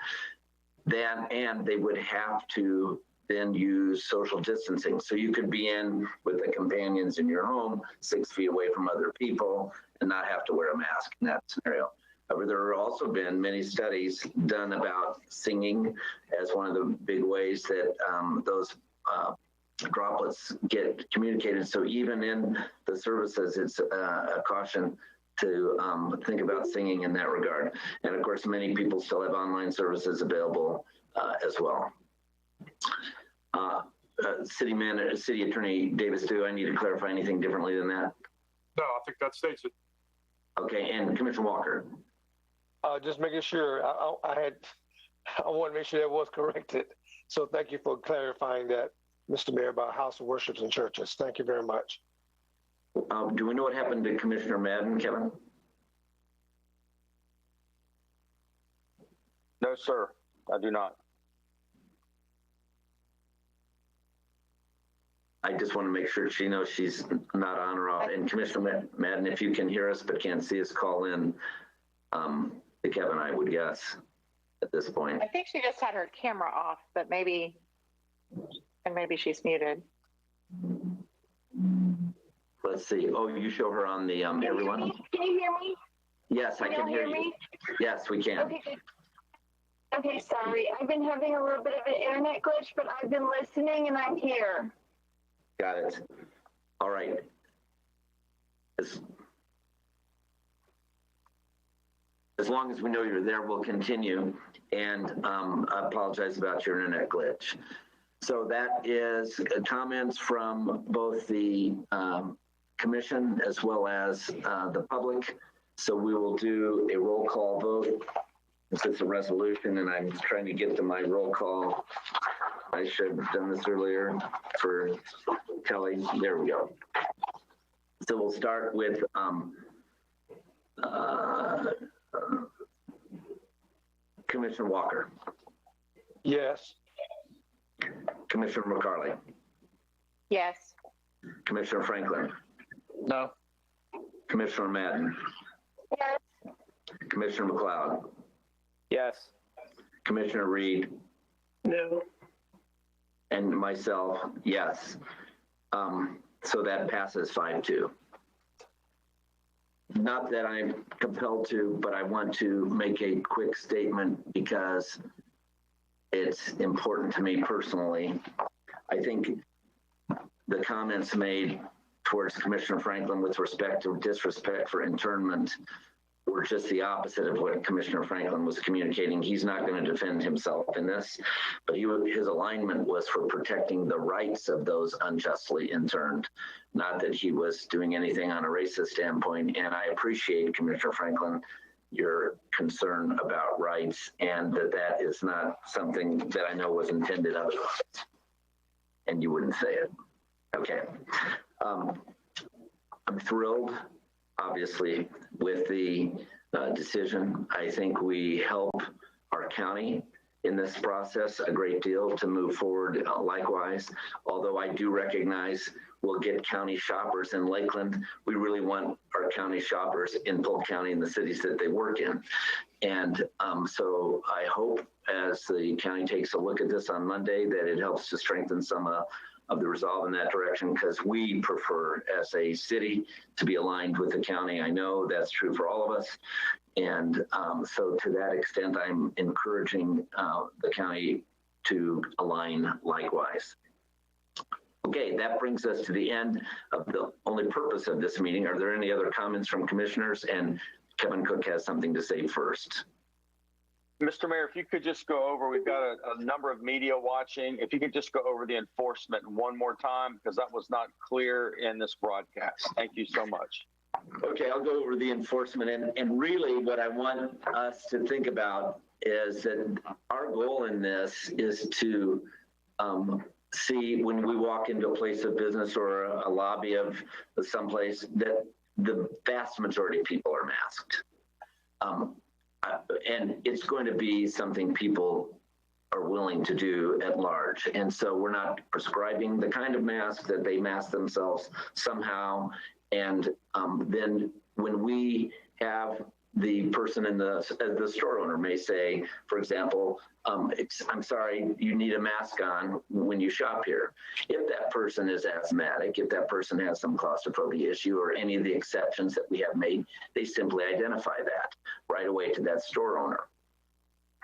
And they would have to then use social distancing. So you could be in with the companions in your home, 6 feet away from other people, and not have to wear a mask in that scenario. However, there have also been many studies done about singing as one of the big ways that those droplets get communicated. So even in the services, it's a caution to think about singing in that regard. And of course, many people still have online services available as well. City Attorney Davis, do I need to clarify anything differently than that? No, I think that states it. Okay, and Commissioner Walker. Just making sure. I want to make sure that was corrected. So thank you for clarifying that, Mr. Mayor, about house of worships and churches. Thank you very much. Do we know what happened to Commissioner Madden, Kevin? No, sir, I do not. I just want to make sure she knows she's not on or off. And Commissioner Madden, if you can hear us but can't see us, call in to Kevin, I would guess, at this point. I think she just had her camera off, but maybe she's muted. Let's see. Oh, you show her on the everyone? Can you hear me? Yes, I can hear you. Yes, we can. Okay, good. Okay, sorry. I've been having a little bit of an internet glitch, but I've been listening and I'm here. Got it. All right. As long as we know you're there, we'll continue. And I apologize about your internet glitch. So that is comments from both the commission as well as the public. So we will do a roll call vote. Since it's a resolution and I'm trying to get to my roll call, I should have done this earlier for Kelly. There we go. So we'll start with Commissioner Walker. Yes. Commissioner McCarley. Yes. Commissioner Franklin. No. Commissioner Madden. Yes. Commissioner McLeod. Yes. Commissioner Reed. No. And myself, yes. So that passes 5-2. Not that I'm compelled to, but I want to make a quick statement because it's important to me personally. I think the comments made towards Commissioner Franklin with respect to disrespect for internment were just the opposite of what Commissioner Franklin was communicating. He's not going to defend himself in this, but his alignment was for protecting the rights of those unjustly interned, not that he was doing anything on a racist standpoint. And I appreciate, Commissioner Franklin, your concern about rights, and that is not something that I know was intended otherwise. And you wouldn't say it. Okay. I'm thrilled, obviously, with the decision. I think we help our county in this process a great deal to move forward likewise. Although I do recognize we'll get county shoppers in Lakeland. We really want our county shoppers in Polk County and the cities that they work in. And so I hope as the county takes a look at this on Monday that it helps to strengthen some of the resolve in that direction, because we prefer as a city to be aligned with the county. I know that's true for all of us. And so to that extent, I'm encouraging the county to align likewise. Okay, that brings us to the end of the only purpose of this meeting. Are there any other comments from commissioners? And Kevin Cook has something to say first. Mr. Mayor, if you could just go over, we've got a number of media watching. If you could just go over the enforcement one more time, because that was not clear in this broadcast. Thank you so much. Okay, I'll go over the enforcement. And really what I want us to think about is that our goal in this is to see when we walk into a place of business or a lobby of someplace that the vast majority of people are masked. And it's going to be something people are willing to do at large. And so we're not prescribing the kind of mask that they mask themselves somehow. And then when we have the person in the store owner may say, for example, I'm sorry, you need a mask on when you shop here. If that person is asthmatic, if that person has some claustrophobia issue or any of the exceptions that we have made, they simply identify that right away to that store owner.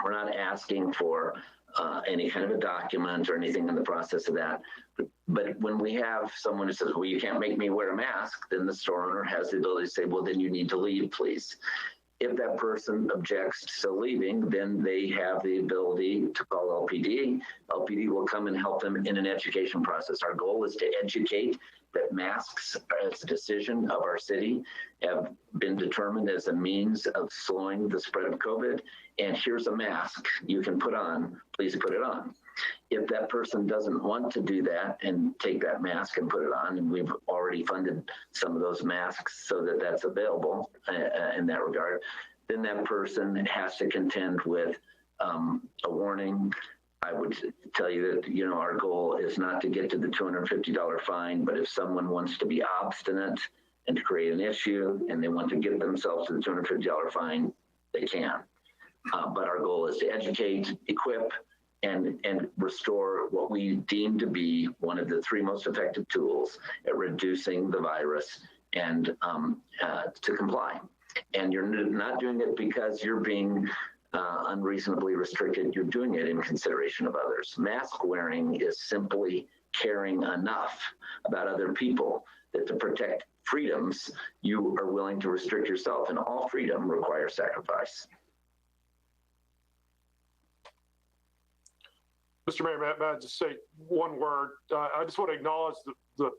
We're not asking for any kind of a document or anything in the process of that. But when we have someone who says, well, you can't make me wear a mask, then the store owner has the ability to say, well, then you need to leave, please. If that person objects to leaving, then they have the ability to call LPD. LPD will come and help them in an education process. Our goal is to educate that masks as a decision of our city have been determined as a means of slowing the spread of COVID. And here's a mask you can put on, please put it on. If that person doesn't want to do that and take that mask and put it on, and we've already funded some of those masks so that that's available in that regard, then that person has to contend with a warning. I would tell you that, you know, our goal is not to get to the $250 fine, but if someone wants to be obstinate and to create an issue and they want to get themselves to the $250 fine, they can. But our goal is to educate, equip, and restore what we deem to be one of the three most effective tools at reducing the virus and to comply. And you're not doing it because you're being unreasonably restricted. You're doing it in consideration of others. Mask wearing is simply caring enough about other people that to protect freedoms, you are willing to restrict yourself, and all freedom requires sacrifice. Mr. Mayor, may I just say one word? I just want to acknowledge the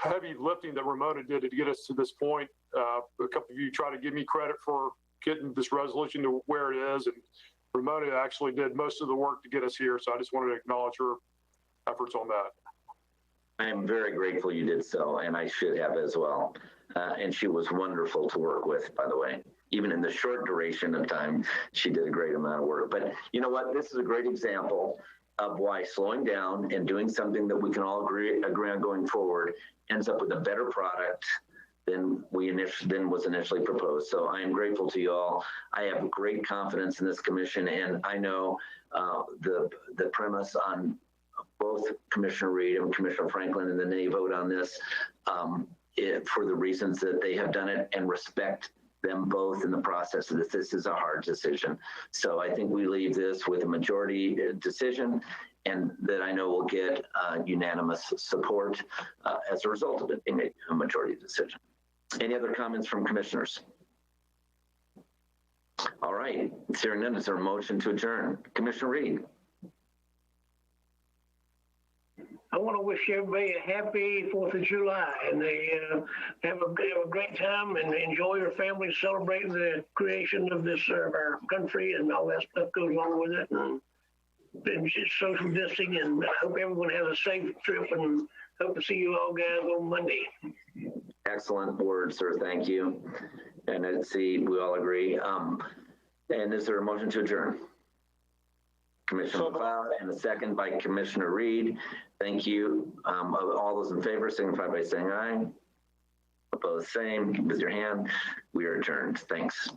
heavy lifting that Ramona did to get us to this point. A couple of you try to give me credit for getting this resolution to where it is, and Ramona actually did most of the work to get us here, so I just wanted to acknowledge her efforts on that. I am very grateful you did so, and I should have as well. And she was wonderful to work with, by the way. Even in the short duration of time, she did a great amount of work. But you know what? This is a great example of why slowing down and doing something that we can all agree on going forward ends up with a better product than was initially proposed. So I am grateful to you all. I have great confidence in this commission, and I know the premise on both Commissioner Reed and Commissioner Franklin and the nay vote on this for the reasons that they have done it, and respect them both in the process of this. This is a hard decision. So I think we leave this with a majority decision, and that I know will get unanimous support as a result of it being a majority decision. Any other comments from commissioners? All right, hearing none, is there a motion to adjourn? Commissioner Reed. I want to wish everybody a happy 4th of July, and they have a great time and enjoy your family celebrating the creation of this our country, and all that stuff goes along with it. And just social distancing, and I hope everyone has a safe trip, and hope to see you all guys on Monday. Excellent words, sir. Thank you. And I see we all agree. And is there a motion to adjourn? Commissioner McLeod, and a second by Commissioner Reed. Thank you. All those in favor signify by saying aye. Opposed, same. With your hand. We are adjourned. Thanks.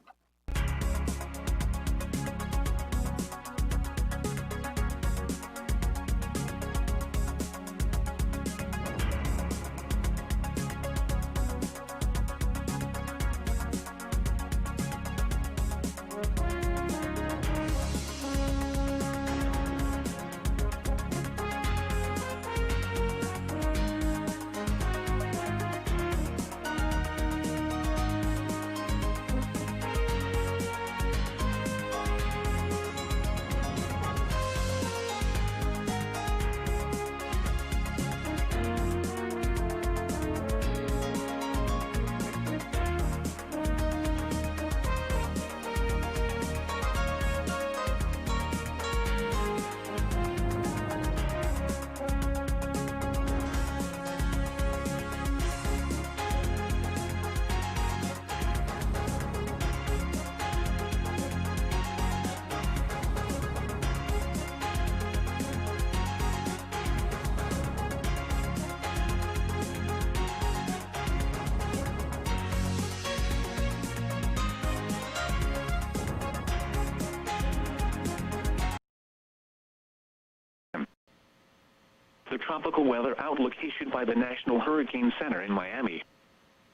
The tropical weather outlook issued by the National Hurricane Center in Miami,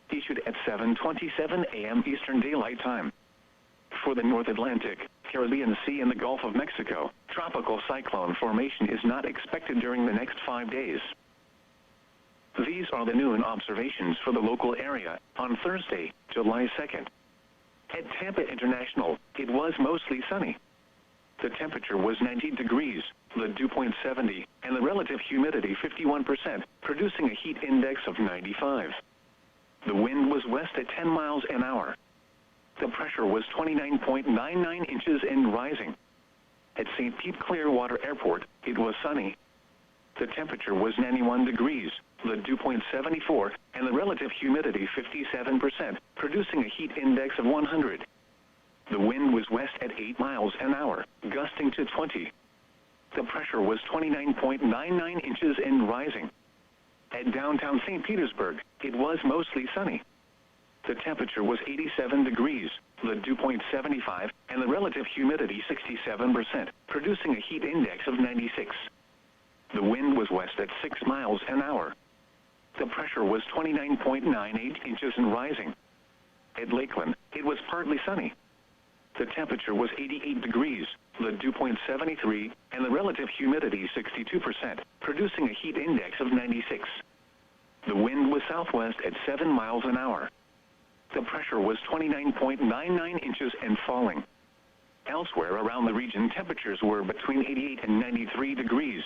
issued at 7:27 a.m. Eastern Daylight Time. For the North Atlantic, Caribbean Sea, and the Gulf of Mexico, tropical cyclone formation is not expected during the next 5 days. These are the noon observations for the local area on Thursday, July 2nd. At Tampa International, it was mostly sunny. The temperature was 90 degrees, the dew point 70, and the relative humidity 51%, producing a heat index of 95. The wind was west at 10 miles an hour. The pressure was 29.99 inches and rising. At St. Pete Clearwater Airport, it was sunny. The temperature was 91 degrees, the dew point 74, and the relative humidity 57%, producing a heat index of 100. The wind was west at 8 miles an hour, gusting to 20. The pressure was 29.99 inches and rising. At downtown St. Petersburg, it was mostly sunny. The temperature was 87 degrees, the dew point 75, and the relative humidity 67%, producing a heat index of 96. The wind was west at 6 miles an hour. The pressure was 29.98 inches and rising. At Lakeland, it was partly sunny. The temperature was 88 degrees, the dew point 73, and the relative humidity 62%, producing a heat index of 96. The wind was southwest at 7 miles an hour. The pressure was 29.99 inches and falling. Elsewhere around the region, temperatures were between 88 and 93 degrees.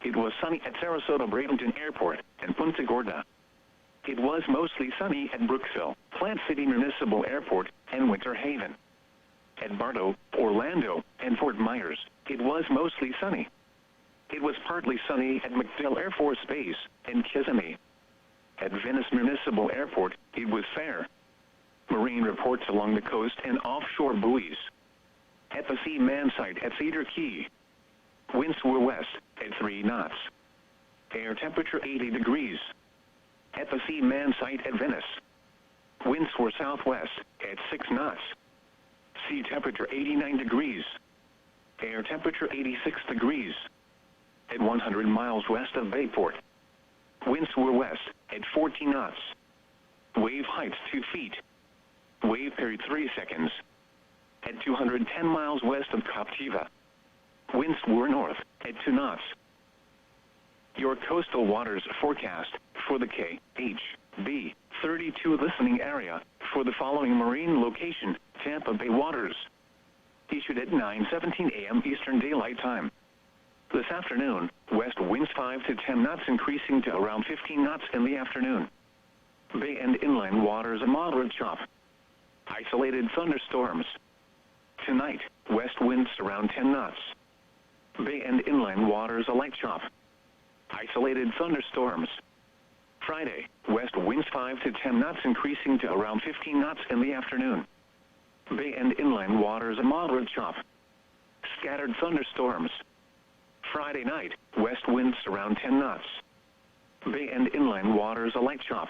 It was sunny at Sarasota-Bradenton Airport and Punta Gorda. It was mostly sunny at Brooksville, Plant City Municipal Airport, and Winter Haven. At Bartow, Orlando, and Fort Myers, it was mostly sunny. It was partly sunny at MacDill Air Force Base and Kissimmee. At Venice Municipal Airport, it was fair. Marine reports along the coast and offshore buoys. At the Seaman site at Cedar Key, winds were west at 3 knots. Air temperature 80 degrees. At the Seaman site at Venice, winds were southwest at 6 knots. Sea temperature 89 degrees. Air temperature 86 degrees. At 100 miles west of Bayport, winds were west at 14 knots. Wave heights 2 feet. Wave period 3 seconds. At 210 miles west of Captiva, winds were north at 2 knots. Your coastal waters forecast for the KHB 32 listening area for the following marine location, Tampa Bay waters. Issued at 9:17 a.m. Eastern Daylight Time. This afternoon, west winds 5 to 10 knots, increasing to around 15 knots in the afternoon. Bay and inland waters a moderate chop. Isolated thunderstorms. Tonight, west winds around 10 knots. Bay and inland waters a light chop. Isolated thunderstorms. Friday, west winds 5 to 10 knots increasing to around 15 knots in the afternoon. Bay and inland waters a moderate chop. Scattered thunderstorms. Friday night, west winds around 10 knots. Bay and inland waters a light chop.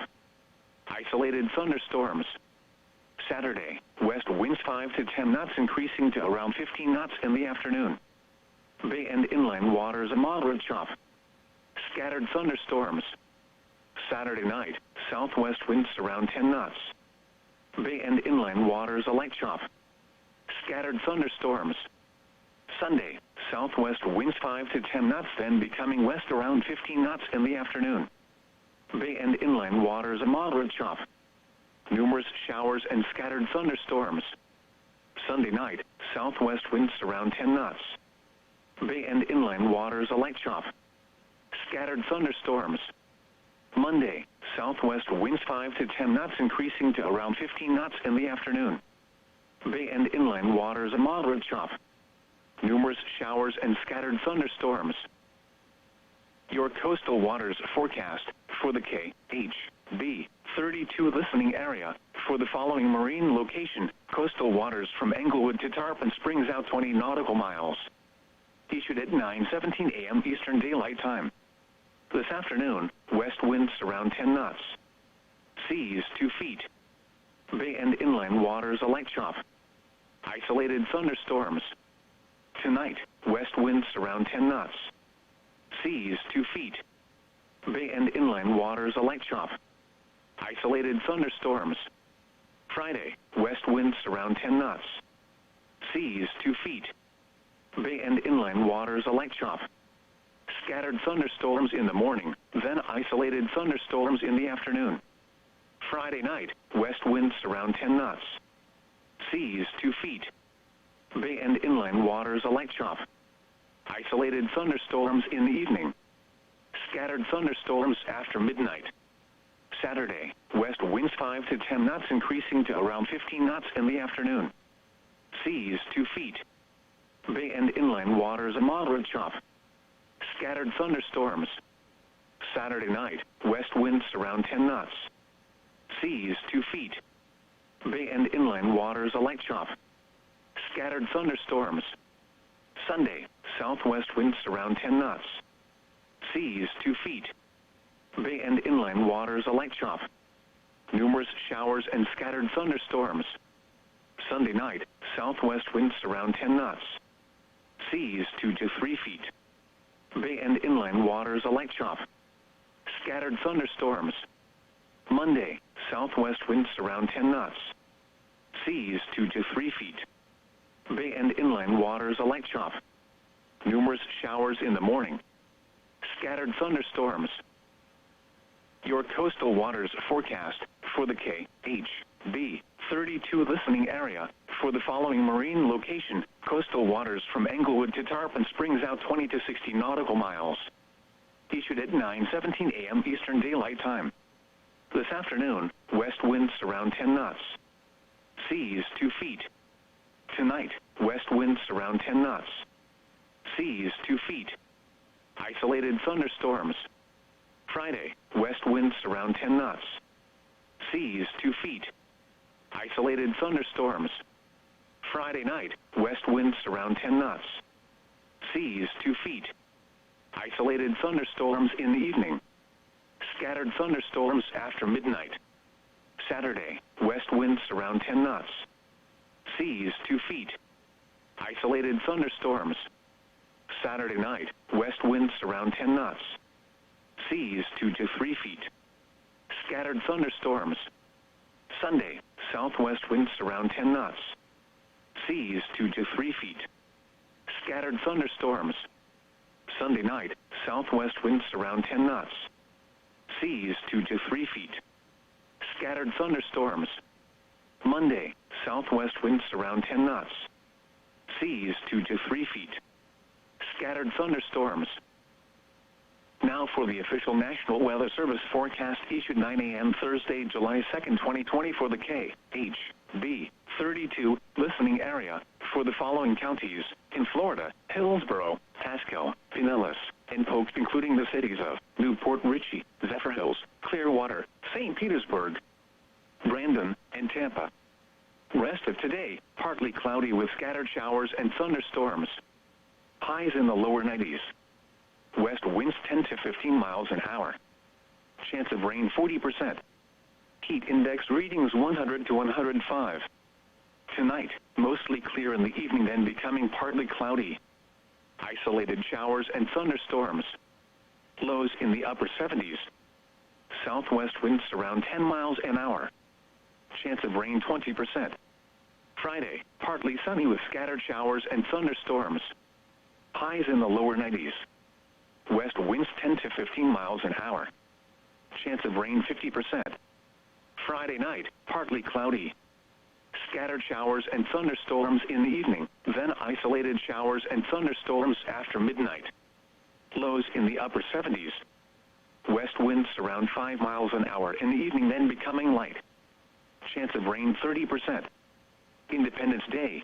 Isolated thunderstorms. Saturday, west winds 5 to 10 knots increasing to around 15 knots in the afternoon. Bay and inland waters a moderate chop. Scattered thunderstorms. Saturday night, southwest winds around 10 knots. Bay and inland waters a light chop. Scattered thunderstorms. Sunday, southwest winds 5 to 10 knots, then becoming west around 15 knots in the afternoon. Bay and inland waters a moderate chop. Numerous showers and scattered thunderstorms. Sunday night, southwest winds around 10 knots. Bay and inland waters a light chop. Scattered thunderstorms. Monday, southwest winds 5 to 10 knots increasing to around 15 knots in the afternoon. Bay and inland waters a moderate chop. Numerous showers and scattered thunderstorms. Your coastal waters forecast for the KHB 32 listening area for the following marine location: coastal waters from Englewood to Tarpon Springs out 20 nautical miles. Issued at 9:17 a.m. Eastern Daylight Time. This afternoon, west winds around 10 knots. Seas 2 feet. Bay and inland waters a light chop. Isolated thunderstorms. Tonight, west winds around 10 knots. Seas 2 feet. Bay and inland waters a light chop. Isolated thunderstorms. Friday, west winds around 10 knots. Seas 2 feet. Bay and inland waters a light chop. Scattered thunderstorms in the morning, then isolated thunderstorms in the afternoon. Friday night, west winds around 10 knots. Seas 2 feet. Bay and inland waters a light chop. Isolated thunderstorms in the evening. Scattered thunderstorms after midnight. Saturday, west winds 5 to 10 knots increasing to around 15 knots in the afternoon. Seas 2 feet. Bay and inland waters a moderate chop. Scattered thunderstorms. Saturday night, west winds around 10 knots. Seas 2 feet. Bay and inland waters a light chop. Scattered thunderstorms. Sunday, southwest winds around 10 knots. Seas 2 feet. Bay and inland waters a light chop. Numerous showers and scattered thunderstorms. Sunday night, southwest winds around 10 knots. Seas 2 to 3 feet. Bay and inland waters a light chop. Scattered thunderstorms. Monday, southwest winds around 10 knots. Seas 2 to 3 feet. Bay and inland waters a light chop. Numerous showers in the morning. Scattered thunderstorms. Your coastal waters forecast for the KHB 32 listening area for the following marine location: coastal waters from Englewood to Tarpon Springs out 20 to 60 nautical miles. Issued at 9:17 a.m. Eastern Daylight Time. This afternoon, west winds around 10 knots. Seas 2 feet. Tonight, west winds around 10 knots. Seas 2 feet. Isolated thunderstorms. Friday, west winds around 10 knots. Seas 2 feet. Isolated thunderstorms. Friday night, west winds around 10 knots. Seas 2 feet. Isolated thunderstorms in the evening. Scattered thunderstorms after midnight. Saturday, west winds around 10 knots. Seas 2 feet. Isolated thunderstorms. Saturday night, west winds around 10 knots. Seas 2 to 3 feet. Scattered thunderstorms. Sunday, southwest winds around 10 knots. Seas 2 to 3 feet. Scattered thunderstorms. Sunday night, southwest winds around 10 knots. Seas 2 to 3 feet. Scattered thunderstorms. Monday, southwest winds around 10 knots. Seas 2 to 3 feet. Scattered thunderstorms. Now for the official National Weather Service forecast issued 9 a.m. Thursday, July 2nd, 2020 for the KHB 32 listening area for the following counties in Florida: Hillsborough, Pasco, Pinellas, and Polk, including the cities of Newport Richey, Zephyrhills, Clearwater, St. Petersburg, Brandon, and Tampa. Rest of today, partly cloudy with scattered showers and thunderstorms. Highs in the lower 90s. West winds 10 to 15 miles an hour. Chance of rain 40%. Heat index readings 100 to 105. Tonight, mostly clear in the evening, then becoming partly cloudy. Isolated showers and thunderstorms. Lows in the upper 70s. Southwest winds around 10 miles an hour. Chance of rain 20%. Friday, partly sunny with scattered showers and thunderstorms. Highs in the lower 90s. West winds 10 to 15 miles an hour. Chance of rain 50%. Friday night, partly cloudy. Scattered showers and thunderstorms in the evening, then isolated showers and thunderstorms after midnight. Lows in the upper 70s. West winds around 5 miles an hour in the evening, then becoming light. Chance of rain 30%. Independence Day,